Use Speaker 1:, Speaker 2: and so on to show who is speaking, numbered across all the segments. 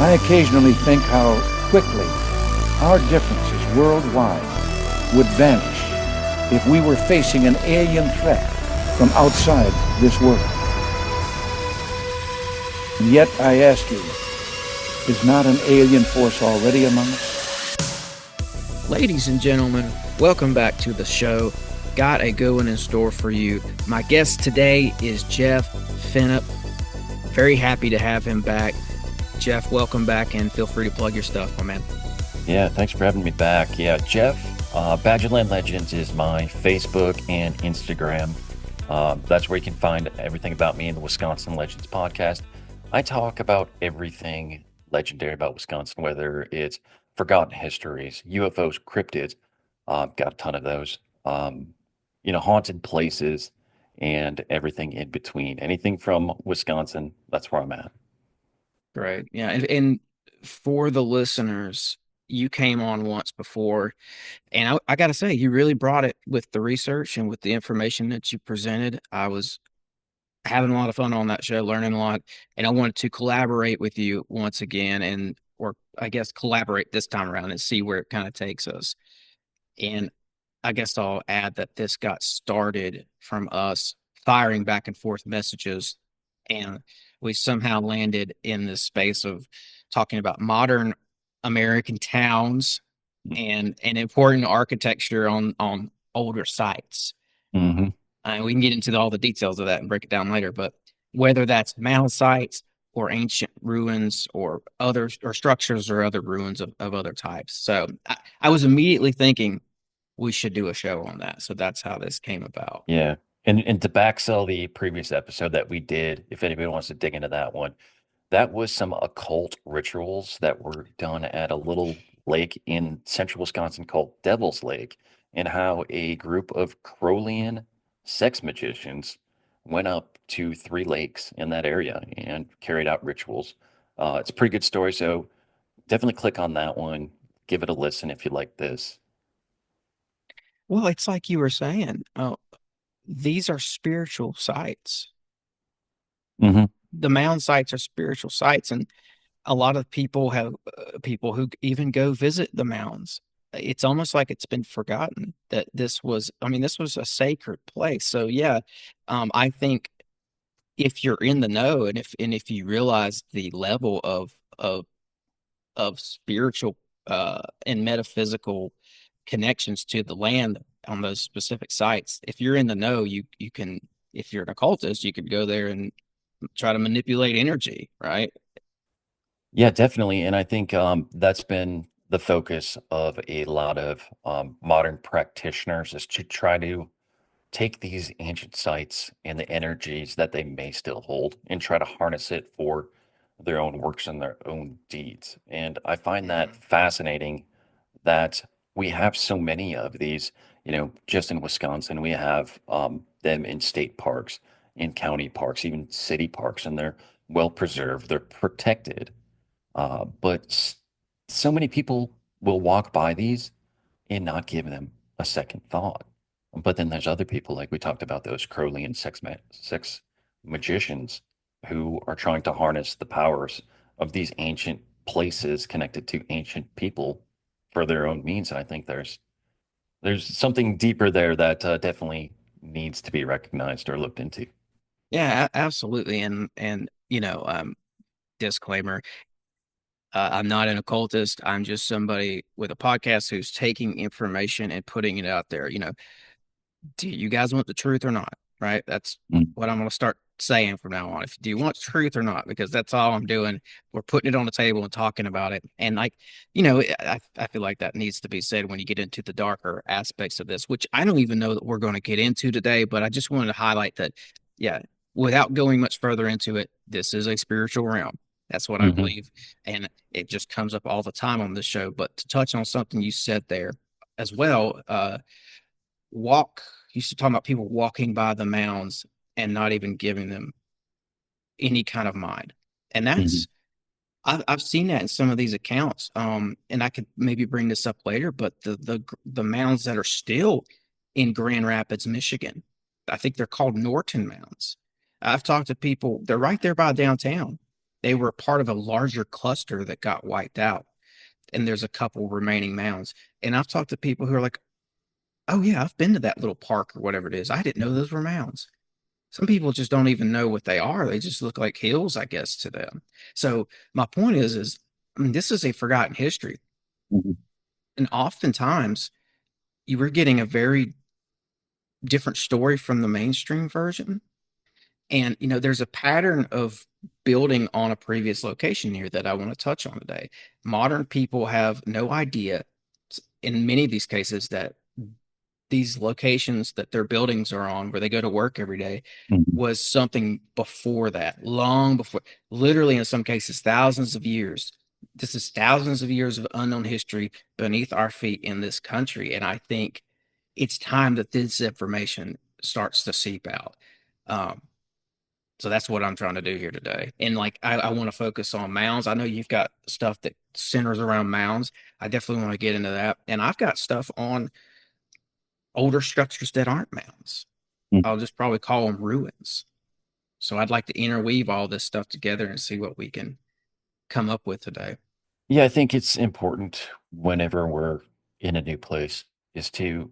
Speaker 1: I occasionally think how quickly our differences worldwide would vanish if we were facing an alien threat from outside this world. And yet, I ask you, is not an alien force already among us?
Speaker 2: Ladies and gentlemen, welcome back to the show. Got a good one in store for you. My guest today is Jeff Finup. Very happy to have him back. Jeff, welcome back, and feel free to plug your stuff, my man.
Speaker 3: Yeah, thanks for having me back. Yeah, Jeff, Badgerland Legends is my Facebook and Instagram. That's where you can find everything about me in the Wisconsin Legends podcast. I talk about everything legendary about Wisconsin, whether it's forgotten histories, UFOs, cryptids, got a ton of those, haunted places, and everything in between. Anything from Wisconsin, that's where I'm at.
Speaker 2: Right. Yeah. And for the listeners, you came on once before, and I got to say, you really brought it with the research and with the information that you presented. I was having a lot of fun on that show, learning a lot, and I wanted to collaborate with you once again, or I guess collaborate this time around and see where it kind of takes us. And I guess I'll add that this got started from us firing back and forth messages, and we somehow landed in this space of talking about modern American towns and important architecture on older sites.
Speaker 3: Mm-hmm.
Speaker 2: We can get into all the details of that and break it down later, but whether that's mound sites or ancient ruins or others or structures or other ruins of other types. So I was immediately thinking we should do a show on that. So that's how this came about.
Speaker 3: Yeah. And to back sell the previous episode that we did, if anybody wants to dig into that one, that was some occult rituals that were done at a little lake in central Wisconsin called Devil's Lake, and how a group of Crowleyan sex magicians went up to 3 lakes in that area and carried out rituals. It's a pretty good story, so definitely click on that one. Give it a listen if you like this.
Speaker 2: Well, it's like you were saying, these are spiritual sites.
Speaker 3: Mm-hmm.
Speaker 2: The mound sites are spiritual sites, and a lot of people have people who even go visit the mounds. It's almost like it's been forgotten that this was a sacred place. So yeah, I think if you're in the know and if you realize the level of spiritual and metaphysical connections to the land on those specific sites, if you're in the know, you can, if you're an occultist, you could go there and try to manipulate energy, right?
Speaker 3: Yeah, definitely. And I think that's been the focus of a lot of modern practitioners, is to try to take these ancient sites and the energies that they may still hold and try to harness it for their own works and their own deeds. And I find that fascinating that we have so many of these, just in Wisconsin. We have them in state parks, in county parks, even city parks, and they're well preserved, they're protected. But so many people will walk by these and not give them a second thought. But then there's other people, like we talked about, those Crowleyan sex magicians who are trying to harness the powers of these ancient places connected to ancient people for their own means. And I think there's something deeper there that definitely needs to be recognized or looked into.
Speaker 2: Yeah, absolutely. And disclaimer, I'm not an occultist. I'm just somebody with a podcast who's taking information and putting it out there. Do you guys want the truth or not? Right? That's
Speaker 3: Mm.
Speaker 2: what I'm going to start saying from now on. If do you want truth or not? Because that's all I'm doing. We're putting it on the table and talking about it. And I feel like that needs to be said when you get into the darker aspects of this, which I don't even know that we're going to get into today. But I just wanted to highlight that, yeah, without going much further into it, this is a spiritual realm. That's what I
Speaker 3: Hmm.
Speaker 2: believe. And it just comes up all the time on this show. But to touch on something you said there as well, walk used to talk about people walking by the mounds and not even giving them any kind of mind. And
Speaker 3: Hmm.
Speaker 2: I've seen that in some of these accounts. And I could maybe bring this up later, but the mounds that are still in Grand Rapids, Michigan, I think they're called Norton Mounds. I've talked to people, they're right there by downtown. They were part of a larger cluster that got wiped out. And there's a couple remaining mounds. And I've talked to people who are like, oh, yeah, I've been to that little park or whatever it is. I didn't know those were mounds. Some people just don't even know what they are. They just look like hills, I guess, to them. So my point is I mean, this is a forgotten history.
Speaker 3: Mhm.
Speaker 2: And oftentimes you were getting a very different story from the mainstream version. And, there's a pattern of building on a previous location here that I want to touch on today. Modern people have no idea, in many of these cases, that these locations that their buildings are on, where they go to work every day,
Speaker 3: Mhm.
Speaker 2: was something before that, long before, literally in some cases, thousands of years. This is thousands of years of unknown history beneath our feet in this country. And I think it's time that this information starts to seep out. Um, so that's what I'm trying to do here today. And like, I want to focus on mounds. I know you've got stuff that centers around mounds. I definitely want to get into that. And I've got stuff on older structures that aren't mounds.
Speaker 3: Mhm.
Speaker 2: I'll just probably call them ruins. So I'd like to interweave all this stuff together and see what we can come up with today.
Speaker 3: Yeah, I think it's important whenever we're in a new place is to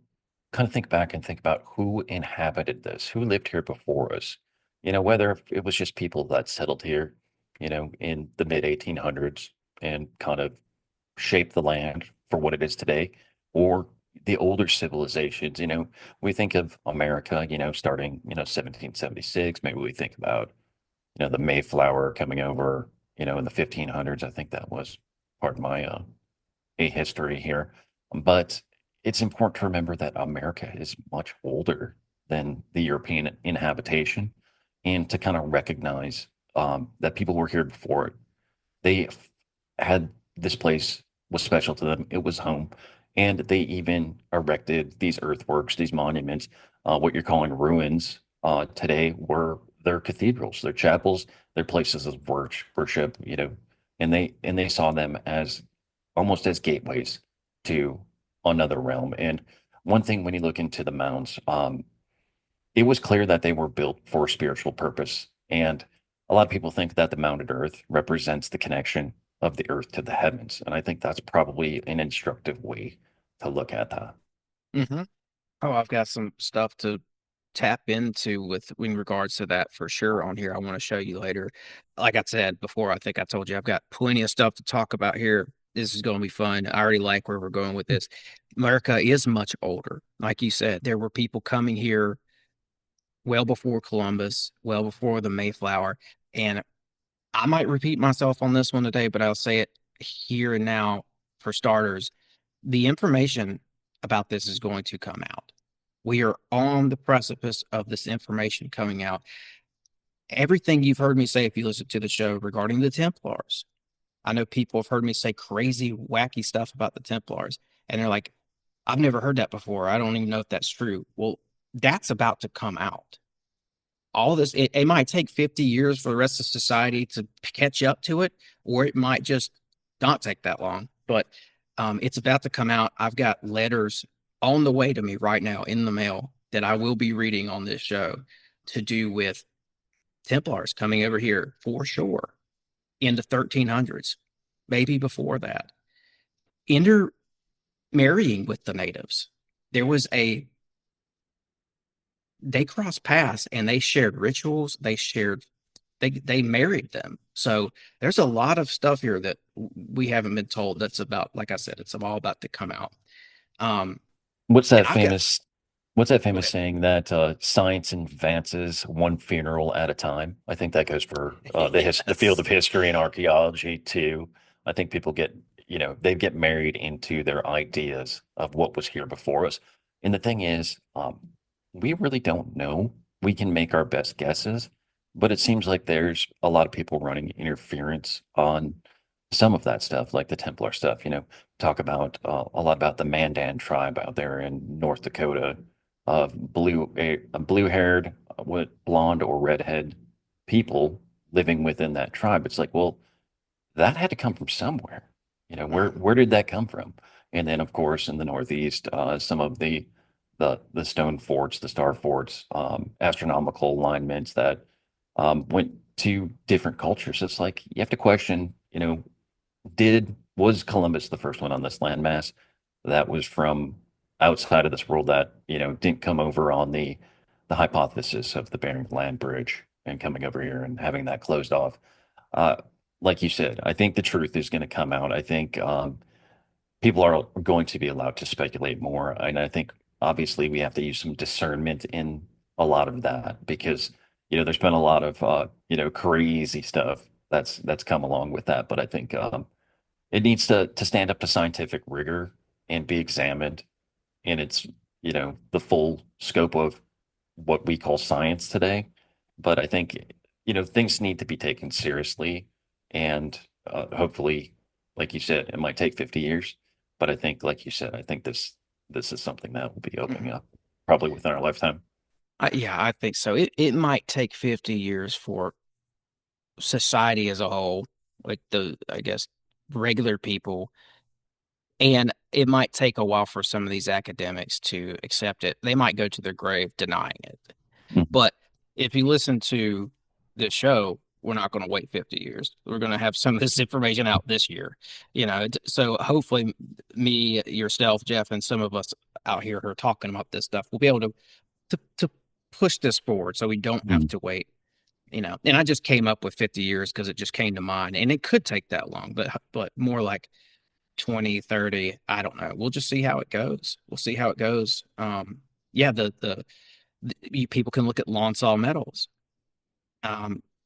Speaker 3: kind of think back and think about who inhabited this, who lived here before us. Whether it was just people that settled here, in the mid 1800s and kind of shaped the land for what it is today, or the older civilizations. We think of America, starting, 1776. Maybe we think about, the Mayflower coming over, in the 1500s. I think that was part of my a history here. But it's important to remember that America is much older than the European inhabitation, and to kind of recognize that people were here before it. They had this place was special to them. It was home. And they even erected these earthworks, these monuments, what you're calling ruins today were their cathedrals, their chapels, their places of worship, and they saw them as almost as gateways to another realm. And one thing when you look into the mounds, it was clear that they were built for a spiritual purpose. And a lot of people think that the mounted earth represents the connection of the earth to the heavens. And I think that's probably an instructive way to look at that.
Speaker 2: Mm-hmm. Oh, I've got some stuff to tap into with in regards to that for sure on here. I want to show you later. Like I said before, I think I told you I've got plenty of stuff to talk about here. This is going to be fun. I already like where we're going with this. America is much older. Like you said, there were people coming here well before Columbus, well before the Mayflower. And I might repeat myself on this one today, but I'll say it here and now for starters. The information about this is going to come out. We are on the precipice of this information coming out. Everything you've heard me say, if you listen to the show regarding the Templars, I know people have heard me say crazy, wacky stuff about the Templars, and they're like, I've never heard that before. I don't even know if that's true. Well, that's about to come out. All this, it might take 50 years for the rest of society to catch up to it, or it might just not take that long. But it's about to come out. I've got letters on the way to me right now in the mail that I will be reading on this show to do with Templars coming over here for sure in the 1300s, maybe before that. Intermarrying with the natives. There was a they crossed paths and they shared rituals. They married them. So there's a lot of stuff here that we haven't been told that's about, like I said, it's all about to come out. Um,
Speaker 3: What's
Speaker 2: and
Speaker 3: that
Speaker 2: I've got
Speaker 3: famous what's that
Speaker 2: Go
Speaker 3: famous
Speaker 2: ahead.
Speaker 3: saying that science advances one funeral at a time? I think that goes for the field
Speaker 2: Yes.
Speaker 3: of history and archaeology too. I think people they get married into their ideas of what was here before us. And the thing is, we really don't know. We can make our best guesses, but it seems like there's a lot of people running interference on some of that stuff, like the Templar stuff. Talk about a lot about the Mandan tribe out there in North Dakota, of blue-haired, with blonde or redhead people living within that tribe. It's like, well, that had to come from somewhere. Where did that come from? And then, of course, in the Northeast, some of the stone forts, the star forts, astronomical alignments that went to different cultures. It's like you have to question, was Columbus the first one on this landmass that was from outside of this world that, didn't come over on the hypothesis of the Bering Land Bridge and coming over here and having that closed off? Uh, like you said, I think the truth is going to come out. I think people are going to be allowed to speculate more. And I think obviously we have to use some discernment in a lot of that because, there's been a lot of, crazy stuff that's come along with that. But I think it needs to stand up to scientific rigor and be examined in its, the full scope of what we call science today. But I think, things need to be taken seriously. And hopefully, like you said, it might take 50 years. But I think, like you said, I think this is something that will be opening
Speaker 2: Mhm.
Speaker 3: up probably within our lifetime.
Speaker 2: Yeah, I think so. It might take 50 years for society as a whole, like I guess, regular people, and it might take a while for some of these academics to accept it. They might go to their grave denying it.
Speaker 3: Mhm.
Speaker 2: But if you listen to this show, we're not going to wait 50 years. We're going to have some of this information out this year, So hopefully, me, yourself, Jeff, and some of us out here who are talking about this stuff will be able to push this forward so we don't have
Speaker 3: Mhm.
Speaker 2: to wait. And I just came up with 50 years because it just came to mind, and it could take that long, but more like 20, 30. I don't know. We'll just see how it goes. We'll see how it goes. Yeah, you people can look at lawn saw metals.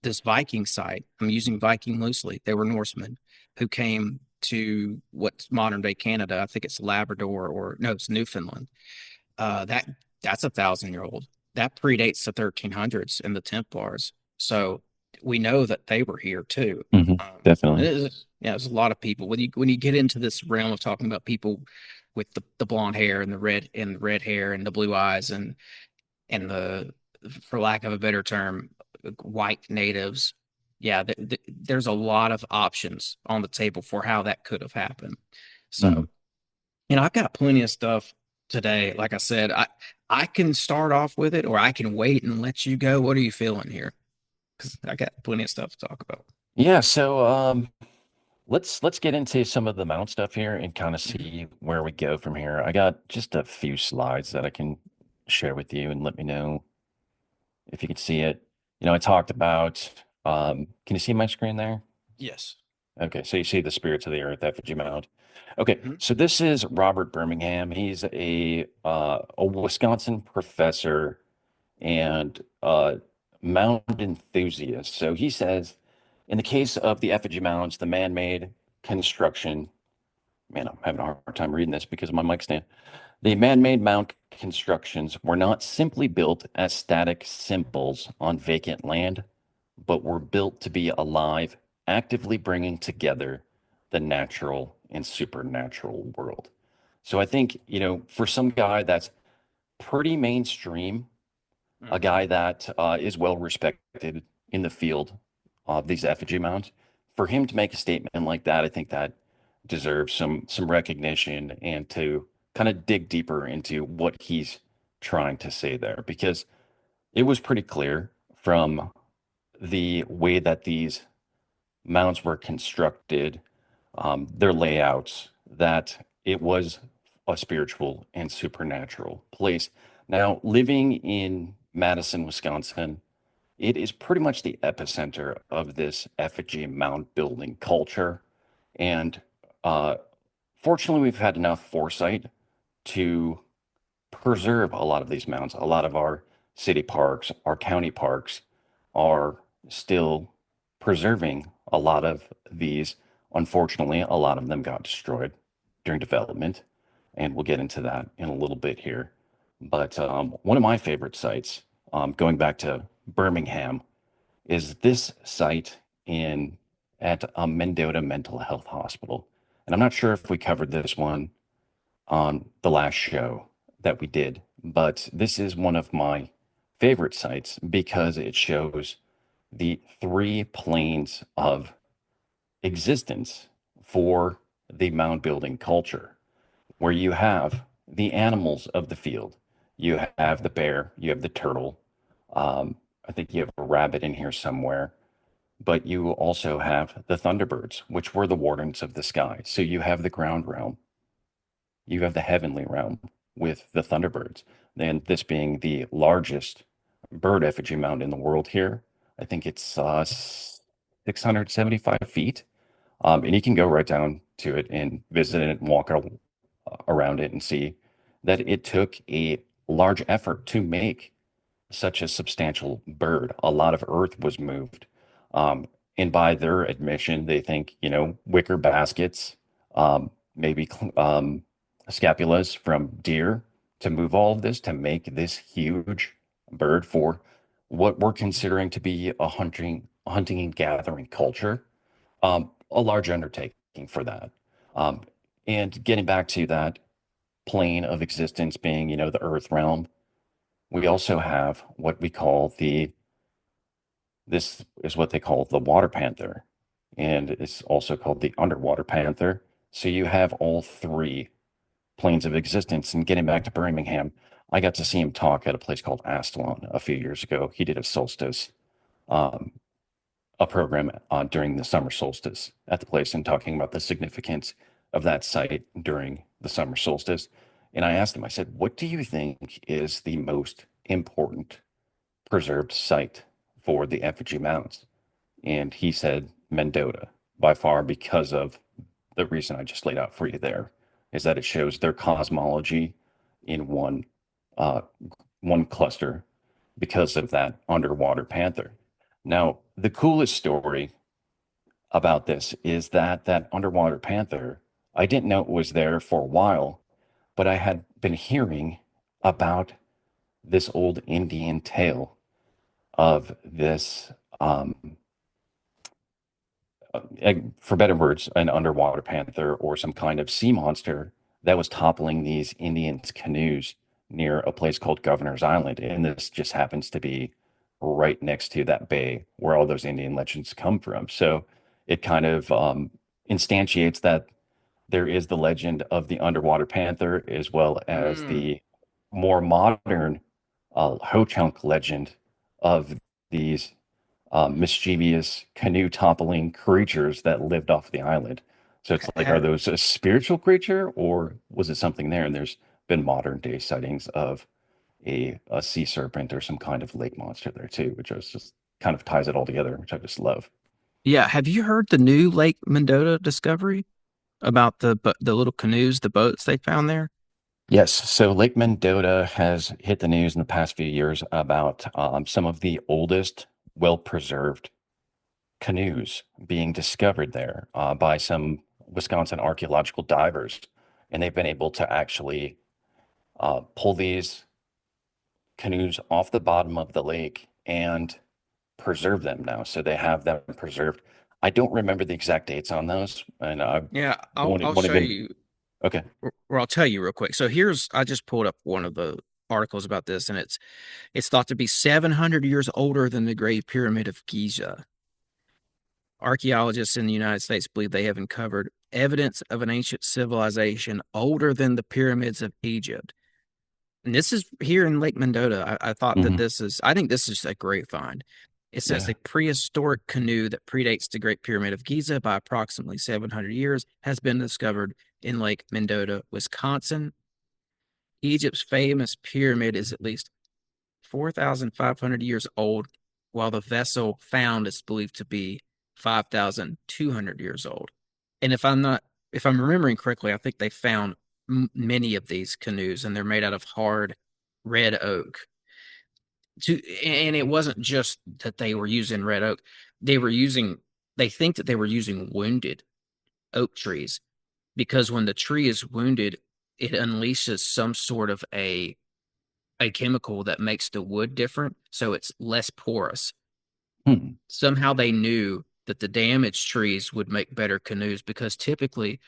Speaker 2: This Viking site, I'm using Viking loosely. They were Norsemen who came to what's modern day Canada. I think it's Labrador, or no, it's Newfoundland. That's 1,000 year old. That predates the 1300s and the Templars. So we know that they were here too.
Speaker 3: Mhm. Definitely.
Speaker 2: Yeah, there's a lot of people when you get into this realm of talking about people with the blonde hair and the red hair and the blue eyes and the, for lack of a better term, white natives. Yeah, there's a lot of options on the table for how that could have happened.
Speaker 3: Mhm.
Speaker 2: So, I've got plenty of stuff today. Like I said, I can start off with it, or I can wait and let you go. What are you feeling here? Because I got plenty of stuff to talk about.
Speaker 3: Yeah, so let's get into some of the mount stuff here and kind of
Speaker 2: Mhm.
Speaker 3: see where we go from here. I got just a few slides that I can share with you and let me know if you can see it. I talked about can you see my screen there?
Speaker 2: Yes.
Speaker 3: Okay, so you see the Spirits of the Earth effigy mound. Okay,
Speaker 2: Mhm.
Speaker 3: so this is Robert Birmingham. He's a Wisconsin professor and mound enthusiast. So he says, in the case of the effigy mounds, the man-made construction, man, I'm having a hard time reading this because of my mic stand. The man-made mound constructions were not simply built as static symbols on vacant land, but were built to be alive, actively bringing together the natural and supernatural world. So I think, for some guy that's pretty mainstream, a
Speaker 2: Mhm.
Speaker 3: guy that is well respected in the field of these effigy mounds, for him to make a statement like that, I think that deserves some recognition and to kind of dig deeper into what he's trying to say there, because it was pretty clear from the way that these mounds were constructed, their layouts, that it was a spiritual and supernatural place. Now, living in Madison, Wisconsin, it is pretty much the epicenter of this effigy mound building culture. And uh, fortunately, we've had enough foresight to preserve a lot of these mounds. A lot of our city parks, our county parks are still preserving a lot of these. Unfortunately, a lot of them got destroyed during development, and we'll get into that in a little bit here. But one of my favorite sites, going back to Birmingham, is this site in at Mendota Mental Health Hospital. And I'm not sure if we covered this one on the last show that we did, but this is one of my favorite sites because it shows the three planes of existence for the mound building culture, where you have the animals of the field. You have the bear, you have the turtle. I think you have a rabbit in here somewhere. but you also have the Thunderbirds, which were the wardens of the sky. So you have the ground realm, you have the heavenly realm with the Thunderbirds. And this being the largest bird effigy mound in the world here. I think it's 675 feet. And you can go right down to it and visit it and walk around it and see that it took a large effort to make such a substantial bird. A lot of earth was moved. Um, and by their admission, they think, wicker baskets, maybe scapulas from deer to move all of this to make this huge bird for what we're considering to be a hunting and gathering culture. A large undertaking for that. Um, and getting back to that plane of existence being, the earth realm, we also have what we call this is what they call the water panther, and it's also called the underwater panther. So you have all three planes of existence. And getting back to Birmingham, I got to see him talk at a place called Astelon a few years ago. He did a solstice, um, a program during the summer solstice at the place and talking about the significance of that site during the summer solstice. And I asked him, I said, what do you think is the most important preserved site for the effigy mounds? And he said Mendota by far, because of the reason I just laid out for you there, is that it shows their cosmology in uh, one cluster because of that underwater panther. Now, the coolest story about this is that that underwater panther, I didn't know it was there for a while, but I had been hearing about this old Indian tale of this, for better words, an underwater panther or some kind of sea monster that was toppling these Indians' canoes near a place called Governor's Island. And this just happens to be right next to that bay where all those Indian legends come from. So it kind of instantiates that there is the legend of the underwater panther, as well as
Speaker 2: Mm,
Speaker 3: the more modern Ho Chunk legend of these mischievous canoe toppling creatures that lived off the island. So it's like, are
Speaker 2: ha-
Speaker 3: those a spiritual creature or was it something there? And there's been modern day sightings of a sea serpent or some kind of lake monster there too, which is just kind of ties it all together, which I just love.
Speaker 2: yeah. Have you heard the new Lake Mendota discovery about the little canoes, the boats they found there?
Speaker 3: Yes, so Lake Mendota has hit the news in the past few years about some of the oldest, well-preserved canoes being discovered there by some Wisconsin archaeological divers. And they've been able to actually pull these canoes off the bottom of the lake and preserve them now. So they have them preserved. I don't remember the exact dates on those, and I
Speaker 2: Yeah, I'll
Speaker 3: won't
Speaker 2: show
Speaker 3: even.
Speaker 2: you,
Speaker 3: Okay.
Speaker 2: or I'll tell you real quick. So here's I just pulled up one of the articles about this, and it's thought to be 700 years older than the Great Pyramid of Giza. Archaeologists in the United States believe they have uncovered evidence of an ancient civilization older than the pyramids of Egypt. And this is here in Lake Mendota. I thought that
Speaker 3: Hmm.
Speaker 2: I think this is a great find. It says
Speaker 3: Yeah.
Speaker 2: a prehistoric canoe that predates the Great Pyramid of Giza by approximately 700 years has been discovered in Lake Mendota, Wisconsin. Egypt's famous pyramid is at least 4,500 years old, while the vessel found is believed to be 5,200 years old. And if I'm remembering correctly, I think they found many of these canoes, and they're made out of hard red oak. And it wasn't just that they were using red oak; they were using. They think that they were using wounded oak trees because when the tree is wounded, it unleashes some sort of a chemical that makes the wood different, so it's less porous.
Speaker 3: Hmm.
Speaker 2: Somehow they knew that the damaged trees would make better canoes because typically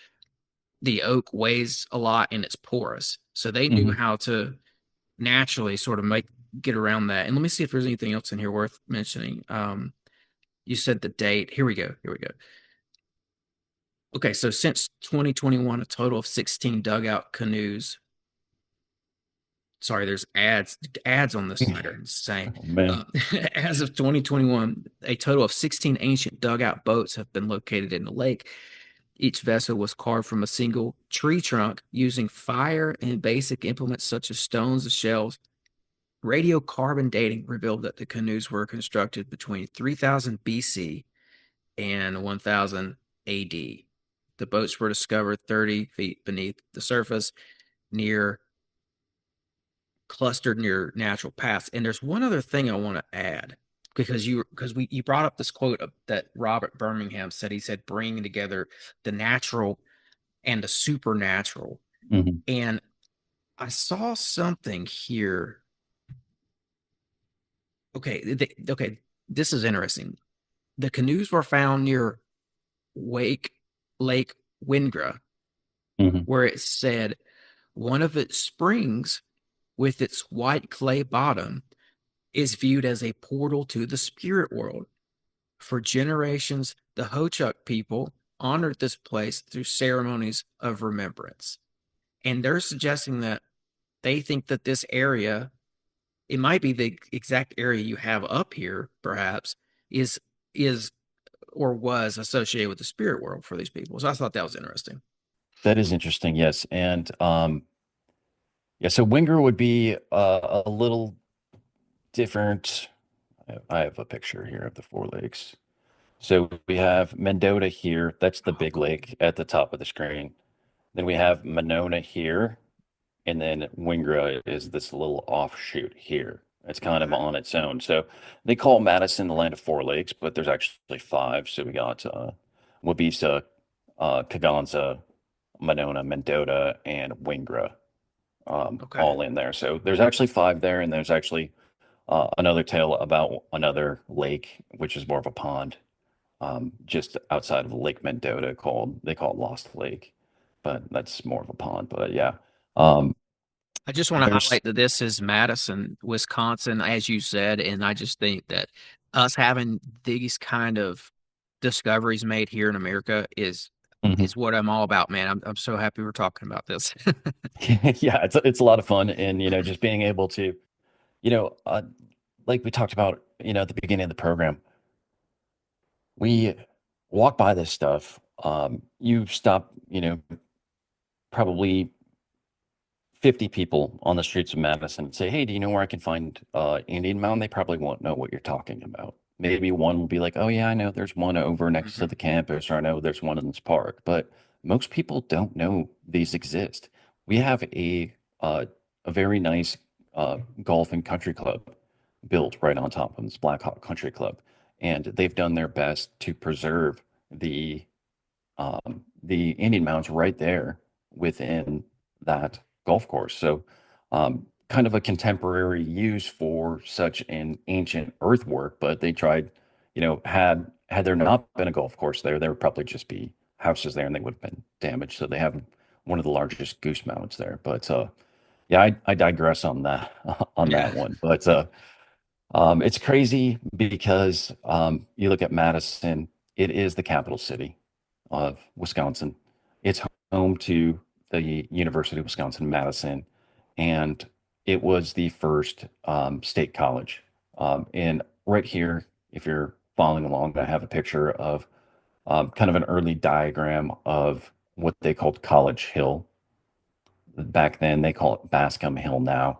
Speaker 2: the oak weighs a lot and it's porous. So they knew
Speaker 3: Hmm.
Speaker 2: how to naturally sort of get around that. And let me see if there's anything else in here worth mentioning. You said the date. Here we go. Here we go. Okay, so since 2021, a total of 16 dugout canoes sorry, there's ads on this site are insane.
Speaker 3: Oh, man.
Speaker 2: Uh, as of 2021, a total of 16 ancient dugout boats have been located in the lake. Each vessel was carved from a single tree trunk using fire and basic implements such as stones and shells. Radiocarbon dating revealed that the canoes were constructed between 3000 BC and 1000 AD. The boats were discovered 30 feet beneath the surface, near clustered near natural paths. And there's one other thing I want to add because you brought up this quote that Robert Birmingham said. He said bringing together the natural and the supernatural.
Speaker 3: Mhm.
Speaker 2: And I saw something here. Okay, this is interesting. The canoes were found near Wake Lake Wingra,
Speaker 3: Mhm.
Speaker 2: where it said one of its springs with its white clay bottom is viewed as a portal to the spirit world. For generations, the Ho-Chunk people honored this place through ceremonies of remembrance. And they're suggesting that they think that this area, it might be the exact area you have up here, perhaps, is or was associated with the spirit world for these people. So I thought that was interesting.
Speaker 3: That is interesting. Yes. And yeah, so Winger would be a little different. I have a picture here of the four lakes. So we have Mendota here. That's the
Speaker 2: Oh,
Speaker 3: big
Speaker 2: cool.
Speaker 3: lake at the top of the screen. Then we have Monona here, and then Wingra is this little offshoot here. It's kind of
Speaker 2: Okay.
Speaker 3: on its own. So they call Madison the land of four lakes, but there's actually five. So we got Wabisa, Kaganza, Monona, Mendota, and Wingra,
Speaker 2: Okay.
Speaker 3: all in there. So there's actually five there, and there's actually another tale about another lake, which is more of a pond, just outside of Lake Mendota, called they call it Lost Lake, but that's more of a pond. But yeah, um,
Speaker 2: I just want to
Speaker 3: there's
Speaker 2: highlight that this is Madison, Wisconsin, as you said, and I just think that us having these kind of discoveries made here in America
Speaker 3: Mhm.
Speaker 2: is what I'm all about, man. I'm so happy we're talking about this.
Speaker 3: Yeah, it's a lot of fun, and just being able to, you know, uh, like we talked about, at the beginning of the program, we walk by this stuff. You stop, probably 50 people on the streets of Madison and say, "Hey, do you know where I can find Indian Mountain?" They probably won't know what you're talking about. Maybe one will be like, "Oh yeah, I know there's one over next to
Speaker 2: Mhm.
Speaker 3: the campus, or I know there's one in this park." But most people don't know these exist. We have a very nice golf and country club built right on top of this Black Hawk Country Club, and they've done their best to preserve the Indian Mountains right there within that golf course. So, kind of a contemporary use for such an ancient earthwork, but they tried, had there not been a golf course there would probably just be houses there and they would have been damaged. So they have one of the largest goose mounds there. But yeah, I digress on that on
Speaker 2: Yeah.
Speaker 3: that one. But it's crazy because you look at Madison, it is the capital city of Wisconsin. It's home to the University of Wisconsin-Madison, and it was the first state college. And right here, if you're following along, I have a picture of kind of an early diagram of what they called College Hill. Back then, they call it Bascom Hill now.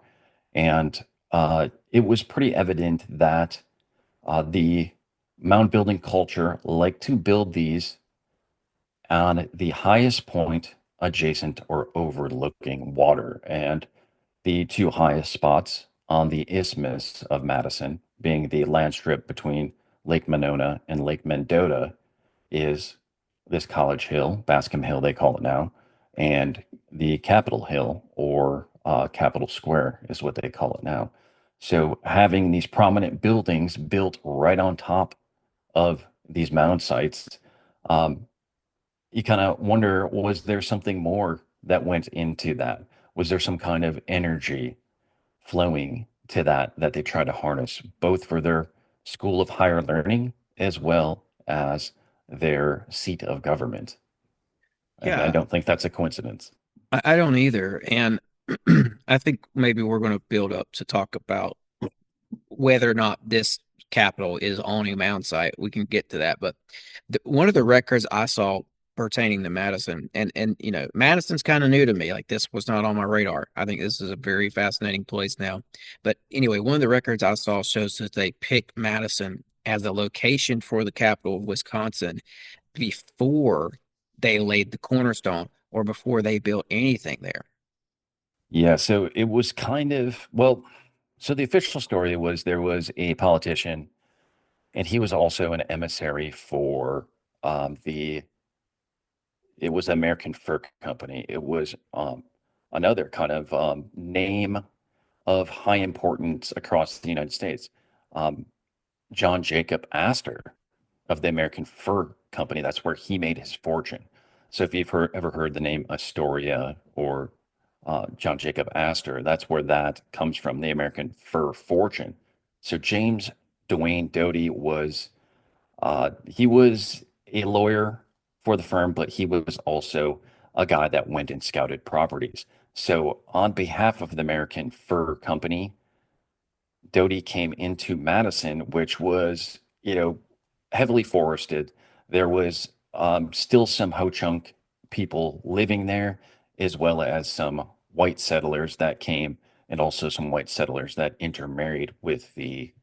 Speaker 3: And it was pretty evident that the mound building culture liked to build these on the highest point adjacent or overlooking water. And the two highest spots on the Isthmus of Madison, being the land strip between Lake Monona and Lake Mendota, is this College Hill, Bascom Hill, they call it now, and the Capitol Hill, or Capitol Square, is what they call it now. So having these prominent buildings built right on top of these mound sites, um, you kind of wonder, was there something more that went into that? Was there some kind of energy flowing to that they try to harness, both for their school of higher learning as well as their seat of government? And I
Speaker 2: Yeah,
Speaker 3: don't think that's a coincidence.
Speaker 2: I don't either. And I think maybe we're going to build up to talk about whether or not this capital is on a mound site. We can get to that, but one of the records I saw pertaining to Madison, and Madison's kind of new to me. Like this was not on my radar. I think this is a very fascinating place now. But anyway, one of the records I saw shows that they picked Madison as a location for the capital of Wisconsin before they laid the cornerstone or before they built anything there.
Speaker 3: Yeah, so it was kind of, well, so the official story was there was a politician, and he was also an emissary for the it was American Fur Company. It was another kind of name of high importance across the United States. Um, John Jacob Astor of the American Fur Company. That's where he made his fortune. So if you've ever heard the name Astoria or John Jacob Astor, that's where that comes from, the American Fur fortune. So James Dwayne Doty he was a lawyer for the firm, but he was also a guy that went and scouted properties. So on behalf of the American Fur Company, Doty came into Madison, which was, heavily forested. There was still some Ho-Chunk people living there, as well as some white settlers that came, and also some white settlers that intermarried with the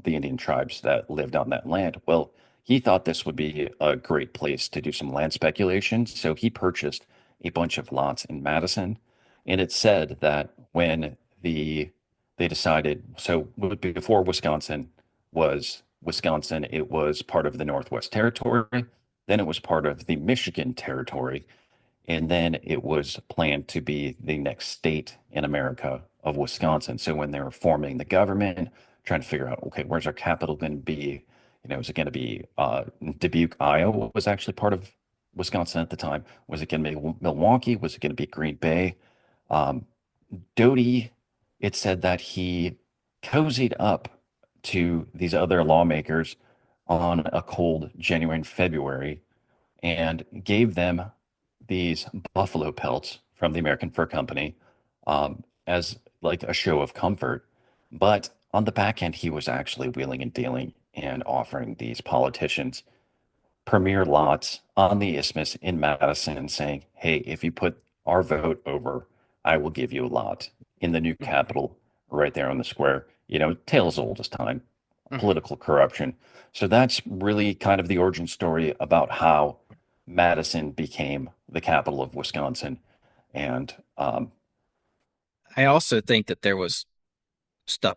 Speaker 3: Indian tribes that lived on that land. Well, he thought this would be a great place to do some land speculation, so he purchased a bunch of lots in Madison. And it said that when they decided, so before Wisconsin, it was part of the Northwest Territory, then it was part of the Michigan Territory, and then it was planned to be the next state in America of Wisconsin. So when they were forming the government, trying to figure out, okay, where's our capital going to be? Is it going to be Dubuque, Iowa was actually part of Wisconsin at the time. Was it going to be Milwaukee? Was it going to be Green Bay? Um, Doty, it said that he cozied up to these other lawmakers on a cold January and February and gave them these buffalo pelts from the American Fur Company as like a show of comfort. But on the back end, he was actually wheeling and dealing and offering these politicians premier lots on the isthmus in Madison and saying, hey, if you put our vote over, I will give you a lot in the new
Speaker 2: Mhm.
Speaker 3: capital right there on the square. Tales old as time,
Speaker 2: Mhm.
Speaker 3: political corruption. So that's really kind of the origin story about how Madison became the capital of Wisconsin. And
Speaker 2: I also think that there was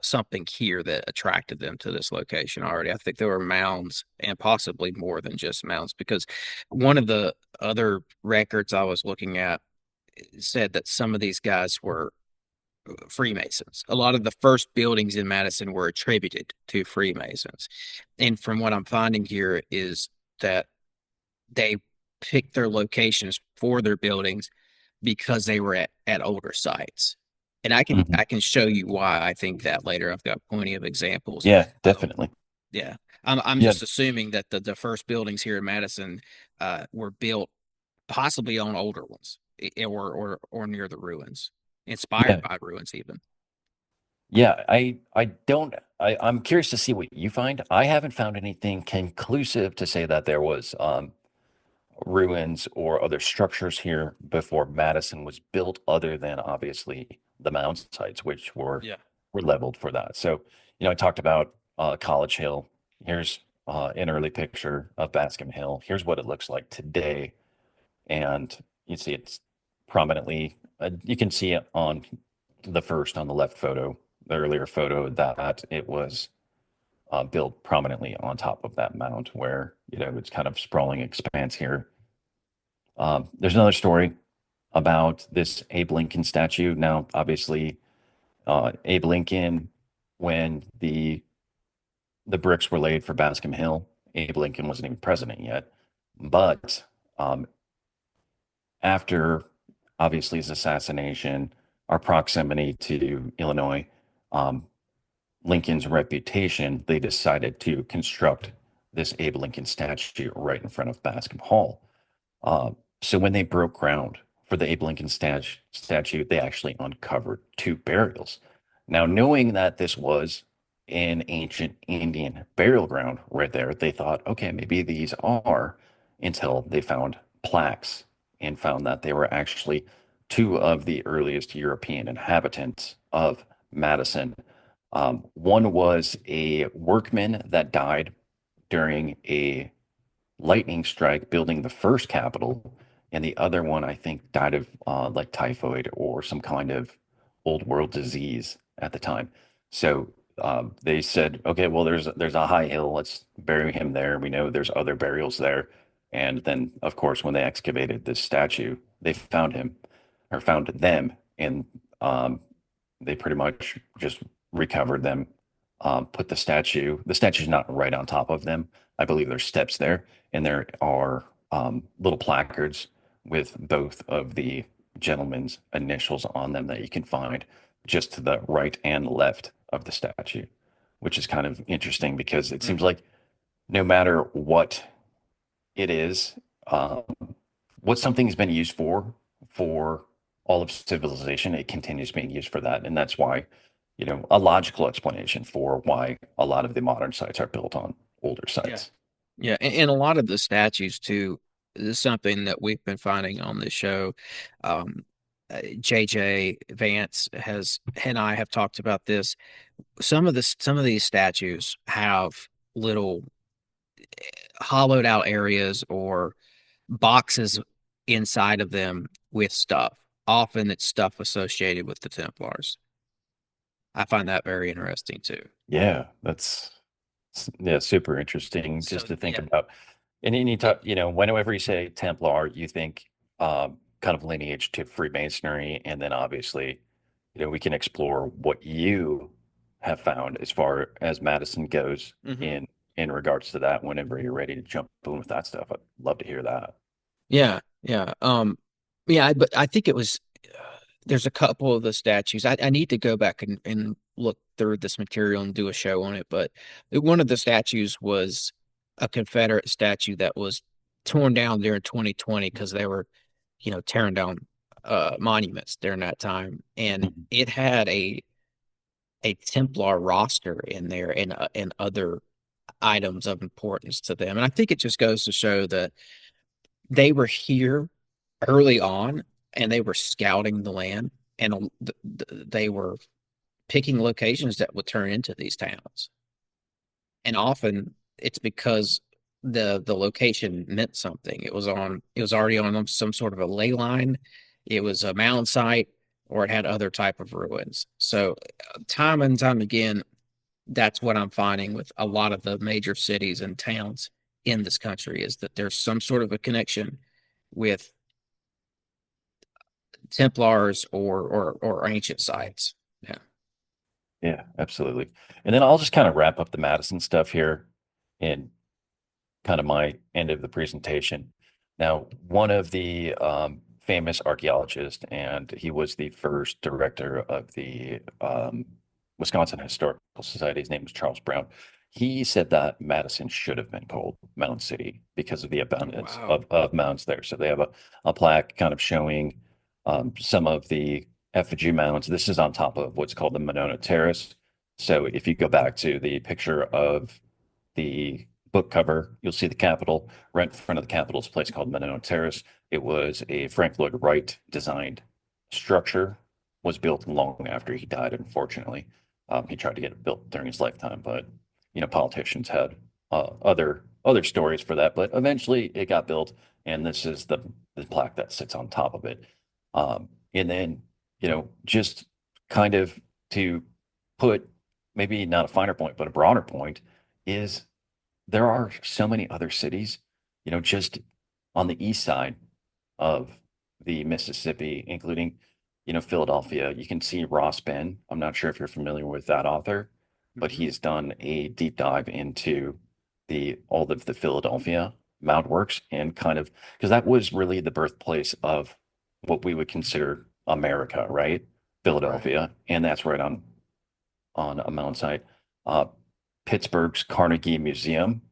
Speaker 2: something here that attracted them to this location already. I think there were mounds and possibly more than just mounds because one of the other records I was looking at said that some of these guys were Freemasons. A lot of the first buildings in Madison were attributed to Freemasons. And from what I'm finding here is that they picked their locations for their buildings because they were at older sites. And I can
Speaker 3: mhm.
Speaker 2: I can show you why I think that later. I've got plenty of examples.
Speaker 3: Yeah,
Speaker 2: Um,
Speaker 3: definitely.
Speaker 2: yeah. I'm
Speaker 3: Yeah,
Speaker 2: just assuming that the first buildings here in Madison were built possibly on older ones or near the ruins, inspired
Speaker 3: yeah,
Speaker 2: by ruins even.
Speaker 3: yeah. I don't. I'm curious to see what you find. I haven't found anything conclusive to say that there was ruins or other structures here before Madison was built, other than obviously the mound sites, which
Speaker 2: Yeah.
Speaker 3: were leveled for that. So, I talked about College Hill. Here's an early picture of Bascom Hill. Here's what it looks like today, and you see it's prominently. You can see it on on the left photo, the earlier photo, that it was built prominently on top of that mound, where it's kind of sprawling expanse here. There's another story about this Abe Lincoln statue. Now, obviously, Abe Lincoln, when the bricks were laid for Bascom Hill, Abe Lincoln wasn't even president yet. But um, after, obviously, his assassination, our proximity to Illinois, um, Lincoln's reputation, they decided to construct this Abe Lincoln statue right in front of Bascom Hall. Uh, so when they broke ground for the Abe Lincoln statue, they actually uncovered two burials. Now, knowing that this was an ancient Indian burial ground right there, they thought, okay, maybe these are, until they found plaques and found that they were actually two of the earliest European inhabitants of Madison. One was a workman that died during a lightning strike building the first Capitol, and the other one I think died of like typhoid or some kind of old world disease at the time. So they said, okay, well, there's a high hill, let's bury him there. We know there's other burials there, and then of course when they excavated this statue, they found him or found them, and um, they pretty much just recovered them, put the statue. The statue's not right on top of them. I believe there's steps there, and there are little placards with both of the gentlemen's initials on them that you can find just to the right and left of the statue, which is kind of interesting because it seems like no matter what it is, um, what something's been used for all of civilization, it continues being used for that. And that's why, a logical explanation for why a lot of the modern sites are built on older
Speaker 2: Yeah.
Speaker 3: sites.
Speaker 2: Yeah, and a lot of the statues too is something that we've been finding on this show. JJ Vance and I have talked about this. Some of these statues have little hollowed out areas or boxes inside of them with stuff. Often it's stuff associated with the Templars. I find that very interesting too.
Speaker 3: Yeah, yeah, super interesting
Speaker 2: So
Speaker 3: just to think
Speaker 2: yeah,
Speaker 3: about. And then you talk, whenever you say Templar, you think kind of lineage to Freemasonry, and then obviously, we can explore what you have found as far as Madison goes
Speaker 2: hmm
Speaker 3: in regards to that. Whenever you're ready to jump in with that stuff, I'd love to hear that.
Speaker 2: yeah. But I think it was. There's a couple of the statues. I need to go back and look through this material and do a show on it. But one of the statues was a Confederate statue that was torn down during 2020 because they were, tearing down monuments during that time, and
Speaker 3: Mhm.
Speaker 2: it had a Templar roster in there and other items of importance to them. And I think it just goes to show that they were here early on and they were scouting the land and they were picking locations that would turn into these towns. And often it's because the location meant something. It was already on some sort of a ley line. It was a mound site or it had other type of ruins. So time and time again, that's what I'm finding with a lot of the major cities and towns in this country is that there's some sort of a connection with Templars or ancient sites. Yeah.
Speaker 3: Yeah, absolutely. And then I'll just kind of wrap up the Madison stuff here in kind of my end of the presentation. Now, one of the famous archaeologists, and he was the first director of the Wisconsin Historical Society, his name was Charles Brown. He said that Madison should have been called Mound City because of the abundance
Speaker 2: Wow.
Speaker 3: of mounds there. So they have a plaque kind of showing some of the effigy mounds. This is on top of what's called the Monona Terrace. So if you go back to the picture of the book cover, you'll see the Capitol. Right in front of the Capitol is a place called Monona Terrace. It was a Frank Lloyd Wright designed structure, was built long after he died, unfortunately. He tried to get it built during his lifetime, but politicians had other stories for that. But eventually, it got built, and this is the plaque that sits on top of it. And then, just kind of to put maybe not a finer point, but a broader point is there are so many other cities, just on the east side of the Mississippi, including, Philadelphia. You can see Ross Ben. I'm not sure if you're familiar with that author, but
Speaker 2: Mhm.
Speaker 3: he's done a deep dive into the all of the Philadelphia mound works and kind of because that was really the birthplace of what we would consider America, right?
Speaker 2: Right.
Speaker 3: Philadelphia, and that's right on a mound site. Uh, Pittsburgh's Carnegie Museum.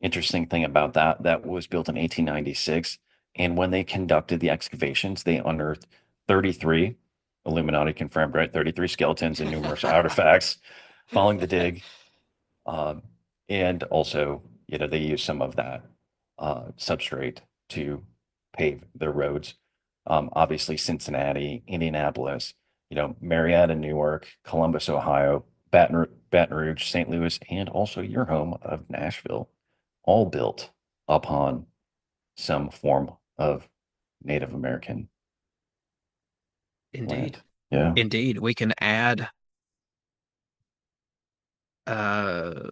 Speaker 3: Interesting thing about that, that was built in 1896. And when they conducted the excavations, they unearthed 33 Illuminati confirmed, right? 33 skeletons and numerous artifacts following the dig. Um, and also, they use some of that substrate to pave their roads. Obviously, Cincinnati, Indianapolis, Marietta, Newark, Columbus, Ohio, Baton Rouge, St. Louis, and also your home of Nashville, all built upon some form of Native American
Speaker 2: Indeed.
Speaker 3: land. Yeah.
Speaker 2: Indeed. We can add uh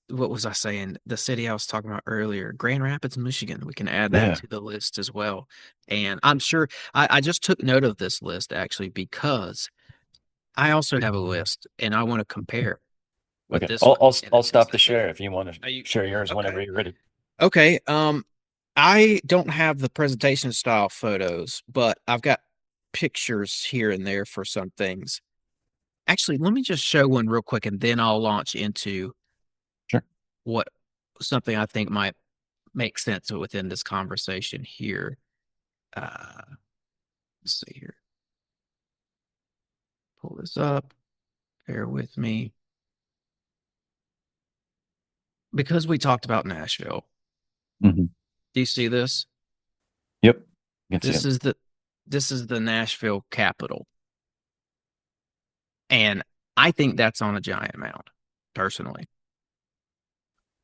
Speaker 2: what was I saying? The city I was talking about earlier, Grand Rapids, Michigan. We can add that
Speaker 3: Yeah.
Speaker 2: to the list as well. And I'm sure I just took note of this list actually because I also have a list and I want to compare with
Speaker 3: Okay.
Speaker 2: this
Speaker 3: I'll,
Speaker 2: one
Speaker 3: I'll,
Speaker 2: and
Speaker 3: I'll
Speaker 2: then
Speaker 3: stop
Speaker 2: say,
Speaker 3: the share if you want to
Speaker 2: are you
Speaker 3: share yours whenever
Speaker 2: okay?
Speaker 3: you're ready.
Speaker 2: Okay. I don't have the presentation style photos, but I've got pictures here and there for some things. Actually, let me just show one real quick and then I'll launch into
Speaker 3: Sure.
Speaker 2: what something I think might make sense within this conversation here. Uh, let's see here. Pull this up. Bear with me. Because we talked about Nashville.
Speaker 3: Hmm.
Speaker 2: Do you see this?
Speaker 3: Yep. You can see
Speaker 2: This
Speaker 3: it.
Speaker 2: is the this is the Nashville Capitol. And I think that's on a giant mound, personally.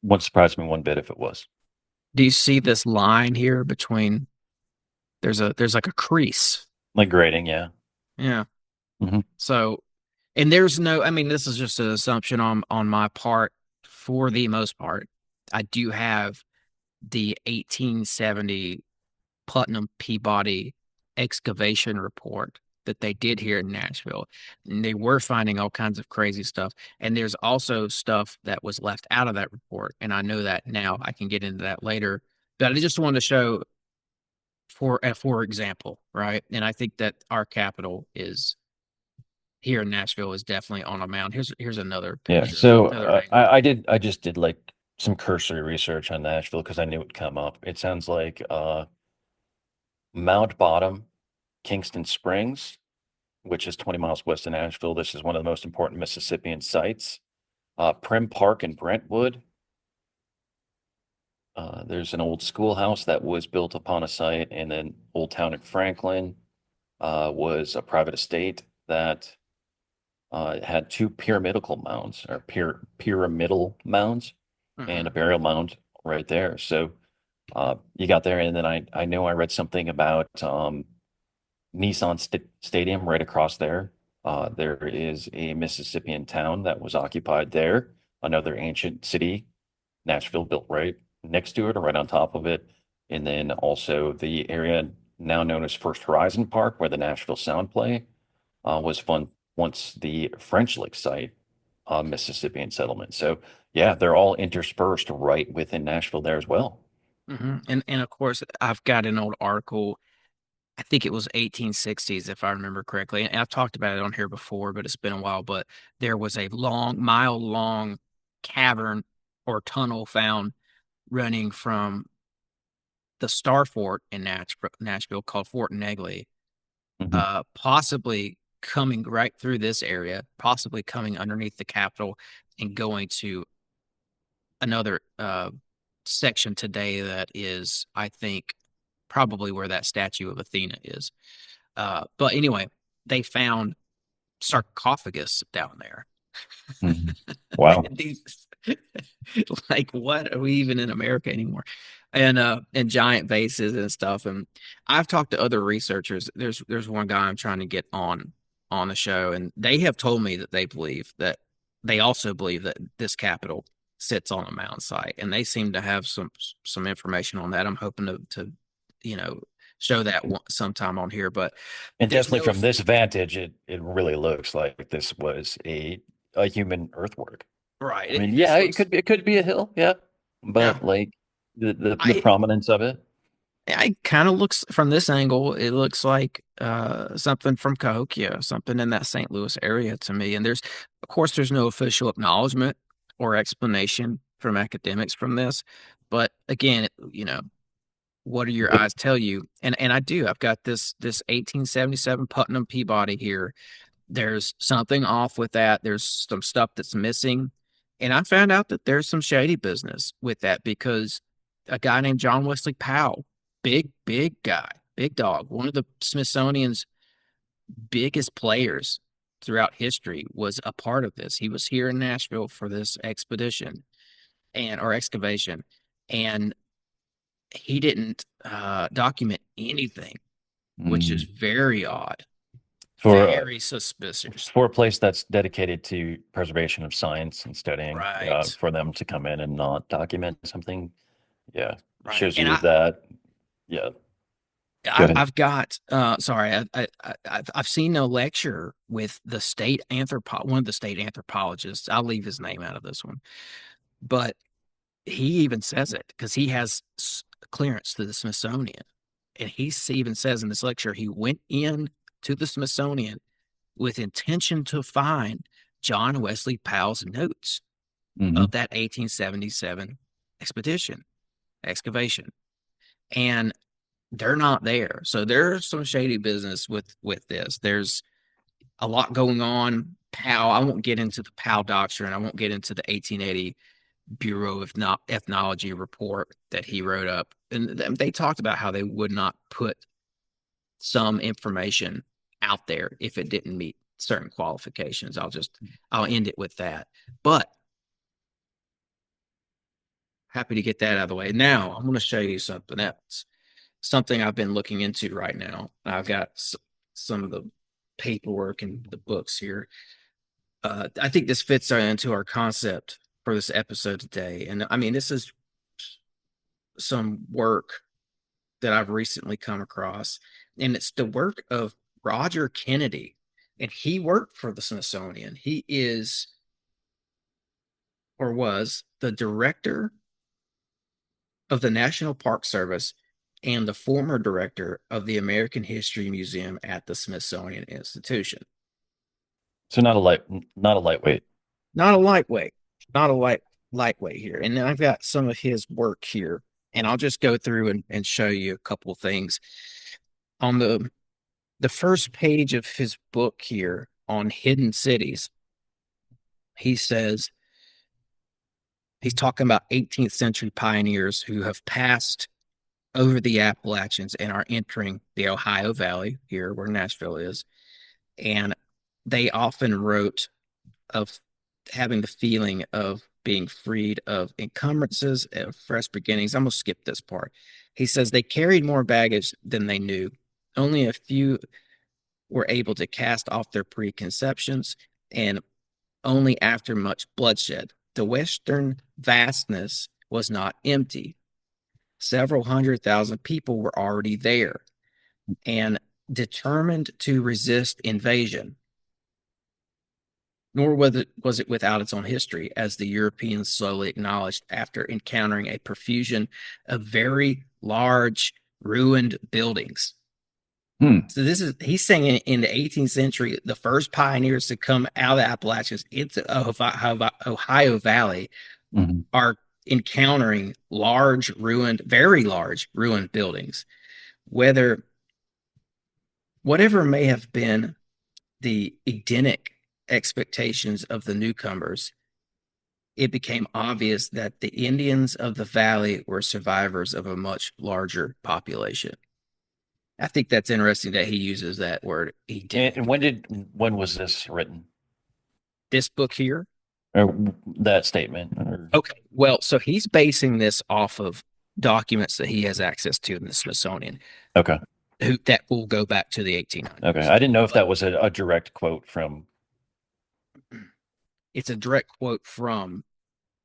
Speaker 3: Wouldn't surprise me one bit if it was.
Speaker 2: Do you see this line here between there's like a crease.
Speaker 3: Like grading, yeah.
Speaker 2: Yeah.
Speaker 3: Hmm.
Speaker 2: So and there's no I mean this is just an assumption on my part for the most part. I do have the 1870 Putnam Peabody excavation report that they did here in Nashville. And they were finding all kinds of crazy stuff. And there's also stuff that was left out of that report. And I know that now. I can get into that later. But I just wanted to show for example, right? And I think that our capital is here in Nashville is definitely on a mound. Here's another
Speaker 3: Yeah.
Speaker 2: picture,
Speaker 3: So
Speaker 2: another angle.
Speaker 3: I just did like some cursory research on Nashville because I knew it'd come up. It sounds like Mount Bottom, Kingston Springs, which is 20 miles west of Nashville. This is one of the most important Mississippian sites. Prim Park in Brentwood. There's an old schoolhouse that was built upon a site, and then Old Town in Franklin was a private estate that had two pyramidal mounds or pyramidal mounds and a
Speaker 2: Hmm.
Speaker 3: burial mound right there. So you got there, and then I know I read something about Nissan Stadium right across there. There is a Mississippian town that was occupied there, another ancient city, Nashville built right next to it or right on top of it. And then also the area now known as First Horizon Park, where the Nashville Sound play was fun once the French Lick site, Mississippian settlement. So yeah, they're all interspersed right within Nashville there as well.
Speaker 2: And of course, I've got an old article. I think it was 1860s, if I remember correctly. And I've talked about it on here before, but it's been a while. But there was a mile-long cavern or tunnel found running from the Star Fort in Nashville called Fort Negley,
Speaker 3: Mhm.
Speaker 2: possibly coming right through this area, possibly coming underneath the Capitol and going to another section today that is, I think, probably where that statue of Athena is. But anyway, they found sarcophagus down there.
Speaker 3: Mhm. Wow.
Speaker 2: These, like, what are we even in America anymore? And giant vases and stuff. And I've talked to other researchers. There's one guy I'm trying to get on the show, and they have told me that they also believe that this capital sits on a mountain site, and they seem to have some information on that. I'm hoping to you know show that sometime on here, but
Speaker 3: And
Speaker 2: there's
Speaker 3: definitely
Speaker 2: no
Speaker 3: from this vantage, it really looks like this was a human earthwork.
Speaker 2: right.
Speaker 3: I mean,
Speaker 2: This
Speaker 3: yeah,
Speaker 2: looks
Speaker 3: it could be a hill, yeah,
Speaker 2: yeah.
Speaker 3: but like the
Speaker 2: I
Speaker 3: prominence of it.
Speaker 2: I kind of looks from this angle, it looks like something from Cahokia, something in that St. Louis area to me. And of course, there's no official acknowledgement or explanation from academics from this. But again, what do your eyes tell you? And I do. I've got this 1877 Putnam Peabody here. There's something off with that. There's some stuff that's missing. And I found out that there's some shady business with that because a guy named John Wesley Powell, big guy, big dog, one of the Smithsonian's biggest players throughout history, was a part of this. He was here in Nashville for this expedition or excavation, and he didn't document anything, which is very odd,
Speaker 3: for
Speaker 2: very suspicious.
Speaker 3: for a place that's dedicated to preservation of science and studying,
Speaker 2: Right.
Speaker 3: for them to come in and not document something, yeah,
Speaker 2: Right.
Speaker 3: shows
Speaker 2: And
Speaker 3: you that, yeah. Go ahead.
Speaker 2: I've got sorry, I've seen a lecture with the one of the state anthropologists. I'll leave his name out of this one, but he even says it because he has clearance to the Smithsonian, and he even says in this lecture he went in to the Smithsonian with intention to find John Wesley Powell's notes of that 1877 excavation, and they're not there. So there's some shady business with this. There's a lot going on. Powell, I won't get into the Powell doctrine. I won't get into the 1880 Bureau of Ethnology report that he wrote up. And they talked about how they would not put some information out there if it didn't meet certain qualifications. I'll end it with that. But happy to get that out of the way. Now I'm going to show you something else. Something I've been looking into right now. I've got some of the paperwork and the books here. I think this fits into our concept for this episode today. And I mean, this is some work that I've recently come across, and it's the work of Roger Kennedy. And he worked for the Smithsonian. He is, or was, the director of the National Park Service and the former director of the American History Museum at the Smithsonian Institution.
Speaker 3: So not a lightweight.
Speaker 2: Not a lightweight, not a lightweight here. And then I've got some of his work here, and I'll just go through and show you a couple of things. On the first page of his book here on hidden cities, he says he's talking about 18th century pioneers who have passed over the Appalachians and are entering the Ohio Valley here where Nashville is. And they often wrote of having the feeling of being freed of encumbrances, of fresh beginnings. I'm going to skip this part. He says they carried more baggage than they knew. Only a few were able to cast off their preconceptions, and only after much bloodshed. The western vastness was not empty. Several 100,000 people were already there and determined to resist invasion. Nor was it without its own history, as the Europeans slowly acknowledged after encountering a profusion of very large ruined buildings. So he's saying in the 18th century, the first pioneers to come out of the Appalachians into Ohio Valley are encountering very large ruined buildings. Whatever may have been the Edenic expectations of the newcomers, it became obvious that the Indians of the valley were survivors of a much larger population. I think that's interesting that he uses that word.
Speaker 3: And when was this written?
Speaker 2: This book here?
Speaker 3: Or that statement? Or...
Speaker 2: Okay. Well, so he's basing this off of documents that he has access to in the Smithsonian.
Speaker 3: Okay.
Speaker 2: That will go back to the 1800s.
Speaker 3: Okay. I didn't know if that was a direct quote from.
Speaker 2: It's a direct quote from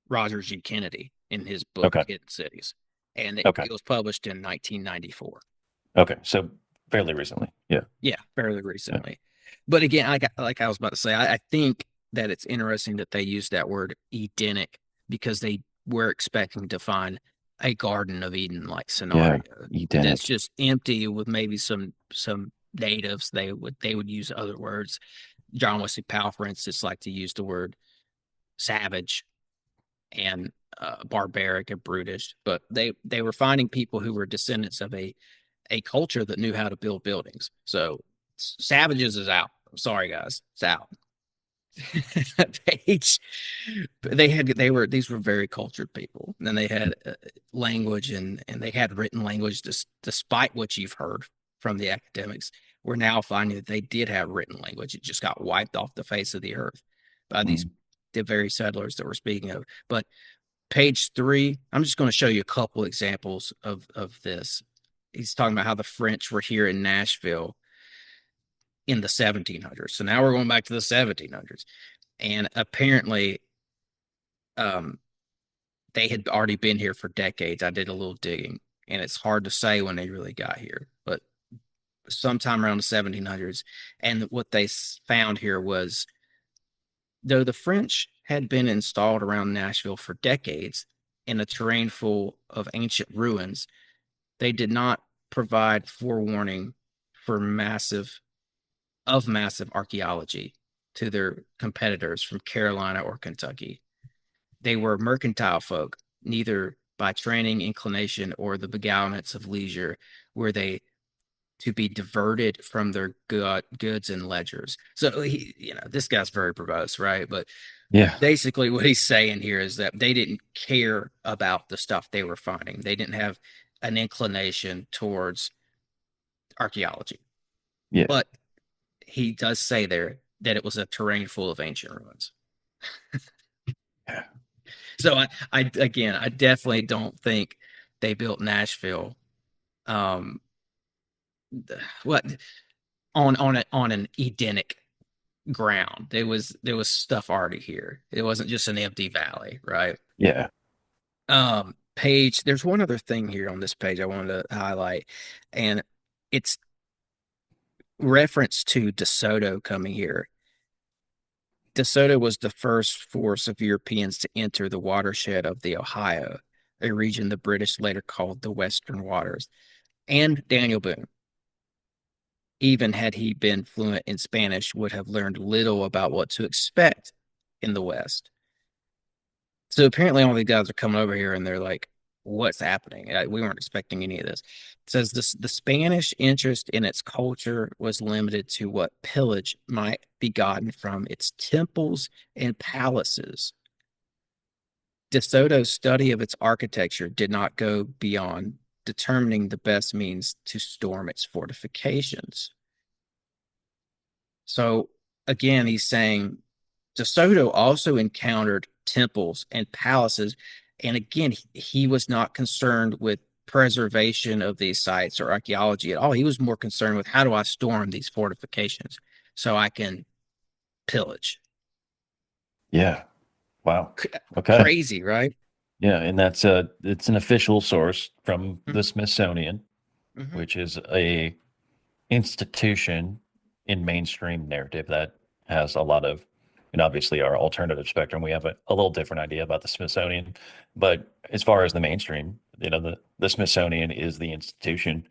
Speaker 2: Roger G. Kennedy in his book, Hidden Cities. And it was published in 1994.
Speaker 3: Okay. So fairly recently. Yeah.
Speaker 2: Yeah, fairly recently. Yeah. But again, like I was about to say, I think that it's interesting that they use that word Edenic because they were expecting to find a Garden of Eden like scenario.
Speaker 3: Yeah, Edenic.
Speaker 2: That's just empty with maybe some natives. They would use other words. John Wesley Powell, for instance, liked to use the word savage. and barbaric and brutish, but they were finding people who were descendants of a culture that knew how to build buildings. So savages is out. I'm sorry, guys, it's out. Page, these were very cultured people, and they had language and they had written language. Despite what you've heard from the academics, we're now finding that they did have written language. It just got wiped off the face of the earth by these
Speaker 3: Mm.
Speaker 2: the very settlers that we're speaking of. But page 3, I'm just going to show you a couple examples of this. He's talking about how the French were here in Nashville in the 1700s. So now we're going back to the 1700s, and apparently, um, they had already been here for decades. I did a little digging, and it's hard to say when they really got here, but sometime around the 1700s. And what they found here was, though the French had been installed around Nashville for decades in a terrain full of ancient ruins, they did not provide forewarning for massive archaeology to their competitors from Carolina or Kentucky. They were mercantile folk, neither by training, inclination, or the beguilements of leisure were they to be diverted from their goods and ledgers. So this guy's very verbose, right? But
Speaker 3: Yeah.
Speaker 2: basically, what he's saying here is that they didn't care about the stuff they were finding. They didn't have an inclination towards archaeology.
Speaker 3: Yeah.
Speaker 2: But he does say there that it was a terrain full of ancient ruins.
Speaker 3: Yeah.
Speaker 2: So I again, I definitely don't think they built Nashville, um, what on an Edenic ground. There was stuff already here. It wasn't just an empty valley, right?
Speaker 3: Yeah.
Speaker 2: Page. There's one other thing here on this page I wanted to highlight, and it's reference to DeSoto coming here. DeSoto was the first force of Europeans to enter the watershed of the Ohio, a region the British later called the Western Waters. And Daniel Boone, even had he been fluent in Spanish, would have learned little about what to expect in the West. So apparently, all these guys are coming over here and they're like, what's happening? We weren't expecting any of this. It says the Spanish interest in its culture was limited to what pillage might be gotten from its temples and palaces. De Soto's study of its architecture did not go beyond determining the best means to storm its fortifications. So again, he's saying De Soto also encountered temples and palaces. And again, he was not concerned with preservation of these sites or archaeology at all. He was more concerned with, how do I storm these fortifications so I can pillage?
Speaker 3: Yeah. Wow. Okay.
Speaker 2: Crazy, right?
Speaker 3: Yeah, and it's an official source from the Smithsonian,
Speaker 2: Mm-hmm.
Speaker 3: which is a institution in mainstream narrative that has a lot of, and obviously our alternative spectrum, we have a little different idea about the Smithsonian. But as far as the mainstream, the Smithsonian is the institution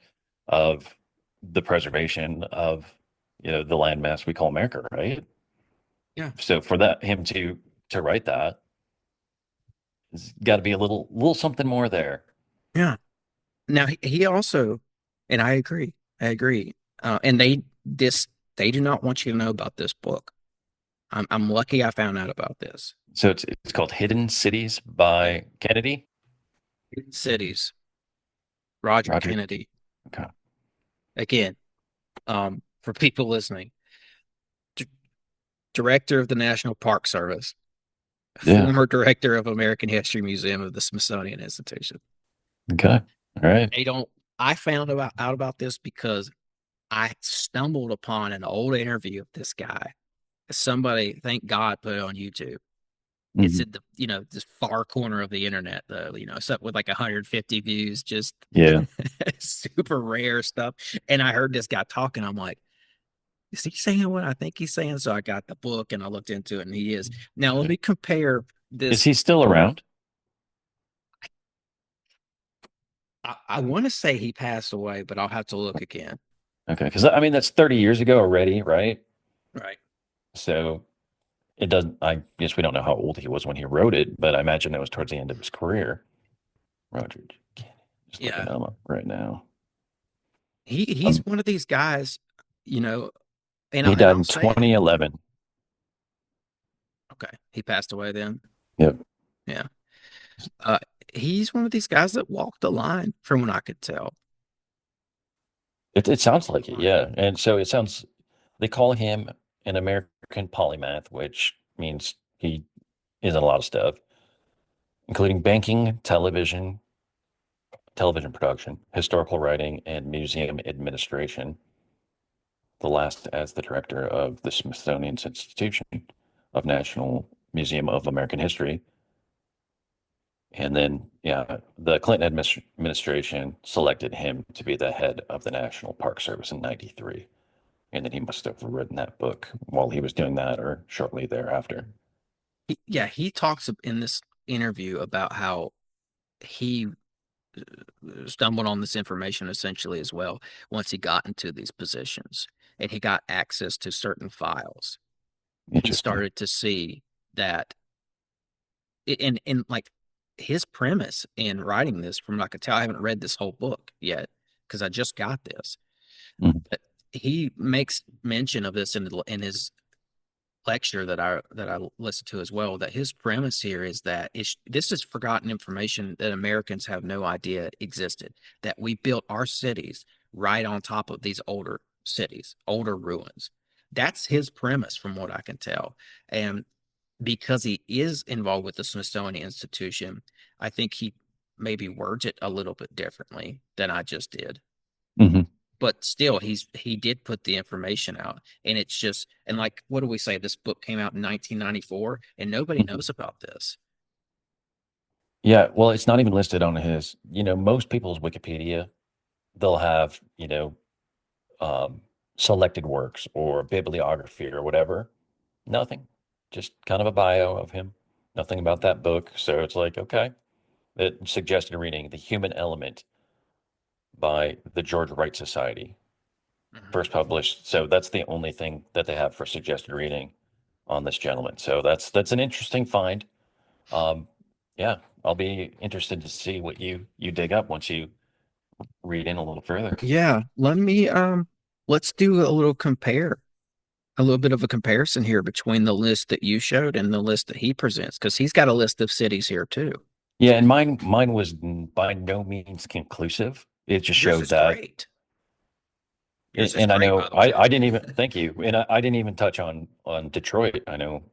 Speaker 3: of the preservation of, the landmass we call America, right?
Speaker 2: Yeah.
Speaker 3: So for that, him to write that, there's got to be a little something more there.
Speaker 2: Yeah. Now he also, and I agree. And they do not want you to know about this book. I'm lucky I found out about this.
Speaker 3: So it's called Hidden Cities by Kennedy.
Speaker 2: Cities, Roger
Speaker 3: Roger.
Speaker 2: Kennedy.
Speaker 3: Okay.
Speaker 2: Again, for people listening, director of the National Park Service,
Speaker 3: Yeah.
Speaker 2: former director of American History Museum of the Smithsonian Institution.
Speaker 3: Okay. All right.
Speaker 2: I found out about this because I stumbled upon an old interview of this guy. Somebody, thank God, put it on YouTube. It's
Speaker 3: Mhm.
Speaker 2: at this far corner of the internet, though, something with like 150 views, just
Speaker 3: Yeah.
Speaker 2: super rare stuff. And I heard this guy talking. I'm like, is he saying what I think he's saying? So I got the book and I looked into it, and he is. Now, let me compare
Speaker 3: Is
Speaker 2: this.
Speaker 3: he still around?
Speaker 2: I want to say he passed away, but I'll have to look again.
Speaker 3: Okay. Because I mean, that's 30 years ago already, right?
Speaker 2: Right.
Speaker 3: So it doesn't, I guess we don't know how old he was when he wrote it, but I imagine it was towards the end of his career. Roger Kennedy. Just looking
Speaker 2: Yeah.
Speaker 3: him up right now.
Speaker 2: He's
Speaker 3: Um,
Speaker 2: one of these guys, you know,
Speaker 3: he
Speaker 2: and
Speaker 3: died
Speaker 2: I'll
Speaker 3: in
Speaker 2: say it.
Speaker 3: 2011.
Speaker 2: Okay. He passed away then.
Speaker 3: Yep.
Speaker 2: Yeah. Uh, he's one of these guys that walked the line from what I could tell.
Speaker 3: It sounds like it,
Speaker 2: Right.
Speaker 3: yeah. And so it sounds, they call him an American polymath, which means he is in a lot of stuff, including banking, television production, historical writing, and museum administration. The last as the director of the Smithsonian's Institution of National Museum of American History. And then, yeah, the Clinton administration selected him to be the head of the National Park Service in 93. And then he must have written that book while he was doing that or shortly thereafter.
Speaker 2: Yeah, he talks in this interview about how he stumbled on this information essentially as well once he got into these positions and he got access to certain files and
Speaker 3: Interesting.
Speaker 2: started to see that and like his premise in writing this from what I could tell, I haven't read this whole book yet because I just got this.
Speaker 3: Mhm.
Speaker 2: But he makes mention of this in his lecture that I listened to as well, that his premise here is that this is forgotten information that Americans have no idea existed, that we built our cities right on top of these older cities, older ruins. That's his premise from what I can tell. And because he is involved with the Smithsonian Institution, I think he maybe words it a little bit differently than I just did.
Speaker 3: Mhm.
Speaker 2: But still, he did put the information out, and it's just and like what do we say? This book came out in 1994, and nobody
Speaker 3: Mhm.
Speaker 2: knows about this.
Speaker 3: Yeah, well, it's not even listed on his, most people's Wikipedia, they'll have, um, selected works or bibliography or whatever. Nothing. Just kind of a bio of him. Nothing about that book. So it's like, okay. It suggested reading The Human Element by the George Wright Society,
Speaker 2: Mhm.
Speaker 3: first published. So that's the only thing that they have for suggested reading on this gentleman. So that's an interesting find. Um, yeah, I'll be interested to see what you dig up once you read in a little further.
Speaker 2: Yeah, let's do a little bit of a comparison here between the list that you showed and the list that he presents, because he's got a list of cities here too.
Speaker 3: Yeah, and mine was by no means conclusive. It just
Speaker 2: Yours
Speaker 3: showed
Speaker 2: is
Speaker 3: that,
Speaker 2: great. Yours is
Speaker 3: and I
Speaker 2: great, by
Speaker 3: know
Speaker 2: the way.
Speaker 3: I didn't even thank you, and I didn't even touch on Detroit. I know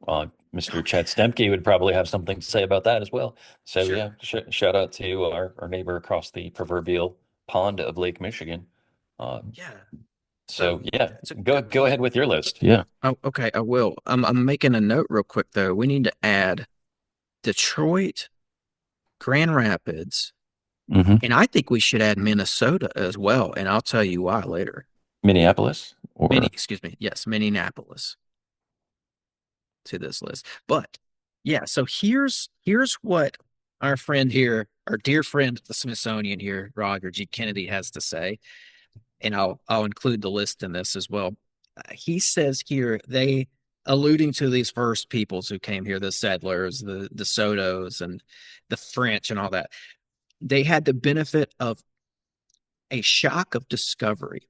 Speaker 3: Mr.
Speaker 2: Oh
Speaker 3: Chet
Speaker 2: yeah,
Speaker 3: Stemke would probably have something to say about that as well. So
Speaker 2: sure.
Speaker 3: yeah, shout out to our neighbor across the proverbial pond of Lake Michigan. Um,
Speaker 2: Yeah.
Speaker 3: so
Speaker 2: So
Speaker 3: yeah,
Speaker 2: that's a good
Speaker 3: go ahead
Speaker 2: point.
Speaker 3: with your list. Yeah.
Speaker 2: Oh, okay, I will. I'm making a note real quick though. We need to add Detroit, Grand Rapids,
Speaker 3: Hmm.
Speaker 2: and I think we should add Minnesota as well. And I'll tell you why later.
Speaker 3: Minneapolis or
Speaker 2: Excuse me. Yes, Minneapolis to this list. But yeah, so here's what our friend here, our dear friend at the Smithsonian here, Roger G. Kennedy, has to say. And I'll include the list in this as well. He says here they alluding to these first peoples who came here, the settlers, the DeSotos, and the French, and all that. They had the benefit of a shock of discovery.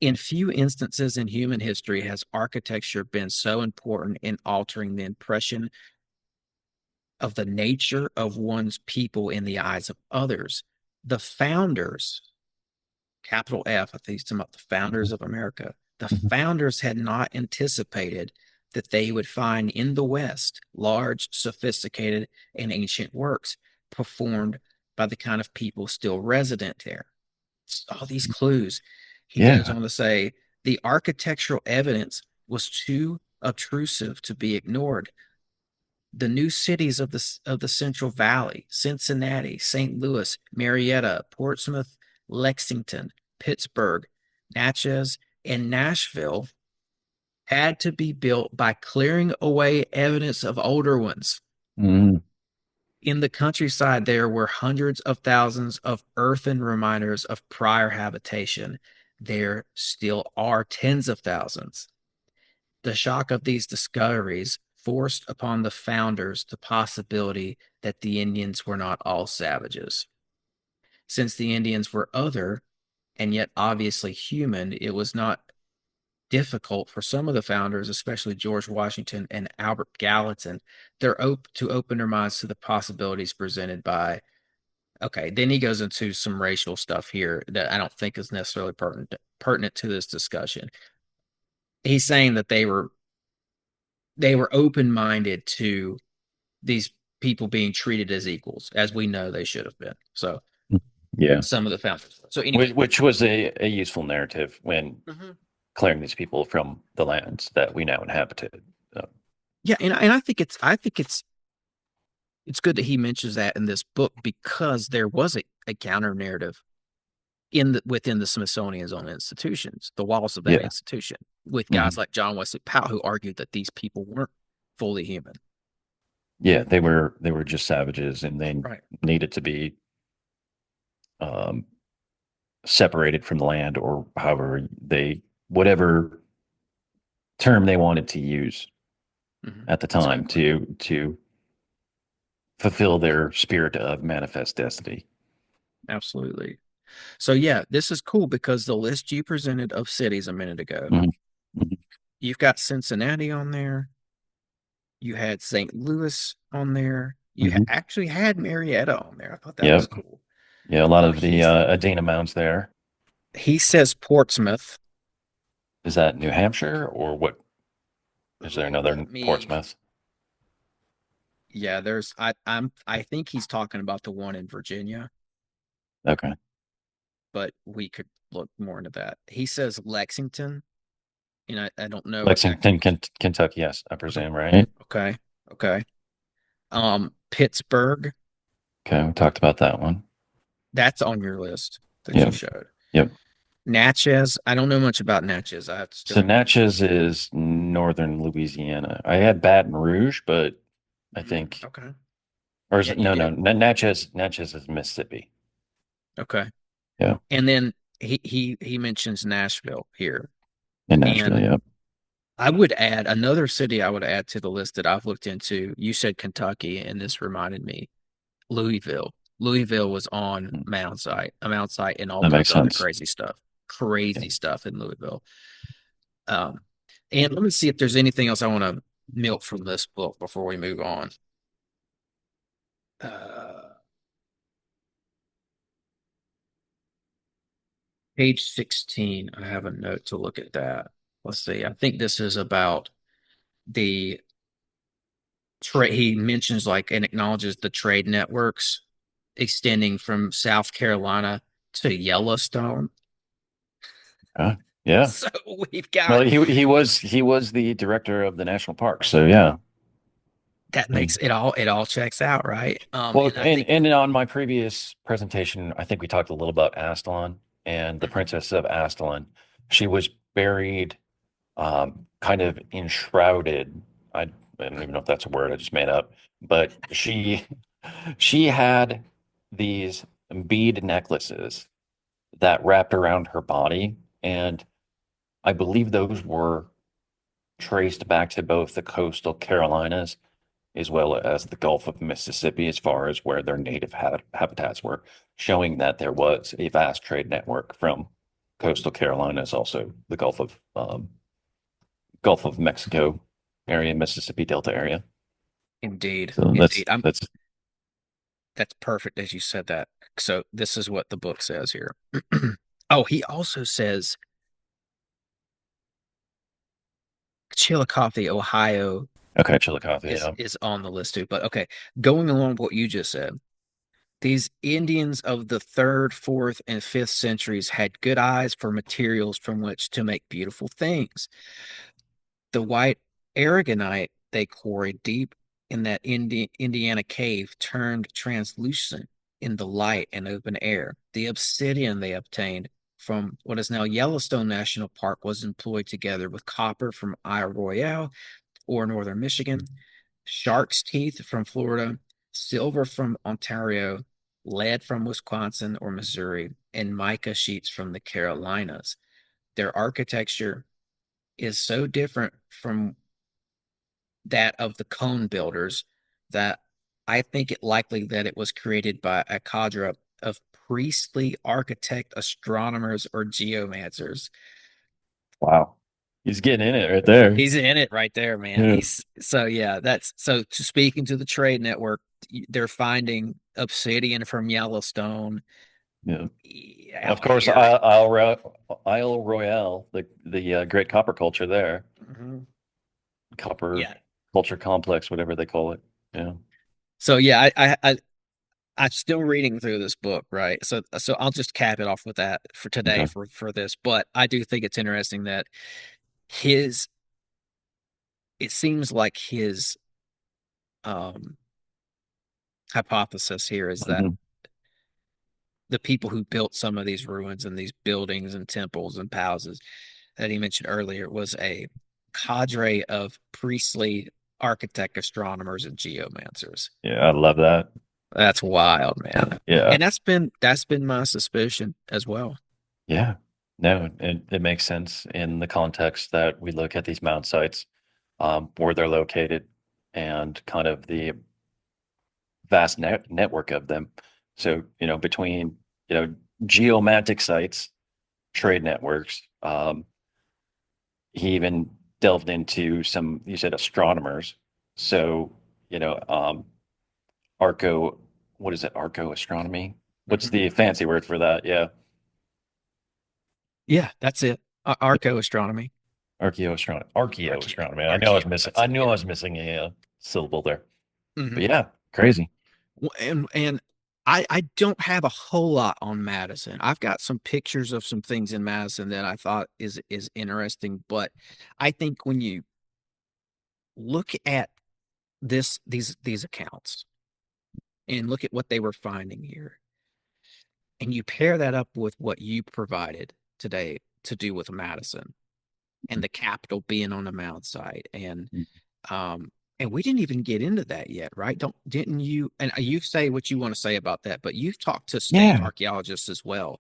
Speaker 2: In few instances in human history has architecture been so important in altering the impression of the nature of one's people in the eyes of others. The founders, capital F, I think he's talking about the founders of America. The
Speaker 3: Mhm.
Speaker 2: founders had not anticipated that they would find in the West large, sophisticated, and ancient works performed by the kind of people still resident there. All these clues. He goes
Speaker 3: Yeah.
Speaker 2: on to say the architectural evidence was too obtrusive to be ignored. The new cities of the Central Valley, Cincinnati, St. Louis, Marietta, Portsmouth, Lexington, Pittsburgh, Natchez, and Nashville had to be built by clearing away evidence of older ones.
Speaker 3: Mhm.
Speaker 2: In the countryside, there were hundreds of thousands of earthen reminders of prior habitation. There still are tens of thousands. The shock of these discoveries forced upon the founders the possibility that the Indians were not all savages. Since the Indians were other and yet obviously human, it was not difficult for some of the founders, especially George Washington and Albert Gallatin, to open their minds to the possibilities presented by. Okay, then he goes into some racial stuff here that I don't think is necessarily pertinent to this discussion. He's saying that they were open-minded to these people being treated as equals, as we know they should have been. So
Speaker 3: Yeah.
Speaker 2: some of the founders. So anyway,
Speaker 3: Which was a useful narrative when
Speaker 2: mhm.
Speaker 3: clearing these people from the lands that we now inhabited. So,
Speaker 2: Yeah, and I think it's good that he mentions that in this book because there was a counter narrative within the Smithsonian's own institutions, the walls of that
Speaker 3: yeah.
Speaker 2: institution, with guys
Speaker 3: Mhm.
Speaker 2: like John Wesley Powell who argued that these people weren't fully human.
Speaker 3: Yeah, they were just savages and they
Speaker 2: Right.
Speaker 3: needed to be um separated from the land or however they whatever term they wanted to use at the time
Speaker 2: Exactly.
Speaker 3: to fulfill their spirit of manifest destiny.
Speaker 2: Absolutely. So yeah, this is cool because the list you presented of cities a minute ago,
Speaker 3: Mhm. Mhm.
Speaker 2: you've got Cincinnati on there, you had St. Louis on there, you
Speaker 3: Mhm.
Speaker 2: actually had Marietta on there. I thought that was
Speaker 3: Yep.
Speaker 2: cool.
Speaker 3: Yeah, a lot of the
Speaker 2: He's
Speaker 3: Athena mounds there.
Speaker 2: he says Portsmouth.
Speaker 3: Is that New Hampshire or what? Is there another
Speaker 2: Let me
Speaker 3: Portsmouth?
Speaker 2: Yeah, I think he's talking about the one in Virginia,
Speaker 3: Okay.
Speaker 2: but we could look more into that. He says Lexington, and I don't know exactly
Speaker 3: Lexington,
Speaker 2: which.
Speaker 3: Kentucky, yes, I presume, right?
Speaker 2: Okay. Okay. Pittsburgh,
Speaker 3: Okay, we talked about that one.
Speaker 2: that's on your list that you
Speaker 3: Yep.
Speaker 2: showed.
Speaker 3: Yep.
Speaker 2: Natchez, I don't know much about Natchez. I still
Speaker 3: So
Speaker 2: have to look it up.
Speaker 3: Natchez is northern Louisiana. I had Baton Rouge, but I think,
Speaker 2: Okay.
Speaker 3: or is
Speaker 2: Yeah,
Speaker 3: it,
Speaker 2: you
Speaker 3: no, no,
Speaker 2: did.
Speaker 3: Natchez is Mississippi.
Speaker 2: Okay.
Speaker 3: Yeah.
Speaker 2: And then he mentions Nashville here.
Speaker 3: In Nashville,
Speaker 2: And
Speaker 3: yeah.
Speaker 2: I would add another city I would add to the list that I've looked into. You said Kentucky, and this reminded me Louisville. Louisville was on
Speaker 3: Mm,
Speaker 2: Mount Site, and all
Speaker 3: that makes
Speaker 2: kinds of other
Speaker 3: sense.
Speaker 2: crazy stuff.
Speaker 3: Yeah.
Speaker 2: Crazy stuff in Louisville. Um, and let me see if there's anything else I want to milk from this book before we move on. Uh, Page 16, I have a note to look at that. Let's see. I think this is about the trade. He mentions like and acknowledges the trade networks extending from South Carolina to Yellowstone.
Speaker 3: Yeah.
Speaker 2: So we've
Speaker 3: Well,
Speaker 2: got
Speaker 3: he was the director of the national park. So yeah.
Speaker 2: that
Speaker 3: He-
Speaker 2: makes it all checks out, right?
Speaker 3: well,
Speaker 2: And I
Speaker 3: and
Speaker 2: think
Speaker 3: and on my previous presentation, I think we talked a little about Astalon and the
Speaker 2: Mhm.
Speaker 3: Princess of Astalon. She was buried kind of enshrouded. I don't even know if that's a word I just made up, but she had these bead necklaces that wrapped around her body, and I believe those were traced back to both the coastal Carolinas as well as the Gulf of Mississippi, as far as where their native habitats were, showing that there was a vast trade network from coastal Carolinas, also the Gulf of Mexico area, Mississippi Delta area.
Speaker 2: indeed,
Speaker 3: So
Speaker 2: indeed,
Speaker 3: that's
Speaker 2: that's perfect as you said that. So this is what the book says here. Oh, he also says Chillicothe, Ohio
Speaker 3: okay. Chillicothe,
Speaker 2: is
Speaker 3: yeah.
Speaker 2: is on the list too. But okay, going along with what you just said, these Indians of the third, fourth, and fifth centuries had good eyes for materials from which to make beautiful things. The white aragonite they quarried deep in that Indiana cave turned translucent in the light and open air. The obsidian they obtained from what is now Yellowstone National Park was employed together with copper from Isle Royale or northern Michigan, shark's teeth from Florida, silver from Ontario, lead from Wisconsin or Missouri, and mica sheets from the Carolinas. Their architecture is so different from that of the cone builders that I think it likely that it was created by a cadre of priestly architect, astronomers, or geomancers.
Speaker 3: Wow. He's getting in it right there.
Speaker 2: He's in it right there, man.
Speaker 3: Yeah.
Speaker 2: He's so yeah, that's so to speaking to the trade network, they're finding obsidian from Yellowstone
Speaker 3: Yeah. Of
Speaker 2: out
Speaker 3: course,
Speaker 2: here.
Speaker 3: Isle Royale, the great copper culture there,
Speaker 2: Mhm.
Speaker 3: copper
Speaker 2: Yeah.
Speaker 3: culture complex, whatever they call it. Yeah.
Speaker 2: So yeah, I'm still reading through this book, right? So I'll just cap it off with that for today
Speaker 3: Okay.
Speaker 2: for this. But I do think it's interesting that his it seems like his um hypothesis here is that
Speaker 3: Mhm.
Speaker 2: the people who built some of these ruins and these buildings and temples and palaces that he mentioned earlier was a cadre of priestly architect, astronomers, and geomancers.
Speaker 3: Yeah, I love that.
Speaker 2: That's wild, man.
Speaker 3: Yeah.
Speaker 2: And that's been my suspicion as well.
Speaker 3: Yeah. No, it makes sense in the context that we look at these mound sites, where they're located, and kind of the vast network of them. So, between, geomantic sites, trade networks, he even delved into some, you said astronomers. So, arco, what is it? Arco astronomy? What's
Speaker 2: Mhm.
Speaker 3: the fancy word for that? Yeah.
Speaker 2: Yeah, that's it. Archaeoastronomy.
Speaker 3: Archaeoastronomy.
Speaker 2: Archaeo. That's
Speaker 3: I
Speaker 2: it.
Speaker 3: knew I
Speaker 2: Yeah.
Speaker 3: was missing a syllable there. But
Speaker 2: Hmm.
Speaker 3: yeah, crazy.
Speaker 2: And I don't have a whole lot on Madison. I've got some pictures of some things in Madison that I thought is interesting, but I think when you look at these accounts and look at what they were finding here, and you pair that up with what you provided today to do with Madison and the Capitol being on the Mount site, um, and we didn't even get into that yet, right? Didn't you? And you say what you want to say about that, but you've talked to state
Speaker 3: Yeah.
Speaker 2: archaeologists as well,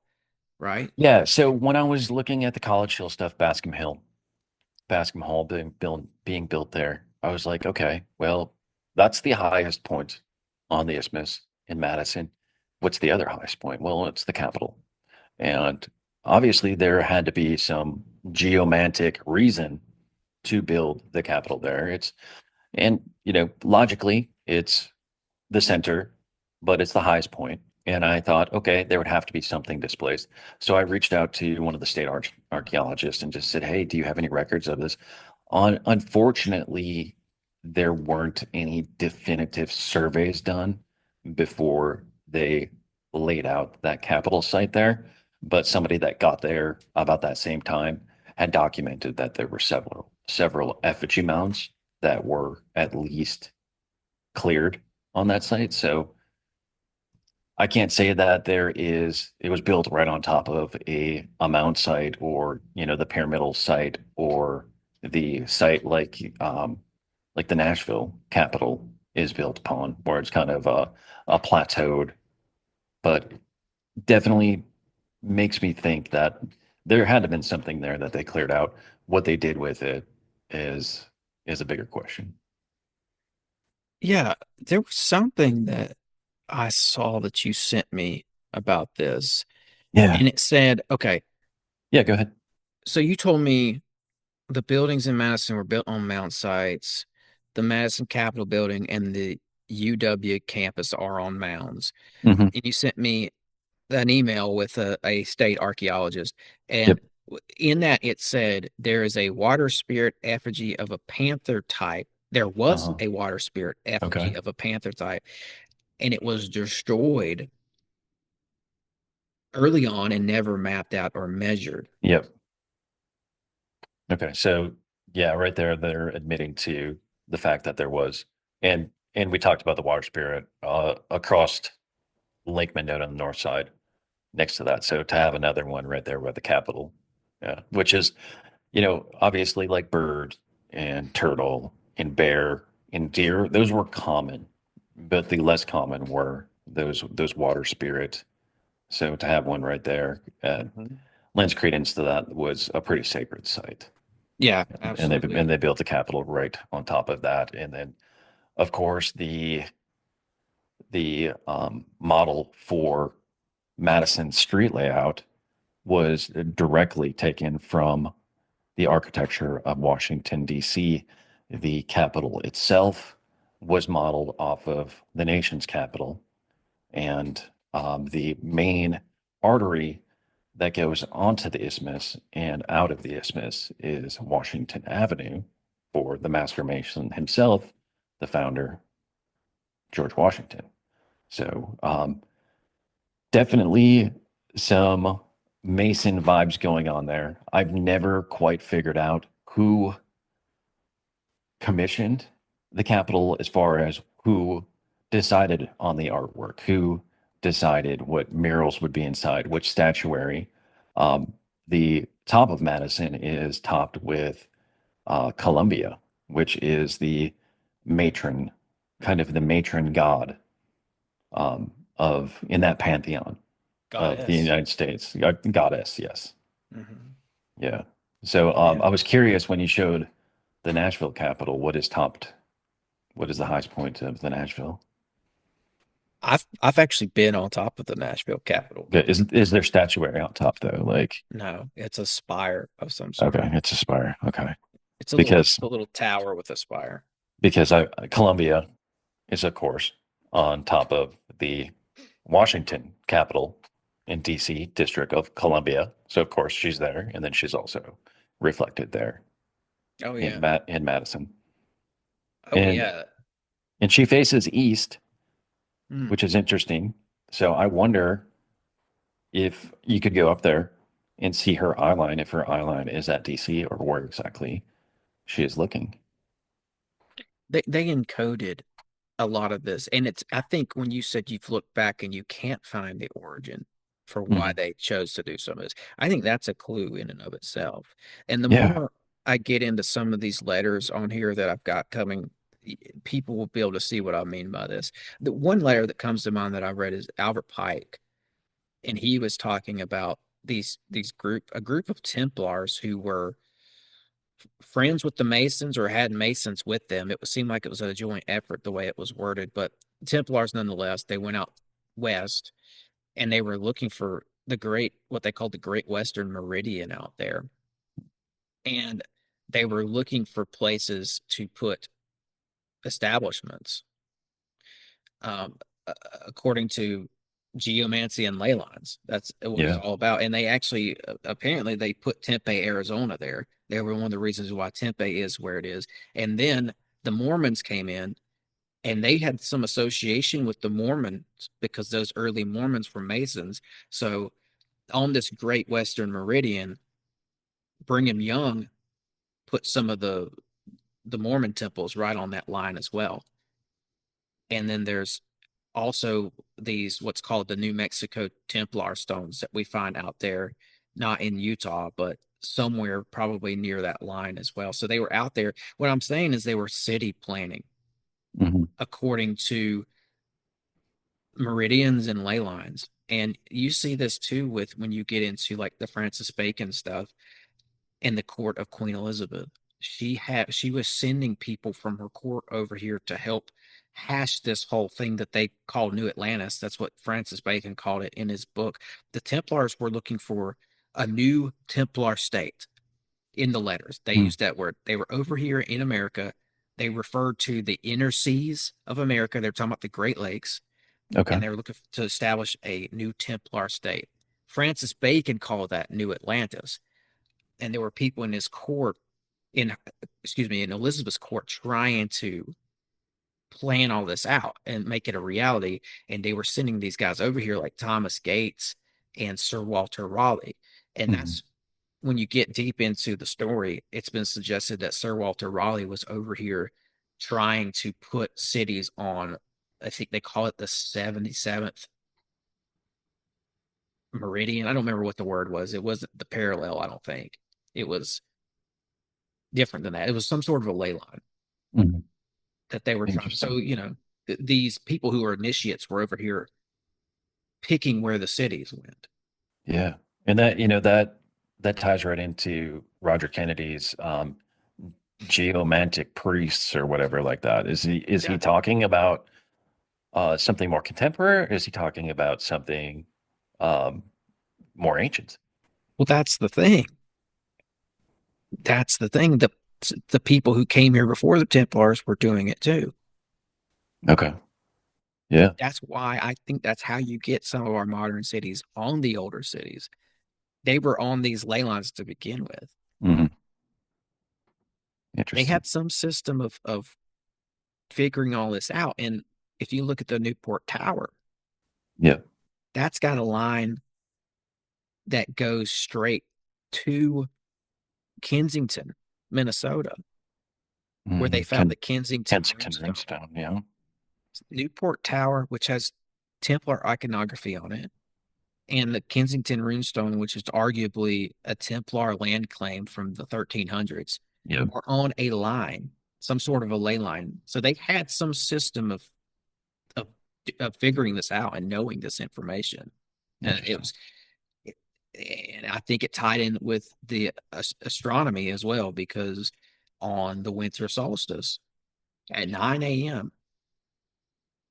Speaker 2: right?
Speaker 3: Yeah. So when I was looking at the College Hill stuff, Bascom Hall being built there, I was like, okay, well, that's the highest point on the isthmus in Madison. What's the other highest point? Well, it's the Capitol. And obviously there had to be some geomantic reason to build the Capitol there. Logically, it's the center, but it's the highest point. And I thought, okay, there would have to be something displaced. So I reached out to one of the state archaeologists and just said, hey, do you have any records of this? Unfortunately, there weren't any definitive surveys done before they laid out that capital site there. But somebody that got there about that same time had documented that there were several effigy mounds that were at least cleared on that site. So I can't say that it was built right on top of a mound site, or, the pyramidal site, or the site like the Nashville Capitol is built upon, where it's kind of a plateaued, but definitely makes me think that there had to have been something there that they cleared out. What they did with it is is a bigger question.
Speaker 2: Yeah, there was something that I saw that you sent me about this,
Speaker 3: Yeah.
Speaker 2: and it said, okay,
Speaker 3: Yeah, go ahead.
Speaker 2: so you told me the buildings in Madison were built on mound sites. The Madison Capitol building and the UW campus are on mounds.
Speaker 3: Hmm.
Speaker 2: And you sent me an email with a state archaeologist. And
Speaker 3: Yep.
Speaker 2: in that, it said there is a water spirit effigy of a panther type. There was
Speaker 3: Uh-huh.
Speaker 2: a water spirit
Speaker 3: Okay.
Speaker 2: effigy of a panther type, and it was destroyed early on and never mapped out or measured.
Speaker 3: Yep. Okay, so yeah, right there, they're admitting to the fact that there was, and we talked about the water spirit across Lake Mendota on the north side, next to that. So to have another one right there by the Capitol, yeah, which is, obviously like bird and turtle and bear and deer, those were common, but the less common were those water spirit. So to have one right there
Speaker 2: Mhm.
Speaker 3: lends credence to that was a pretty sacred site.
Speaker 2: Yeah,
Speaker 3: And
Speaker 2: absolutely.
Speaker 3: they built the Capitol right on top of that. And then, of course, the model for Madison street layout was directly taken from the architecture of Washington, D.C. The Capitol itself was modeled off of the nation's capital, and the main artery that goes onto the isthmus and out of the isthmus is Washington Avenue for the master mason himself, the founder, George Washington. So definitely some Mason vibes going on there. I've never quite figured out who commissioned the Capitol as far as who decided on the artwork, who decided what murals would be inside, which statuary. Um, the top of Madison is topped with Columbia, which is the matron, kind of the matron god of in that pantheon of the
Speaker 2: Goddess.
Speaker 3: United States. Goddess, yes.
Speaker 2: Hmm.
Speaker 3: Yeah. So
Speaker 2: Yeah.
Speaker 3: I was curious when you showed the Nashville Capitol, what is the highest point of the Nashville?
Speaker 2: I've actually been on top of the Nashville Capitol.
Speaker 3: Okay, is there statuary on top though? Like,
Speaker 2: No, it's a spire of some sort.
Speaker 3: okay, it's a spire. Okay.
Speaker 2: It's a little
Speaker 3: Because
Speaker 2: it's a little tower with a spire.
Speaker 3: Columbia is of course on top of the Washington Capitol in DC District of Columbia. So of course she's there, and then she's also reflected there
Speaker 2: Oh yeah.
Speaker 3: In Madison.
Speaker 2: Oh
Speaker 3: And
Speaker 2: yeah.
Speaker 3: she faces east,
Speaker 2: Mm.
Speaker 3: which is interesting. So I wonder if you could go up there and see her eye line, if her eye line is at DC or where exactly she is looking.
Speaker 2: They encoded a lot of this. And it's, I think when you said you've looked back and you can't find the origin for why
Speaker 3: Mhm.
Speaker 2: they chose to do some of this, I think that's a clue in and of itself. And the
Speaker 3: Yeah.
Speaker 2: more I get into some of these letters on here that I've got coming, people will be able to see what I mean by this. The one letter that comes to mind that I read is Albert Pike, and he was talking about these a group of Templars who were friends with the Masons or had Masons with them. It would seem like it was a joint effort the way it was worded, but Templars nonetheless, they went out west and they were looking for what they called the Great Western Meridian out there. And they were looking for places to put establishments, um, according to geomancy and ley lines. That's what it's
Speaker 3: Yeah.
Speaker 2: all about. And they actually, apparently, they put Tempe, Arizona there. They were one of the reasons why Tempe is where it is. And then the Mormons came in and they had some association with the Mormons because those early Mormons were Masons. So on this Great Western Meridian, Brigham Young put some of the Mormon temples right on that line as well. And then there's also these what's called the New Mexico Templar stones that we find out there, not in Utah, but somewhere probably near that line as well. So they were out there. What I'm saying is they were city planning
Speaker 3: Hmm.
Speaker 2: according to meridians and ley lines. And you see this too with when you get into like the Francis Bacon stuff in the court of Queen Elizabeth. She was sending people from her court over here to help hash this whole thing that they call New Atlantis. That's what Francis Bacon called it in his book. The Templars were looking for a new Templar state in the letters. They used that word. They were over here in America. They referred to the inner seas of America. They're talking about the Great Lakes, and
Speaker 3: Okay.
Speaker 2: they were looking to establish a new Templar state. Francis Bacon called that New Atlantis, and there were people in his court in excuse me in Elizabeth's court trying to plan all this out and make it a reality, and they were sending these guys over here like Thomas Gates and Sir Walter Raleigh. And
Speaker 3: Hmm.
Speaker 2: that's when you get deep into the story, it's been suggested that Sir Walter Raleigh was over here trying to put cities on, I think they call it the 77th meridian. I don't remember what the word was. It wasn't the parallel, I don't think. It was different than that. It was some sort of a ley line
Speaker 3: Hmm.
Speaker 2: that they were trying. So,
Speaker 3: Interesting.
Speaker 2: these people who are initiates were over here picking where the cities went.
Speaker 3: Yeah. And that, that ties right into Roger Kennedy's geomantic priests or whatever like that. Is he
Speaker 2: Yeah.
Speaker 3: talking about something more contemporary? Or is he talking about something um, more ancient?
Speaker 2: Well, that's the thing. That's the thing. The people who came here before the Templars were doing it too.
Speaker 3: Okay. Yeah.
Speaker 2: That's why I think that's how you get some of our modern cities on the older cities. They were on these ley lines to begin with.
Speaker 3: Hmm.
Speaker 2: They
Speaker 3: Interesting.
Speaker 2: had some system of figuring all this out. And if you look at the Newport Tower,
Speaker 3: Yeah.
Speaker 2: that's got a line that goes straight to Kensington, Minnesota, where they
Speaker 3: Mm,
Speaker 2: found the Kensington
Speaker 3: Kensington
Speaker 2: Moonstone.
Speaker 3: Ringstone. Yeah.
Speaker 2: Newport Tower, which has Templar iconography on it, and the Kensington Runestone, which is arguably a Templar land claim from the 1300s,
Speaker 3: Yeah.
Speaker 2: are on a line, some sort of a ley line. So they had some system of, of figuring this out and knowing this information. And it
Speaker 3: Interesting.
Speaker 2: was, and I think it tied in with the astronomy as well, because on the winter solstice at 9 a.m.,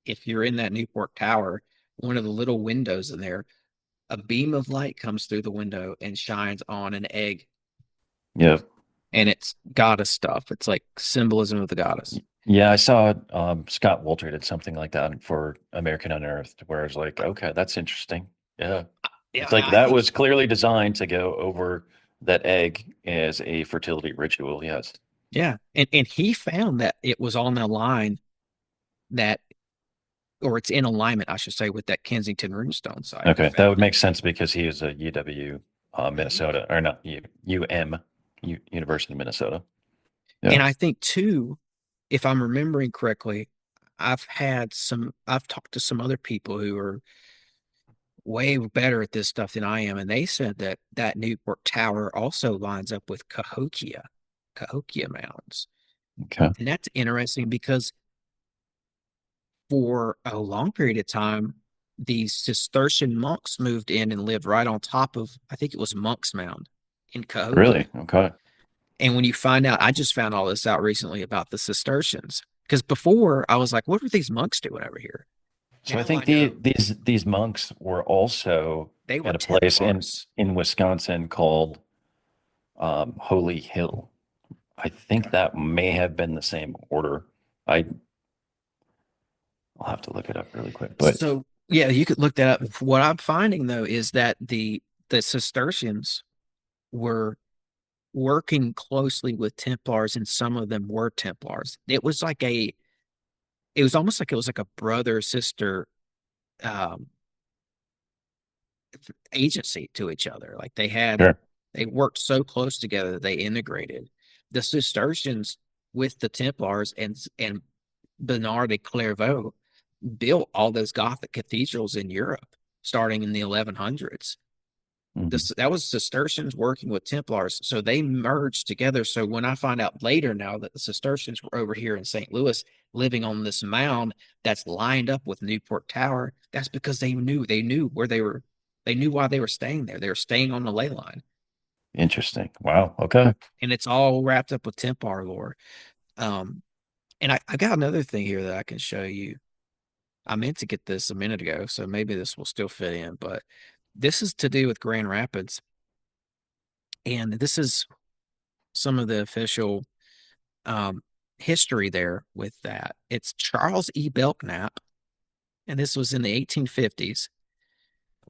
Speaker 2: if you're in that Newport Tower, one of the little windows in there, a beam of light comes through the window and shines on an egg,
Speaker 3: Yeah.
Speaker 2: and it's goddess stuff. It's like symbolism of the goddess.
Speaker 3: Yeah, I saw Scott Wolter did something like that for American Unearthed, where I was like, okay, that's interesting. Yeah.
Speaker 2: Yeah,
Speaker 3: It's like
Speaker 2: I
Speaker 3: that
Speaker 2: think
Speaker 3: was clearly designed to go over that egg as a fertility ritual. Yes.
Speaker 2: yeah, and he found that it was on the line that, or it's in alignment, I should say, with that Kensington Runestone site. He
Speaker 3: Okay, that
Speaker 2: found
Speaker 3: would
Speaker 2: it.
Speaker 3: make sense because he is a UW,
Speaker 2: Mhm.
Speaker 3: Minnesota, or not UM, University of Minnesota. Yeah.
Speaker 2: And I think too, if I'm remembering correctly, I've talked to some other people who are way better at this stuff than I am, and they said that that Newport Tower also lines up with Cahokia Mounds.
Speaker 3: Okay.
Speaker 2: And that's interesting because for a long period of time, these Cistercian monks moved in and lived right on top of, I think it was Monk's Mound in Cahokia.
Speaker 3: Really? Okay.
Speaker 2: And when you find out, I just found all this out recently about the Cistercians. Because before I was like, what are these monks doing over here?
Speaker 3: So I
Speaker 2: Now I
Speaker 3: think
Speaker 2: know
Speaker 3: these monks were also
Speaker 2: they were
Speaker 3: at a place
Speaker 2: Templars.
Speaker 3: in Wisconsin called Holy Hill. I think
Speaker 2: Okay.
Speaker 3: that may have been the same order. I I'll have to look it up really quick, but
Speaker 2: So yeah, you could look that up. What I'm finding though is that the Cistercians were working closely with Templars, and some of them were Templars. It was almost like it was like a brother sister um, agency to each other. Like
Speaker 3: sure.
Speaker 2: they worked so close together that they integrated the Cistercians with the Templars, and Bernard de Clairvaux built all those Gothic cathedrals in Europe starting in the 1100s.
Speaker 3: Mhm.
Speaker 2: That was Cistercians working with Templars. So they merged together. So when I find out later now that the Cistercians were over here in St. Louis living on this mound that's lined up with Newport Tower, that's because they knew where they knew why they were staying there. They were staying on the ley line.
Speaker 3: Interesting. Wow. Okay.
Speaker 2: And it's all wrapped up with Templar lore. Um, and I got another thing here that I can show you. I meant to get this a minute ago, so maybe this will still fit in, but this is to do with Grand Rapids. And this is some of the official um, history there with that. It's Charles E. Belknap, and this was in the 1850s.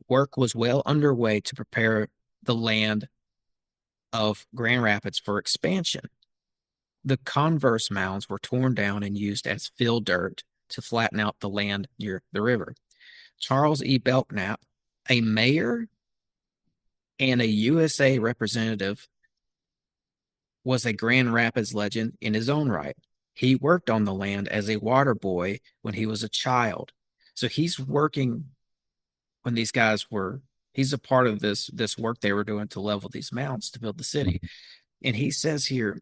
Speaker 2: Work was well underway to prepare the land of Grand Rapids for expansion. The converse mounds were torn down and used as fill dirt to flatten out the land near the river. Charles E. Belknap, a mayor and a USA representative, was a Grand Rapids legend in his own right. He worked on the land as a water boy when he was a child. So he's working when these guys were, he's a part of this work they were doing to level these mountains to build the city.
Speaker 3: Mhm.
Speaker 2: And he says here,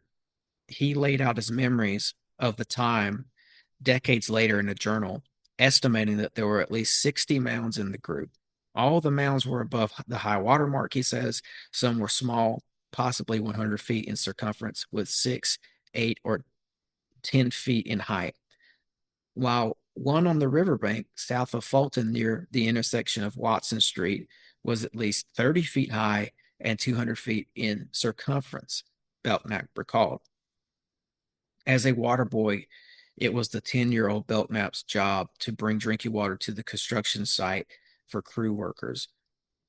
Speaker 2: he laid out his memories of the time decades later in a journal, estimating that there were at least 60 mounds in the group. All the mounds were above the high water mark, he says. Some were small. possibly 100 feet in circumference, with 6, 8, or 10 feet in height, while one on the riverbank south of Fulton near the intersection of Watson Street was at least 30 feet high and 200 feet in circumference, Belknap recalled. As a water boy, it was the 10-year-old Belknap's job to bring drinking water to the construction site for crew workers,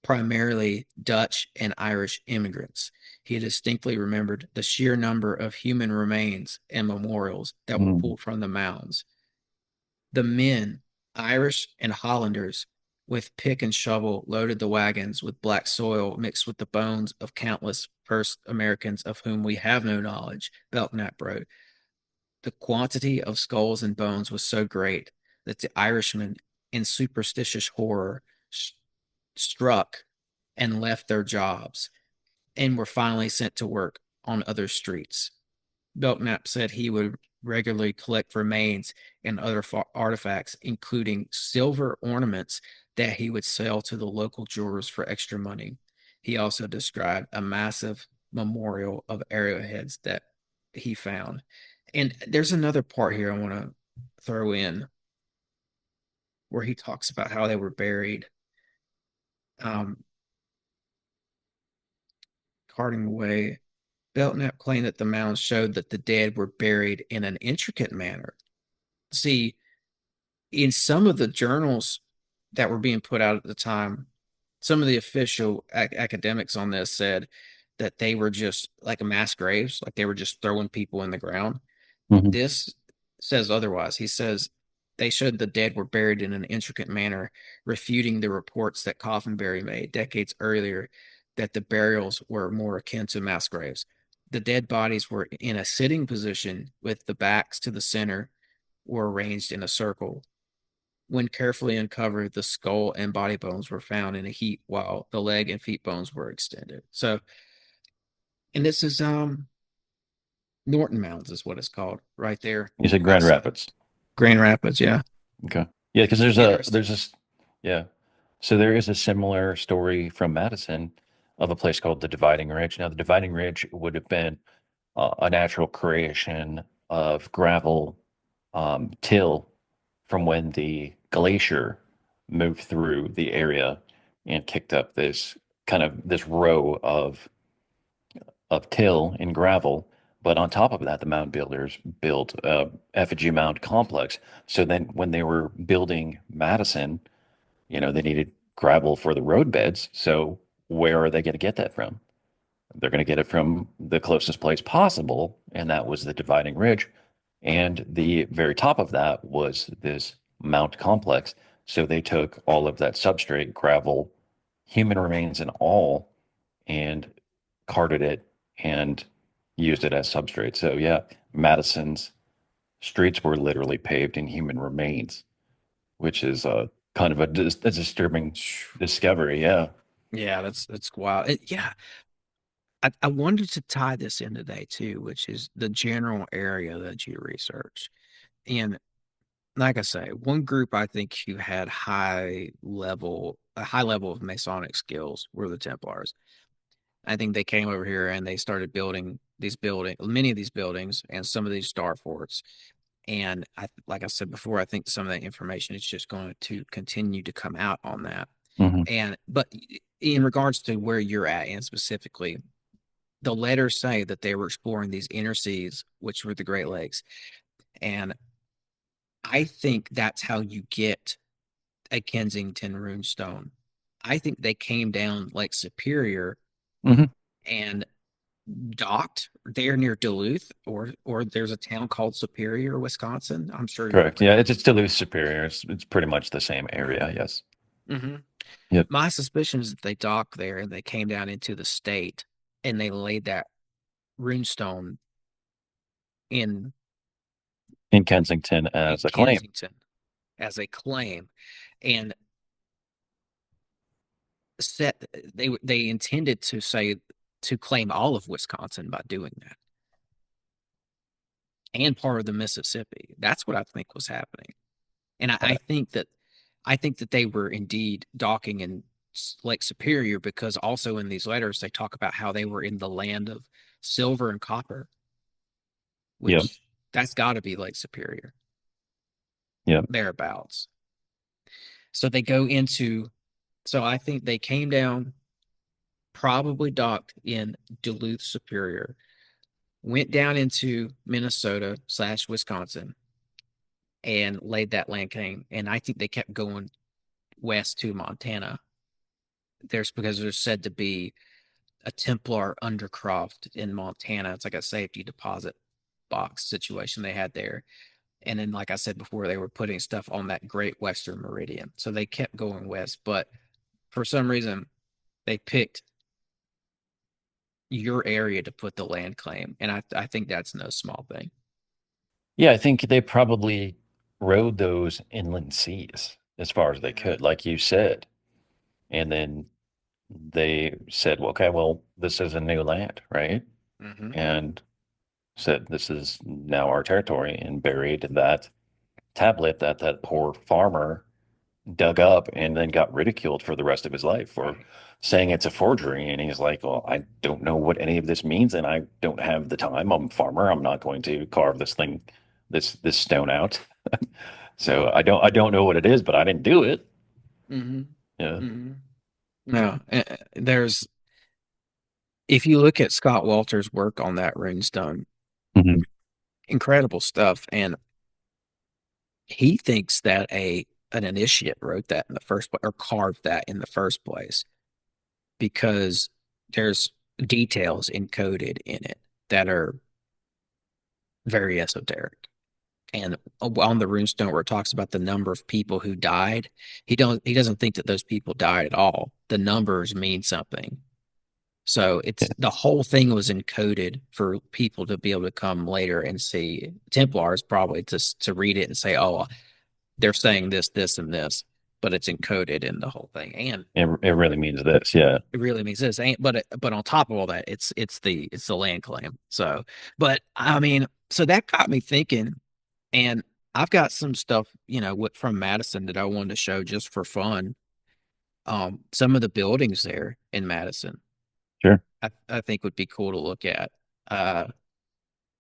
Speaker 2: primarily Dutch and Irish immigrants. He distinctly remembered the sheer number of human remains and memorials that were
Speaker 3: Mm.
Speaker 2: pulled from the mounds. The men, Irish and Hollanders, with pick and shovel, loaded the wagons with black soil mixed with the bones of countless first Americans of whom we have no knowledge, Belknap wrote. The quantity of skulls and bones was so great that the Irishmen, in superstitious horror, struck and left their jobs and were finally sent to work on other streets. Belknap said he would regularly collect remains and other artifacts, including silver ornaments that he would sell to the local jewelers for extra money. He also described a massive memorial of arrowheads that he found. And there's another part here I want to throw in where he talks about how they were buried. Um, Carting away, Belknap claimed that the mounds showed that the dead were buried in an intricate manner. See, in some of the journals that were being put out at the time, some of the official academics on this said that they were just like mass graves, like they were just throwing people in the ground.
Speaker 3: Mhm.
Speaker 2: This says otherwise. He says they showed the dead were buried in an intricate manner, refuting the reports that Coffinberry made decades earlier that the burials were more akin to mass graves. The dead bodies were in a sitting position with the backs to the center, were arranged in a circle. When carefully uncovered, the skull and body bones were found in a heap while the leg and feet bones were extended. So, and this is Norton Mounds is what it's called right there
Speaker 3: You said Grand
Speaker 2: outside
Speaker 3: Rapids.
Speaker 2: Grand Rapids. Yeah.
Speaker 3: Okay. Yeah, because
Speaker 2: Interesting.
Speaker 3: there's this yeah. So there is a similar story from Madison of a place called the Dividing Ridge. Now, the Dividing Ridge would have been a natural creation of gravel till from when the glacier moved through the area and kicked up this kind of this row of till and gravel. But on top of that, the mound builders built a effigy mound complex. So then when they were building Madison, they needed gravel for the road beds. So where are they going to get that from? They're going to get it from the closest place possible, and that was the Dividing Ridge. And the very top of that was this mount complex. So they took all of that substrate, gravel, human remains, and all, and carted it and used it as substrate. So yeah, Madison's streets were literally paved in human remains, which is kind of a disturbing discovery. Yeah.
Speaker 2: Yeah, that's wild. Yeah, I wanted to tie this in today too, which is the general area that you research. And like I say, one group I think who had a high level of Masonic skills were the Templars. I think they came over here and they started building many of these buildings and some of these star forts. And like I said before, I think some of that information is just going to continue to come out on that.
Speaker 3: Hmm.
Speaker 2: But in regards to where you're at, and specifically, the letters say that they were exploring these inner seas, which were the Great Lakes. And I think that's how you get a Kensington runestone. I think they came down Lake Superior
Speaker 3: Hmm.
Speaker 2: and docked there near Duluth, or there's a town called Superior, Wisconsin. I'm sure you're
Speaker 3: Correct. Yeah,
Speaker 2: familiar.
Speaker 3: it's Duluth Superior. It's pretty much the same area. Yes.
Speaker 2: Hmm.
Speaker 3: Yep.
Speaker 2: My suspicion is that they docked there and they came down into the state and they laid that runestone in
Speaker 3: In Kensington
Speaker 2: in
Speaker 3: as a claim.
Speaker 2: Kensington as a claim, and set they intended to say to claim all of Wisconsin by doing that and part of the Mississippi. That's what I think was happening. And
Speaker 3: Uh,
Speaker 2: I think that they were indeed docking Lake Superior because also in these letters they talk about how they were in the land of silver and copper,
Speaker 3: Yep.
Speaker 2: which that's got to be Lake Superior,
Speaker 3: Yep.
Speaker 2: thereabouts. So they go into, so I think they came down, probably docked in Duluth Superior, went down into Minnesota slash Wisconsin and laid that land claim. And I think they kept going west to Montana. Because there's said to be a Templar undercroft in Montana. It's like a safety deposit box situation they had there. And then, like I said before, they were putting stuff on that Great Western Meridian. So they kept going west. But for some reason, they picked your area to put the land claim. And I think that's no small thing.
Speaker 3: Yeah, I think they probably rode those inland seas as far as they could, like you said. And then they said, well, okay, well, this is a new land, right?
Speaker 2: Mm-hmm.
Speaker 3: And said, this is now our territory, and buried that tablet that that poor farmer dug up and then got ridiculed for the rest of his life for saying it's a forgery. And he's like, well, I don't know what any of this means, and I don't have the time. I'm a farmer. I'm not going to carve this thing, this stone out. So I don't know what it is, but I didn't do it.
Speaker 2: Mm-hmm.
Speaker 3: Yeah.
Speaker 2: Mm-hmm. No, there's, if you look at Scott Walter's work on that runestone,
Speaker 3: Mhm.
Speaker 2: incredible stuff. And he thinks that an initiate wrote that in the first place or carved that in the first place because there's details encoded in it that are very esoteric. And on the runestone where it talks about the number of people who died, he doesn't think that those people died at all. The numbers mean something. So
Speaker 3: Yeah.
Speaker 2: it's the whole thing was encoded for people to be able to come later and see Templars probably to read it and say, oh, they're saying this, this, and this, but it's encoded in the whole thing. And
Speaker 3: It really means this. Yeah.
Speaker 2: it really means this. And but on top of all that, it's the land claim. So, but I mean, so that got me thinking, and I've got some stuff, from Madison that I wanted to show just for fun. Some of the buildings there in Madison,
Speaker 3: Sure.
Speaker 2: I think would be cool to look at. Uh,